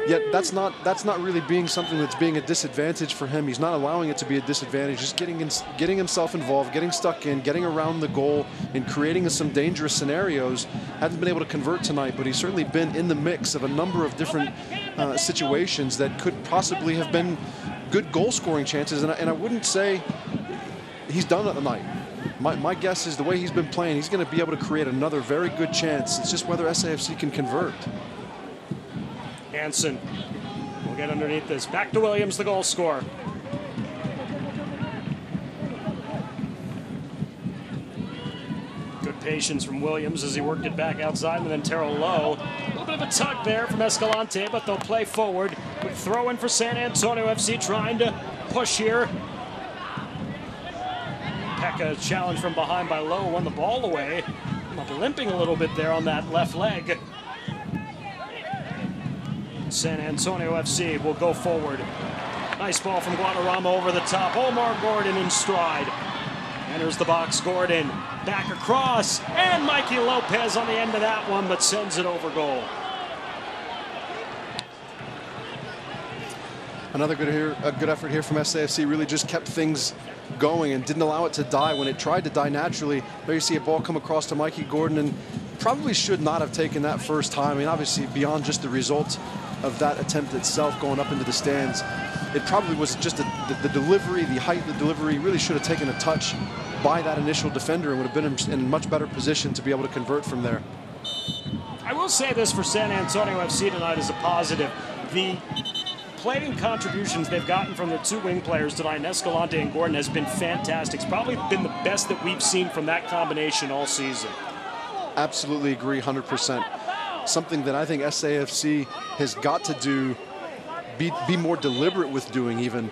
Speaker 4: Yet that's not really being something that's being a disadvantage for him. He's not allowing it to be a disadvantage. Just getting himself involved, getting stuck in, getting around the goal, and creating some dangerous scenarios. Hasn't been able to convert tonight, but he's certainly been in the mix of a number of different situations that could possibly have been good goal-scoring chances. And I wouldn't say he's done it tonight. My guess is the way he's been playing, he's going to be able to create another very good chance. It's just whether SAFC can convert.
Speaker 3: Hansen will get underneath this. Back to Williams, the goal scorer. Good patience from Williams as he worked it back outside, and then Terrell Lowe. A little bit of a tug there from Escalante, but they'll play forward. Quick throw in for San Antonio FC, trying to push here. Pekka challenged from behind by Lowe, won the ball away. Limping a little bit there on that left leg. San Antonio FC will go forward. Nice ball from Guadarrama over the top. Omar Gordon in stride. Enters the box, Gordon. Back across, and Mikey Lopez on the end of that one, but sends it over goal.
Speaker 4: Another good effort here from SAFC. Really just kept things going and didn't allow it to die when it tried to die naturally. There you see a ball come across to Mikey Gordon, and probably should not have taken that first time. I mean, obviously, beyond just the result of that attempt itself going up into the stands, it probably was just the delivery, the height of the delivery. Really should have taken a touch by that initial defender and would have been in a much better position to be able to convert from there.
Speaker 3: I will say this for San Antonio FC tonight as a positive. The playing contributions they've gotten from their two wing players tonight, Escalante and Gordon, has been fantastic. It's probably been the best that we've seen from that combination all season.
Speaker 4: Absolutely agree, 100%. Something that I think SAFC has got to do, be more deliberate with doing even,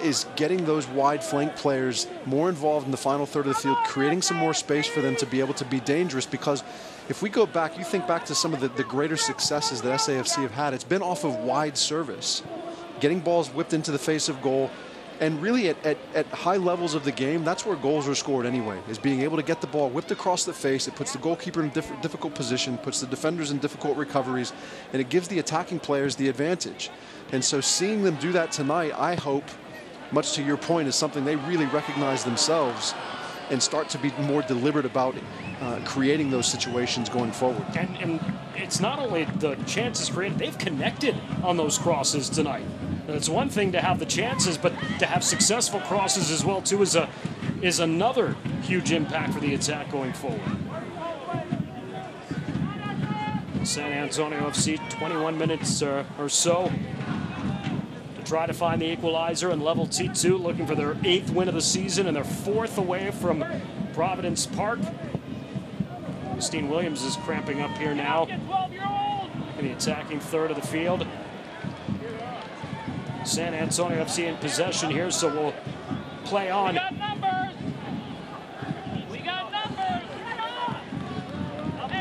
Speaker 4: is getting those wide flank players more involved in the final third of the field, creating some more space for them to be able to be dangerous. Because if we go back, you think back to some of the greater successes that SAFC have had, it's been off of wide service, getting balls whipped into the face of goal. And really at high levels of the game, that's where goals are scored anyway, is being able to get the ball whipped across the face. It puts the goalkeeper in a difficult position, puts the defenders in difficult recoveries, and it gives the attacking players the advantage. And so seeing them do that tonight, I hope, much to your point, is something they really recognize themselves and start to be more deliberate about creating those situations going forward.
Speaker 3: And it's not only the chances created, they've connected on those crosses tonight. And it's one thing to have the chances, but to have successful crosses as well too is another huge impact for the attack going forward. San Antonio FC 21 minutes or so to try to find the equalizer and level T2, looking for their 8th win of the season and their 4th away from Providence Park. Augustine Williams is cramping up here now in the attacking third of the field. San Antonio FC in possession here, so we'll play on.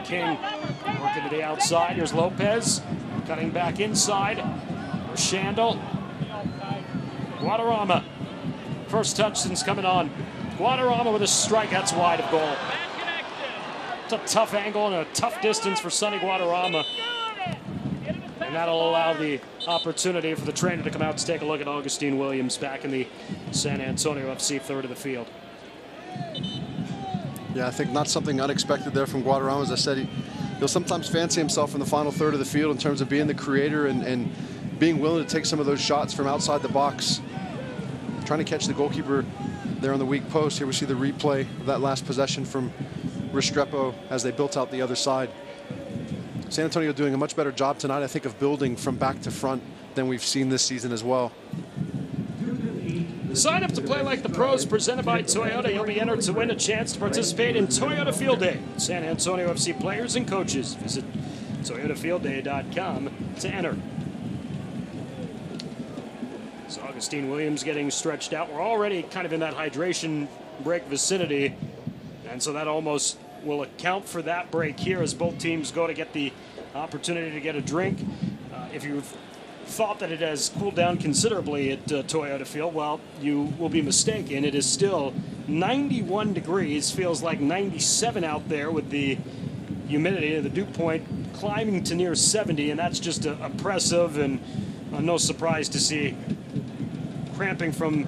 Speaker 3: King working to the outside. Here's Lopez cutting back inside. Shandel. Guadarrama. First touch since coming on. Guadarrama with a strike. That's wide of goal. It's a tough angle and a tough distance for Sonny Guadarrama. And that'll allow the opportunity for the trainer to come out to take a look at Augustine Williams back in the San Antonio FC third of the field.
Speaker 4: Yeah, I think not something unexpected there from Guadarrama. As I said, he'll sometimes fancy himself in the final third of the field in terms of being the creator and being willing to take some of those shots from outside the box. Trying to catch the goalkeeper there on the weak post. Here we see the replay of that last possession from Restrepo as they built out the other side. San Antonio doing a much better job tonight, I think, of building from back to front than we've seen this season as well.
Speaker 3: Sign up to play like the pros, presented by Toyota. You'll be entered to win a chance to participate in Toyota Field Day. San Antonio FC players and coaches. Visit ToyotaFieldDay.com to enter. So Augustine Williams getting stretched out. We're already kind of in that hydration break vicinity, and so that almost will account for that break here as both teams go to get the opportunity to get a drink. If you've thought that it has cooled down considerably at Toyota Field, well, you will be mistaken. It is still 91 degrees, feels like 97 out there with the humidity, the dew point climbing to near 70, and that's just oppressive, and no surprise to see cramping from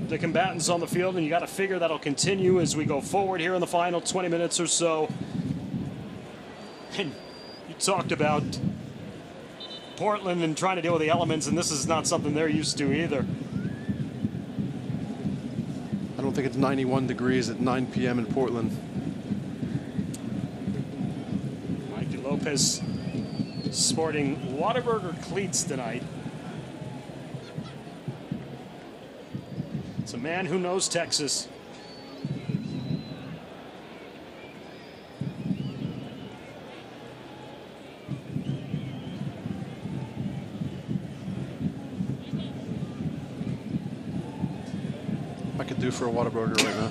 Speaker 3: the combatants on the field, and you got to figure that'll continue as we go forward here in the final 20 minutes or so. And you talked about Portland and trying to deal with the elements, and this is not something they're used to either.
Speaker 4: I don't think it's 91 degrees at 9 p.m. in Portland.
Speaker 3: Mikey Lopez sporting Whataburger cleats tonight. It's a man who knows Texas.
Speaker 4: I could do for a Whataburger right now.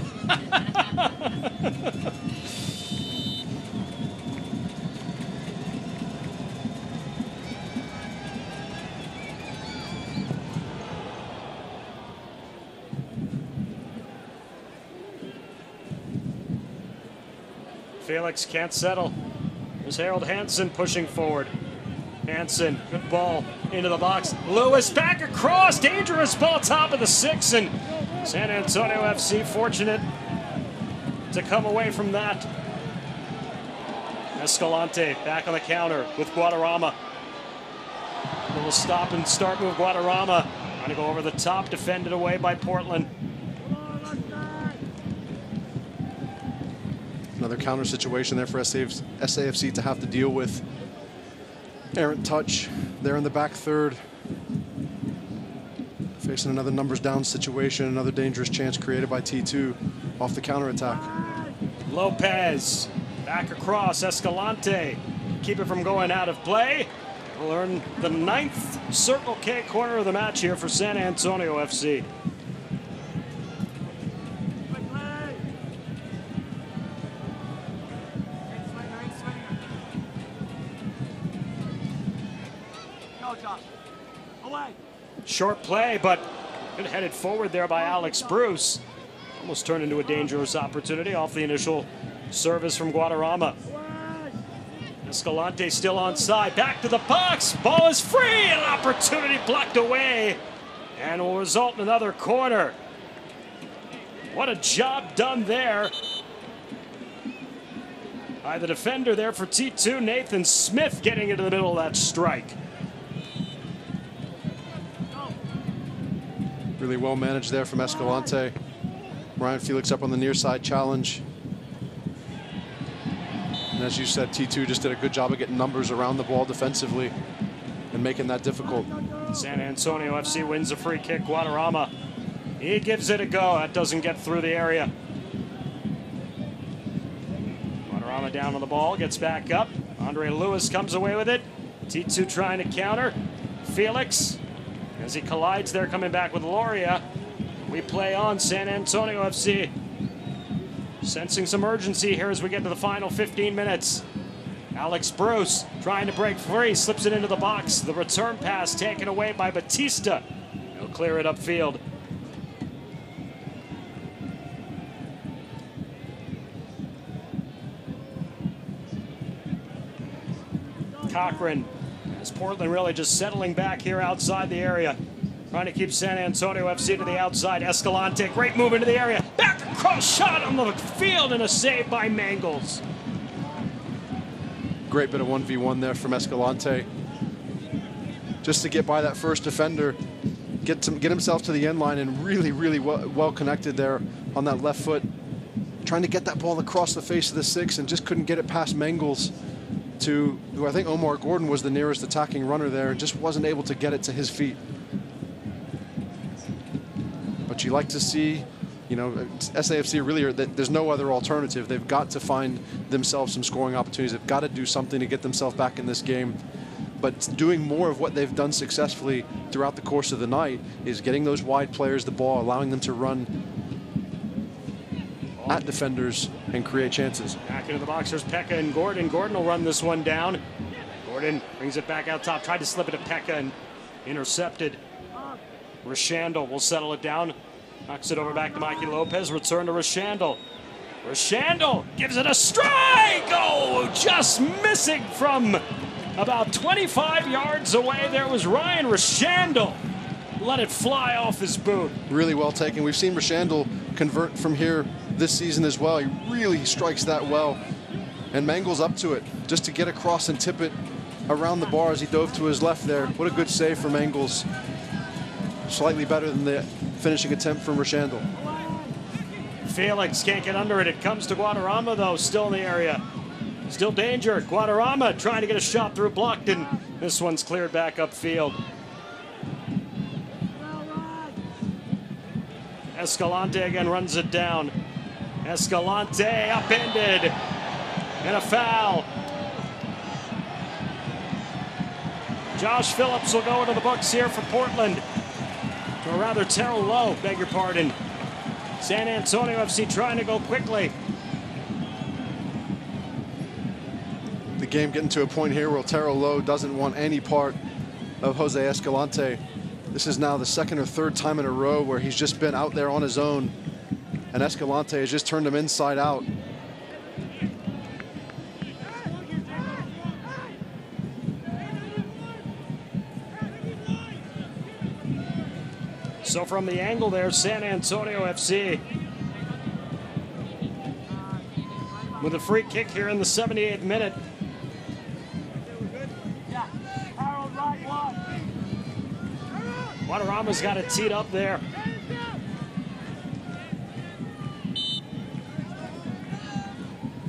Speaker 3: Felix can't settle. There's Harold Hansen pushing forward. Hansen, good ball into the box. Lewis back across, dangerous ball, top of the 6, and San Antonio FC fortunate to come away from that. Escalante back on the counter with Guadarrama. A little stop and start move, Guadarrama. Trying to go over the top, defended away by Portland.
Speaker 4: Another counter situation there for SAFC to have to deal with. Errant touch there in the back third. Facing another numbers down situation, another dangerous chance created by T2 off the counterattack.
Speaker 3: Lopez back across, Escalante. Keep it from going out of play. We'll earn the 9th Circle K corner of the match here for San Antonio FC. Short play, but good headed forward there by Alex Bruce. Almost turned into a dangerous opportunity off the initial service from Guadarrama. Escalante still onside, back to the box. Ball is free, an opportunity blocked away, and will result in another corner. What a job done there by the defender there for T2, Nathan Smith, getting into the middle of that strike.
Speaker 4: Really well managed there from Escalante. Ryan Felix up on the near side challenge. And as you said, T2 just did a good job of getting numbers around the ball defensively and making that difficult.
Speaker 3: San Antonio FC wins a free kick. Guadarrama, he gives it a go. That doesn't get through the area. Guadarrama down on the ball, gets back up. Andre Lewis comes away with it. T2 trying to counter. Felix, as he collides there, coming back with Loria. We play on. San Antonio FC sensing some urgency here as we get to the final 15 minutes. Alex Bruce trying to break free, slips it into the box. The return pass taken away by Batista. He'll clear it upfield. Cochran, as Portland really just settling back here outside the area. Trying to keep San Antonio FC to the outside. Escalante, great move into the area. Back across, shot on the field, and a save by Mangles.
Speaker 4: Great bit of 1v1 there from Escalante. Just to get by that first defender, get himself to the end line, and really well connected there on that left foot. Trying to get that ball across the face of the six and just couldn't get it past Mangles, to who I think Omar Gordon was the nearest attacking runner there, and just wasn't able to get it to his feet. But you like to see, you know, SAFC really, there's no other alternative. They've got to find themselves some scoring opportunities. They've got to do something to get themselves back in this game. But doing more of what they've done successfully throughout the course of the night is getting those wide players the ball, allowing them to run at defenders and create chances.
Speaker 3: Back into the box, there's Pekka and Gordon. Gordon will run this one down. Gordon brings it back out top, tried to slip it to Pekka and intercepted. Rashandel will settle it down. Knocks it over back to Mikey Lopez. Return to Rashandel. Rashandel gives it a strike! Oh, just missing from about 25 yards away. There was Ryan Rashandel. Let it fly off his boot.
Speaker 4: Really well taken. We've seen Rashandel convert from here this season as well. He really strikes that well. And Mangles up to it, just to get across and tip it around the bar as he dove to his left there. What a good save for Mangles. Slightly better than the finishing attempt from Rashandel.
Speaker 3: Felix can't get under it. It comes to Guadarrama, though, still in the area. Still danger. Guadarrama trying to get a shot through, blocked, and this one's cleared back upfield. Escalante again runs it down. Escalante upended, and a foul. Josh Phillips will go into the books here for Portland. Or rather, Terrell Lowe, beg your pardon. San Antonio FC trying to go quickly.
Speaker 4: The game getting to a point here where Terrell Lowe doesn't want any part of Jose Escalante. This is now the second or third time in a row where he's just been out there on his own, and Escalante has just turned him inside out.
Speaker 3: So from the angle there, San Antonio FC with a free kick here in the 78th minute. Guadarrama's got it teed up there.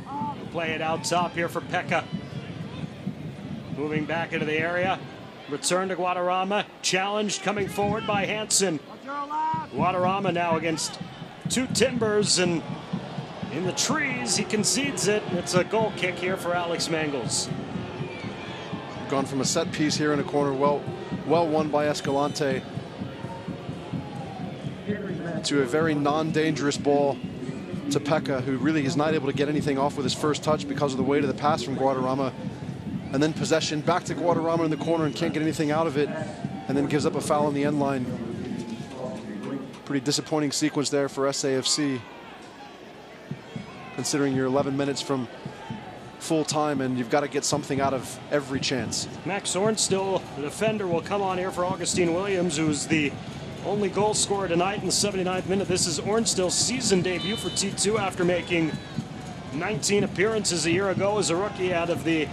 Speaker 3: We'll play it out top here for Pekka. Moving back into the area. Return to Guadarrama. Challenged coming forward by Hansen. Guadarrama now against two Timbers, and in the trees he concedes it. It's a goal kick here for Alex Mangles.
Speaker 4: Gone from a set piece here in a corner, well won by Escalante, to a very non-dangerous ball to Pekka, who really is not able to get anything off with his first touch because of the weight of the pass from Guadarrama. And then possession back to Guadarrama in the corner and can't get anything out of it, and then gives up a foul on the end line. Pretty disappointing sequence there for SAFC, considering you're 11 minutes from full time and you've got to get something out of every chance.
Speaker 3: Max Ornstill, the defender, will come on here for Augustine Williams, who's the only goal scorer tonight in the 79th minute. This is Ornstill's season debut for T2 after making 19 appearances a year ago as a rookie out of the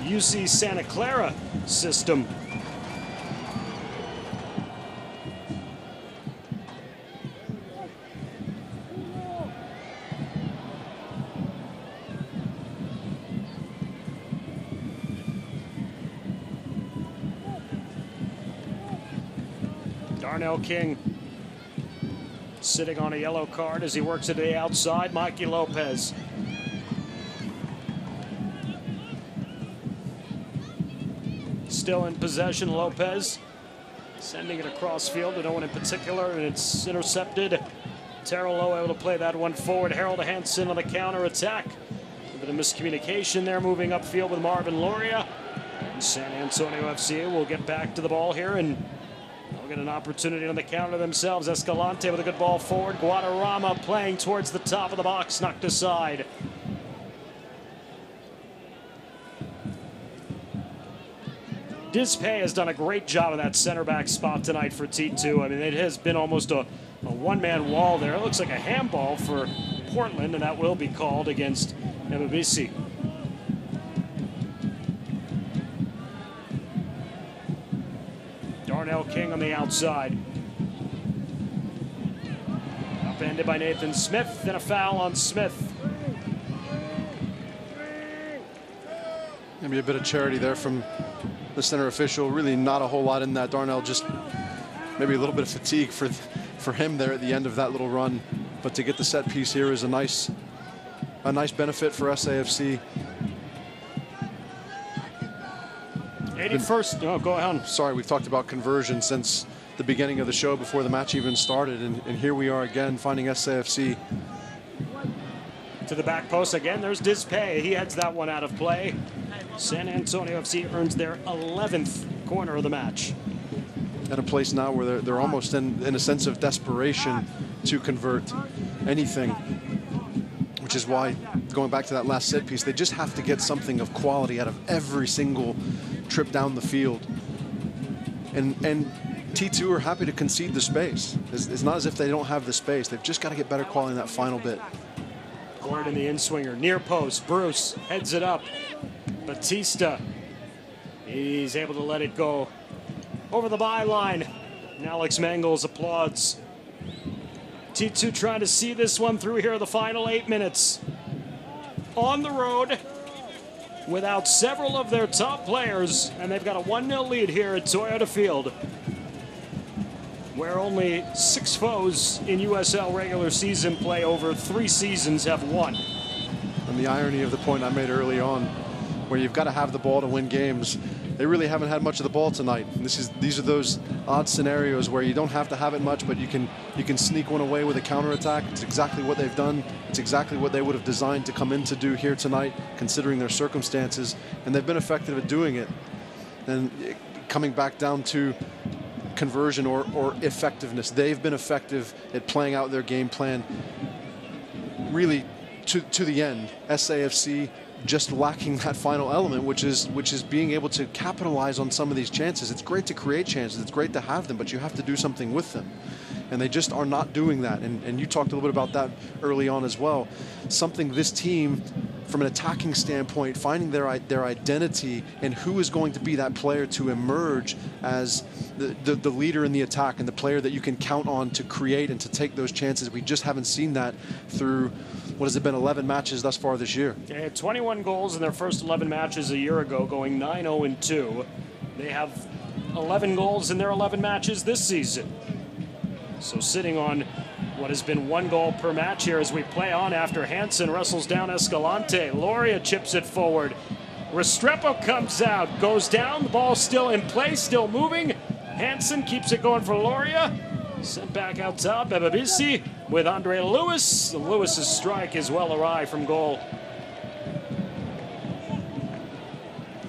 Speaker 3: UC Santa Clara system. Darnell King sitting on a yellow card as he works it to the outside. Mikey Lopez. Still in possession, Lopez sending it across field to no one in particular, and it's intercepted. Terrell Lowe able to play that one forward. Harold Hansen on the counter attack. A bit of miscommunication there, moving upfield with Marvin Loria. And San Antonio FC will get back to the ball here, and they'll get an opportunity on the counter themselves. Escalante with a good ball forward. Guadarrama playing towards the top of the box, knocked aside. Dispay has done a great job of that center back spot tonight for T2. I mean, it has been almost a one-man wall there. It looks like a handball for Portland, and that will be called against Ebabisi. Darnell King on the outside. Upended by Nathan Smith, and a foul on Smith.
Speaker 4: Maybe a bit of charity there from the center official. Really not a whole lot in that. Darnell just maybe a little bit of fatigue for him there at the end of that little run. But to get the set piece here is a nice benefit for SAFC.
Speaker 3: 81st. Oh, go ahead.
Speaker 4: Sorry, we've talked about conversion since the beginning of the show before the match even started, and here we are again finding SAFC.
Speaker 3: To the back post again. There's Dispay. He heads that one out of play. San Antonio FC earns their 11th corner of the match.
Speaker 4: At a place now where they're almost in a sense of desperation to convert anything, which is why, going back to that last set piece, they just have to get something of quality out of every single trip down the field. And T2 are happy to concede the space. It's not as if they don't have the space. They've just got to get better quality in that final bit.
Speaker 3: Gordon, the in-swinger, near post. Bruce heads it up. Batista, he's able to let it go over the byline. And Alex Mangles applauds. T2 trying to see this one through here in the final 8 minutes. On the road, without several of their top players, and they've got a 1-0 lead here at Toyota Field, where only 6 foes in USL regular season play over 3 seasons have won.
Speaker 4: And the irony of the point I made early on, where you've got to have the ball to win games, they really haven't had much of the ball tonight. And these are those odd scenarios where you don't have to have it much, but you can sneak one away with a counterattack. It's exactly what they've done. It's exactly what they would have designed to come in to do here tonight, considering their circumstances, and they've been effective at doing it. And coming back down to conversion or effectiveness, they've been effective at playing out their game plan really to the end. SAFC just lacking that final element, which is being able to capitalize on some of these chances. It's great to create chances, it's great to have them, but you have to do something with them. And they just are not doing that. And you talked a little bit about that early on as well. Something this team, from an attacking standpoint, finding their identity and who is going to be that player to emerge as the leader in the attack and the player that you can count on to create and to take those chances. We just haven't seen that through, what has it been, 11 matches thus far this year.
Speaker 3: They had 21 goals in their first 11 matches a year ago, going 9-0-2. They have 11 goals in their 11 matches this season. So sitting on what has been 1 goal per match here as we play on after Hansen wrestles down Escalante. Loria chips it forward. Restrepo comes out, goes down, the ball still in play, still moving. Hansen keeps it going for Loria. Sent back out top, Ebabisi with Andre Lewis. Lewis's strike is well awry from goal.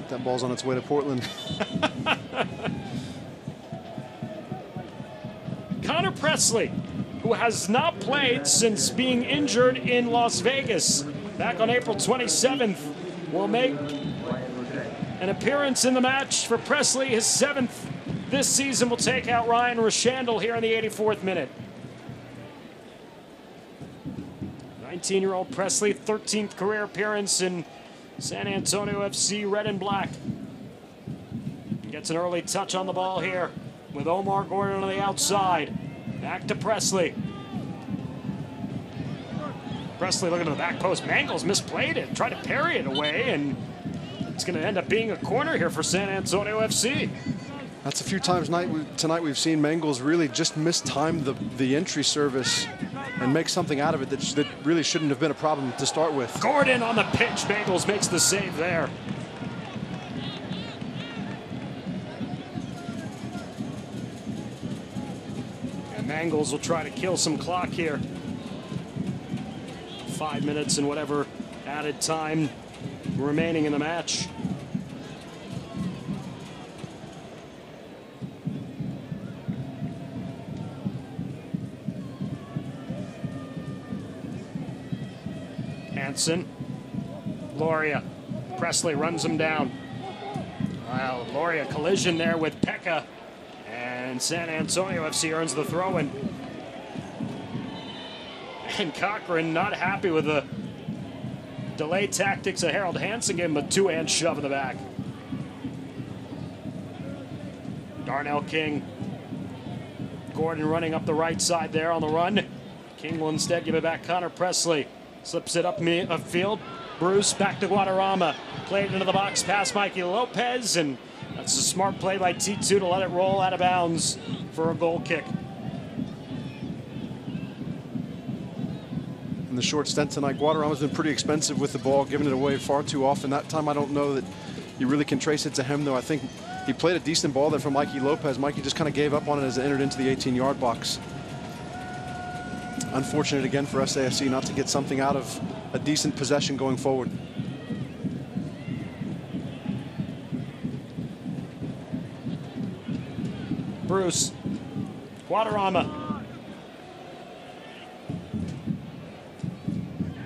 Speaker 4: That ball's on its way to Portland.
Speaker 3: Connor Presley, who has not played since being injured in Las Vegas back on April 27th, will make an appearance in the match for Presley, his 7th this season will take out Ryan Rishandle here in the 84th minute. 19-year-old Presley, 13th career appearance in San Antonio FC red and black. Gets an early touch on the ball here with Omar Gordon on the outside. Back to Presley. Presley looking to the back post. Mangles misplayed it, tried to parry it away, and it's going to end up being a corner here for San Antonio FC.
Speaker 4: That's a few times tonight we've seen Mangles really just mistime the entry service and make something out of it that really shouldn't have been a problem to start with.
Speaker 3: Gordon on the pitch. Mangles makes the save there. And Mangles will try to kill some clock here. 5 minutes and whatever added time remaining in the match. Hansen, Loria, Presley runs him down. Wow, Loria collision there with Pekka, and San Antonio FC earns the throw-in. And Cochran not happy with the delay tactics of Harold Hansen, gave him a two-hand shove in the back. Darnell King, Gordon running up the right side there on the run. King will instead give it back. Connor Presley slips it up field. Bruce back to Guadarrama. Played into the box past Mikey Lopez, and that's a smart play by T2 to let it roll out of bounds for a goal kick.
Speaker 4: In the short stint tonight, Guadarrama's been pretty expensive with the ball, giving it away far too often. That time I don't know that you really can trace it to him, though. I think he played a decent ball there from Mikey Lopez. Mikey just kind of gave up on it as it entered into the 18-yard box. Unfortunate again for SAFC not to get something out of a decent possession going forward.
Speaker 3: Bruce, Guadarrama.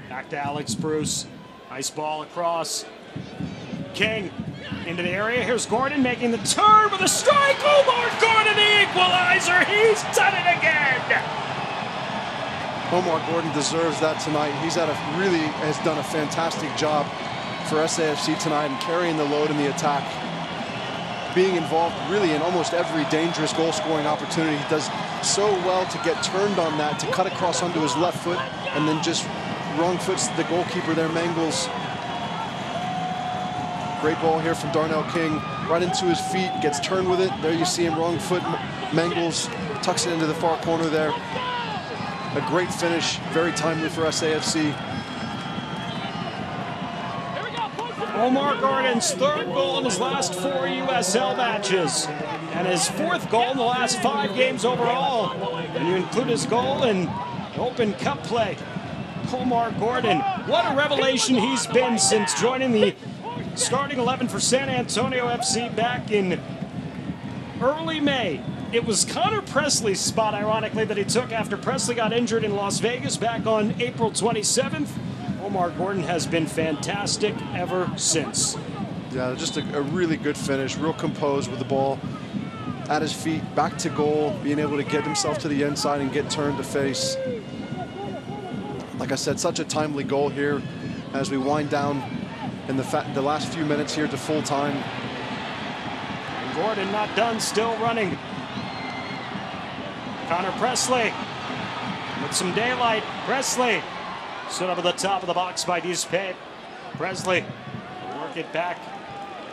Speaker 3: Back to Alex Bruce. Nice ball across. King into the area. Here's Gordon making the turn with a strike. Omar Gordon, the equalizer. He's done it again.
Speaker 4: Omar Gordon deserves that tonight. He's has done a fantastic job for SAFC tonight in carrying the load in the attack. Being involved really in almost every dangerous goal-scoring opportunity. He does so well to get turned on that, to cut across onto his left foot, and then just wrong foots the goalkeeper there, Mangles. Great ball here from Darnell King. Right into his feet, gets turned with it. There you see him, wrong foot. Mangles tucks it into the far corner there. A great finish, very timely for SAFC.
Speaker 3: Omar Gordon's third goal in his last 4 USL matches, and his fourth goal in the last 5 games overall. And you include his goal in Open Cup play. Omar Gordon, what a revelation he's been since joining the starting 11 for San Antonio FC back in early May. It was Connor Presley's spot, ironically, that he took after Presley got injured in Las Vegas back on April 27th. Omar Gordon has been fantastic ever since.
Speaker 4: Yeah, just a really good finish, real composed with the ball at his feet, back to goal, being able to get himself to the inside and get turned to face. Like I said, such a timely goal here as we wind down in the last few minutes here to full time.
Speaker 3: And Gordon not done, still running. Connor Presley with some daylight. Presley stood up at the top of the box by Dispe. Presley work it back.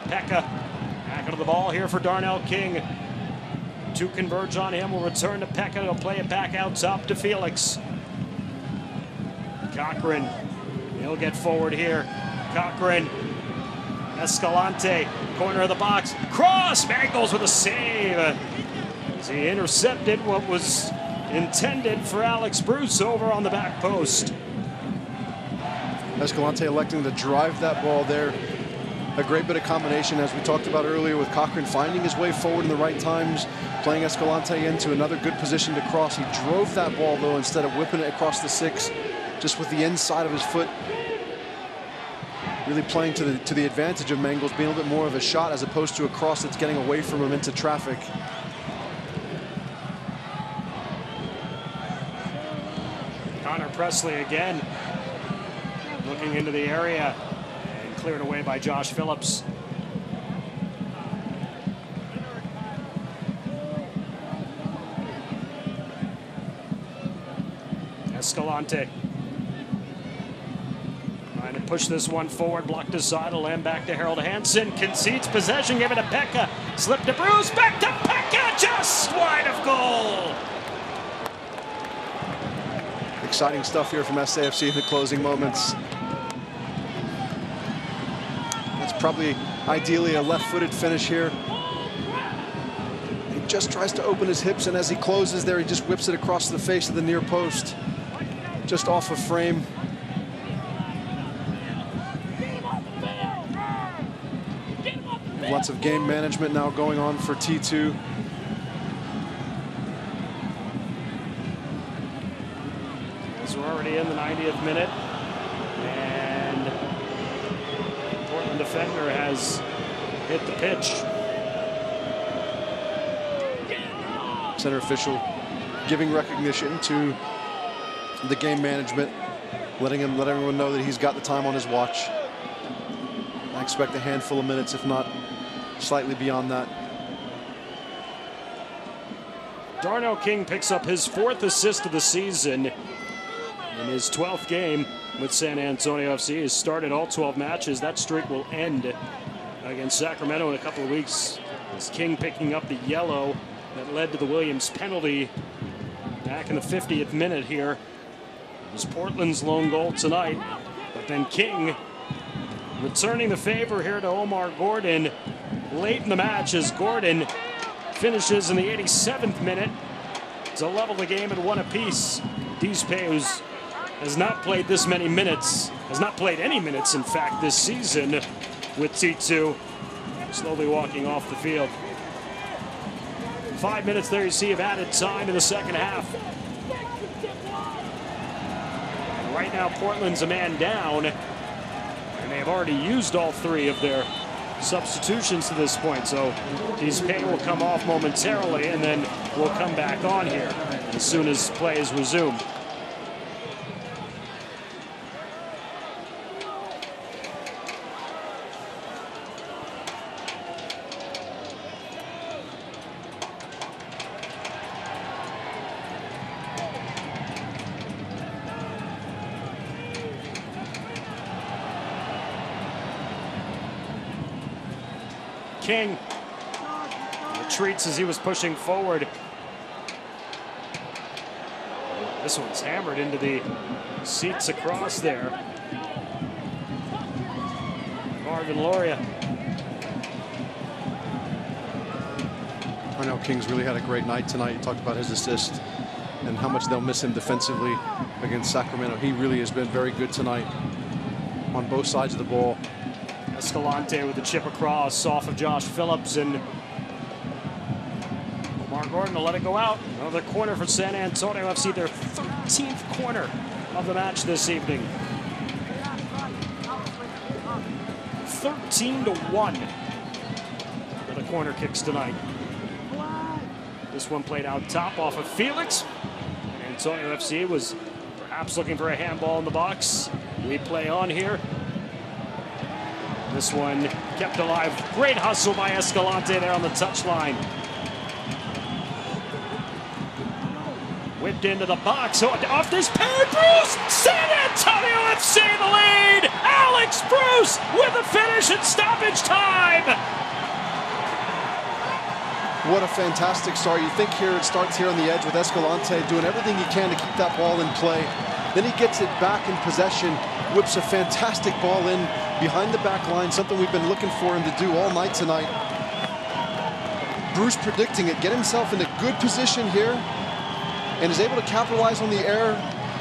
Speaker 3: Pekka back into the ball here for Darnell King. 2 converge on him. Will return to Pekka. He'll play it back out top to Felix. Cochran, he'll get forward here. Cochran, Escalante, corner of the box. Cross, Mangles with a save. As he intercepted what was intended for Alex Bruce over on the back post.
Speaker 4: Escalante electing to drive that ball there. A great bit of combination, as we talked about earlier, with Cochran finding his way forward in the right times, playing Escalante into another good position to cross. He drove that ball, though, instead of whipping it across the 6, just with the inside of his foot. really playing to the advantage of Mangles, being a little bit more of a shot as opposed to a cross that's getting away from him into traffic.
Speaker 3: Connor Presley again, looking into the area and cleared away by Josh Phillips. Escalante trying to push this one forward, blocked aside, a land back to Harold Hansen, concedes possession, gave it to Pekka, slipped to Bruce, back to Pekka, just wide of goal.
Speaker 4: Exciting stuff here from SAFC in the closing moments. That's probably ideally a left-footed finish here. He just tries to open his hips, and as he closes there, he just whips it across the face of the near post, just off of frame. Lots of game management now going on for T2.
Speaker 3: We're already in the 90th minute, and the Portland defender has hit the pitch.
Speaker 4: Center official giving recognition to the game management, letting everyone know that he's got the time on his watch. I expect a handful of minutes, if not slightly beyond that.
Speaker 3: Darnell King picks up his 4th assist of the season. In his 12th game with San Antonio FC, he's started all 12 matches. That streak will end against Sacramento in a couple of weeks. As King picking up the yellow that led to the Williams penalty back in the 50th minute here. It was Portland's lone goal tonight, but then King returning the favor here to Omar Gordon late in the match as Gordon finishes in the 87th minute to level the game at 1 apiece. Dees Peus has not played this many minutes, has not played any minutes, in fact, this season with T2, slowly walking off the field. 5 minutes there you see of added time in the second half. And right now, Portland's a man down, and they have already used all 3 of their substitutions to this point, so Dees Peus will come off momentarily, and then we'll come back on here as soon as play is resumed. King retreats as he was pushing forward. This one's hammered into the seats across there. Marvin Loria.
Speaker 4: I know King's really had a great night tonight. You talked about his assist and how much they'll miss him defensively against Sacramento. He really has been very good tonight on both sides of the ball.
Speaker 3: Escalante with the chip across off of Josh Phillips, and Omar Gordon to let it go out. Another corner for San Antonio FC, their 13th corner of the match this evening. 13-1 for the corner kicks tonight. This one played out top off of Felix. San Antonio FC was perhaps looking for a handball in the box. We play on here. This one kept alive. Great hustle by Escalante there on the touchline. Whipped into the box. Off this pair, Bruce! San Antonio FC the lead! Alex Bruce with the finish at stoppage time!
Speaker 4: What a fantastic start. You think here it starts here on the edge with Escalante doing everything he can to keep that ball in play. Then he gets it back in possession, whips a fantastic ball in behind the back line, something we've been looking for him to do all night tonight. Bruce predicting it, get himself in a good position here, and is able to capitalize on the error.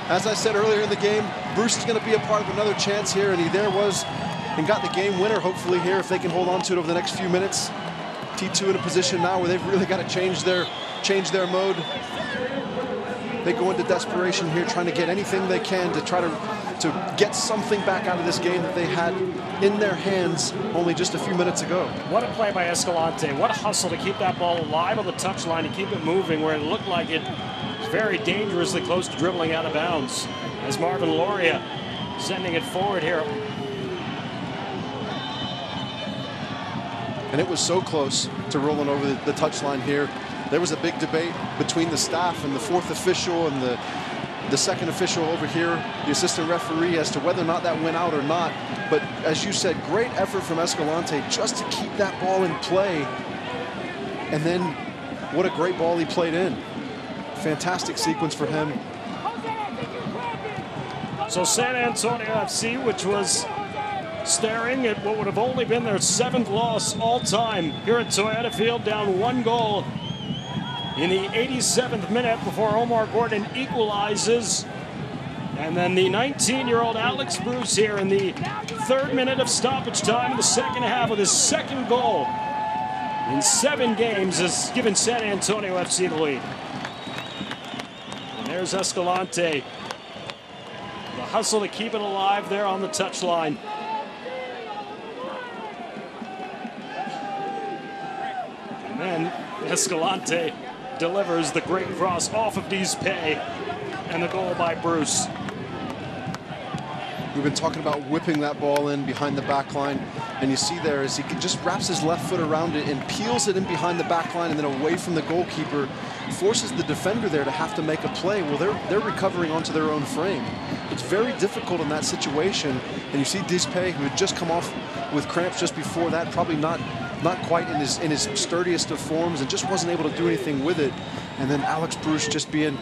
Speaker 4: As I said earlier in the game, Bruce is going to be a part of another chance here, and he there was and got the game winner, hopefully, here, if they can hold on to it over the next few minutes. T2 in a position now where they've really got to change their mode. They go into desperation here, trying to get anything they can to try to to get something back out of this game that they had in their hands only just a few minutes ago.
Speaker 3: What a play by Escalante. What a hustle to keep that ball alive on the touchline and keep it moving where it looked like it was very dangerously close to dribbling out of bounds. As Marvin Loria sending it forward here.
Speaker 4: And it was so close to rolling over the touchline here. There was a big debate between the staff and the fourth official and the second official over here, the assistant referee, as to whether or not that went out or not. But as you said, great effort from Escalante just to keep that ball in play. And then what a great ball he played in. Fantastic sequence for him.
Speaker 3: So San Antonio FC, which was staring at what would have only been their 7th loss all time here at Toyota Field, down 1 goal in the 87th minute before Omar Gordon equalizes. And then the 19-year-old Alex Bruce here in the 3rd minute of stoppage time in the second half with his 2nd goal in 7 games has given San Antonio FC the lead. And there's Escalante. The hustle to keep it alive there on the touchline. And then Escalante delivers the great cross off of Dizpe and the goal by Bruce.
Speaker 4: We've been talking about whipping that ball in behind the back line, and you see there as he just wraps his left foot around it and peels it in behind the back line and then away from the goalkeeper, forces the defender there to have to make a play. Well, they're recovering onto their own frame. It's very difficult in that situation, and you see Dizpe, who had just come off with cramps just before that, probably not quite in his sturdiest of forms, and just wasn't able to do anything with it. And then Alex Bruce just being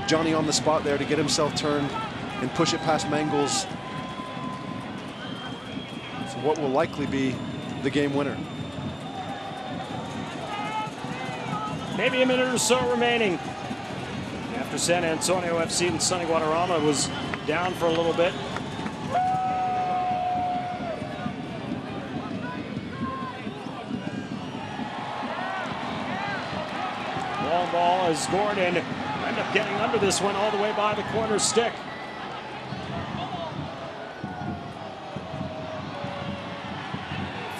Speaker 4: Johnny on the spot there to get himself turned and push it past Mangles for what will likely be the game winner.
Speaker 3: Maybe a minute or so remaining after San Antonio FC and Sonny Guadarrama was down for a little bit. Long ball as Gordon end up getting under this one all the way by the corner stick.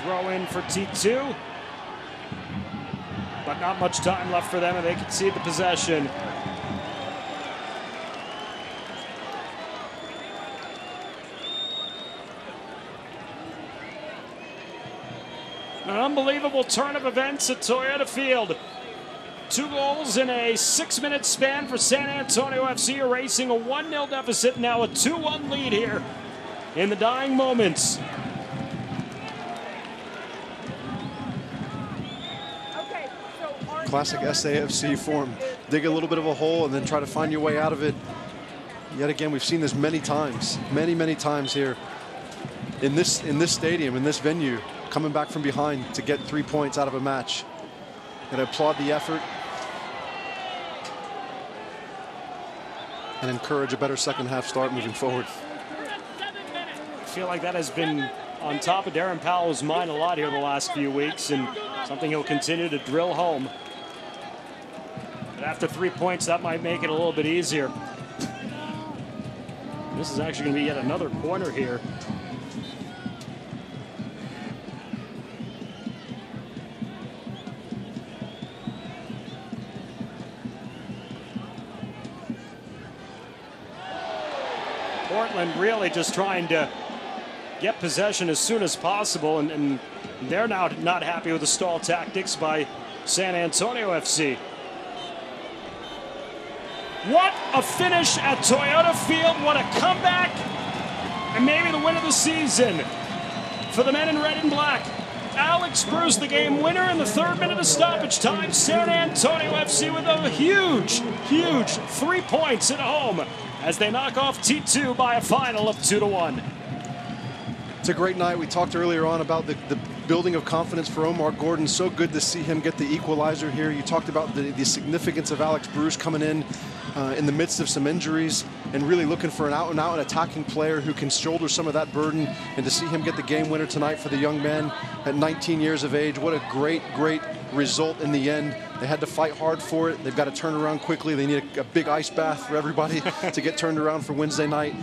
Speaker 3: Throw in for T2. But not much time left for them, and they concede the possession. An unbelievable turn of events at Toyota Field. 2 goals in a 6-minute span for San Antonio FC, erasing a 1-0 deficit, now a 2-1 lead here in the dying moments.
Speaker 4: Classic SAFC form. Dig a little bit of a hole and then try to find your way out of it. Yet again, we've seen this many times, many times here in this stadium, in this venue, coming back from behind to get 3 points out of a match. And I applaud the effort and encourage a better second half start moving forward.
Speaker 3: I feel like that has been on top of Darren Powell's mind a lot here the last few weeks, and something he'll continue to drill home. But after 3 points, that might make it a little bit easier. This is actually going to be yet another corner here. Portland really just trying to get possession as soon as possible, and they're now not happy with the stall tactics by San Antonio FC. What a finish at Toyota Field. What a comeback. And maybe the win of the season for the men in red and black. Alex Bruce, the game winner in the 3rd minute of stoppage time. San Antonio FC with a huge 3 points at home as they knock off T2 by a final of 2-1.
Speaker 4: It's a great night. We talked earlier on about the building of confidence for Omar Gordon. So good to see him get the equalizer here. You talked about the significance of Alex Bruce coming in the midst of some injuries and really looking for an out-and-out attacking player who can shoulder some of that burden. And to see him get the game winner tonight for the young man at 19 years of age, what a great result in the end. They had to fight hard for it. They've got to turn around quickly. They need a big ice bath for everybody to get turned around for Wednesday night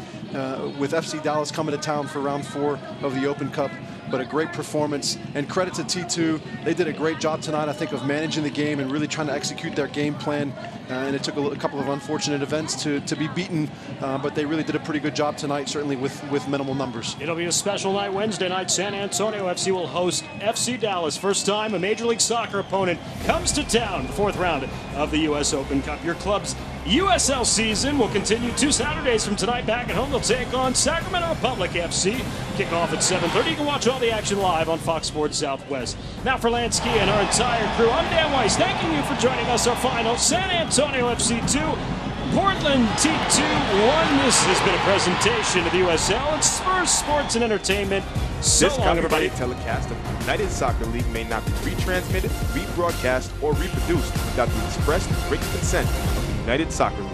Speaker 4: with FC Dallas coming to town for round 4 of the Open Cup. But a great performance, and credit to T2. They did a great job tonight, I think, of managing the game and really trying to execute their game plan. And it took a couple of unfortunate events to be beaten, but they really did a pretty good job tonight, certainly with minimal numbers.
Speaker 3: It'll be a special night Wednesday night. San Antonio FC will host FC Dallas. First time a Major League Soccer opponent comes to town. The 4th round of the U.S. Open Cup. Your club's USL season will continue 2 Saturdays from tonight. Back at home, they'll take on Sacramento Republic FC. Kickoff at 7:30. You can watch all the action live on Fox Sports Southwest. Now for Lansky and our entire crew, I'm Dan Weiss. Thanking you for joining us. Our final, San Antonio FC 2, Portland T2 1. This has been a presentation of the USL and Spurs Sports and Entertainment. So
Speaker 20: this
Speaker 3: long, everybody.
Speaker 20: Telecast of the United Soccer League may not be retransmitted, rebroadcast, or reproduced without the express written consent of the United Soccer League.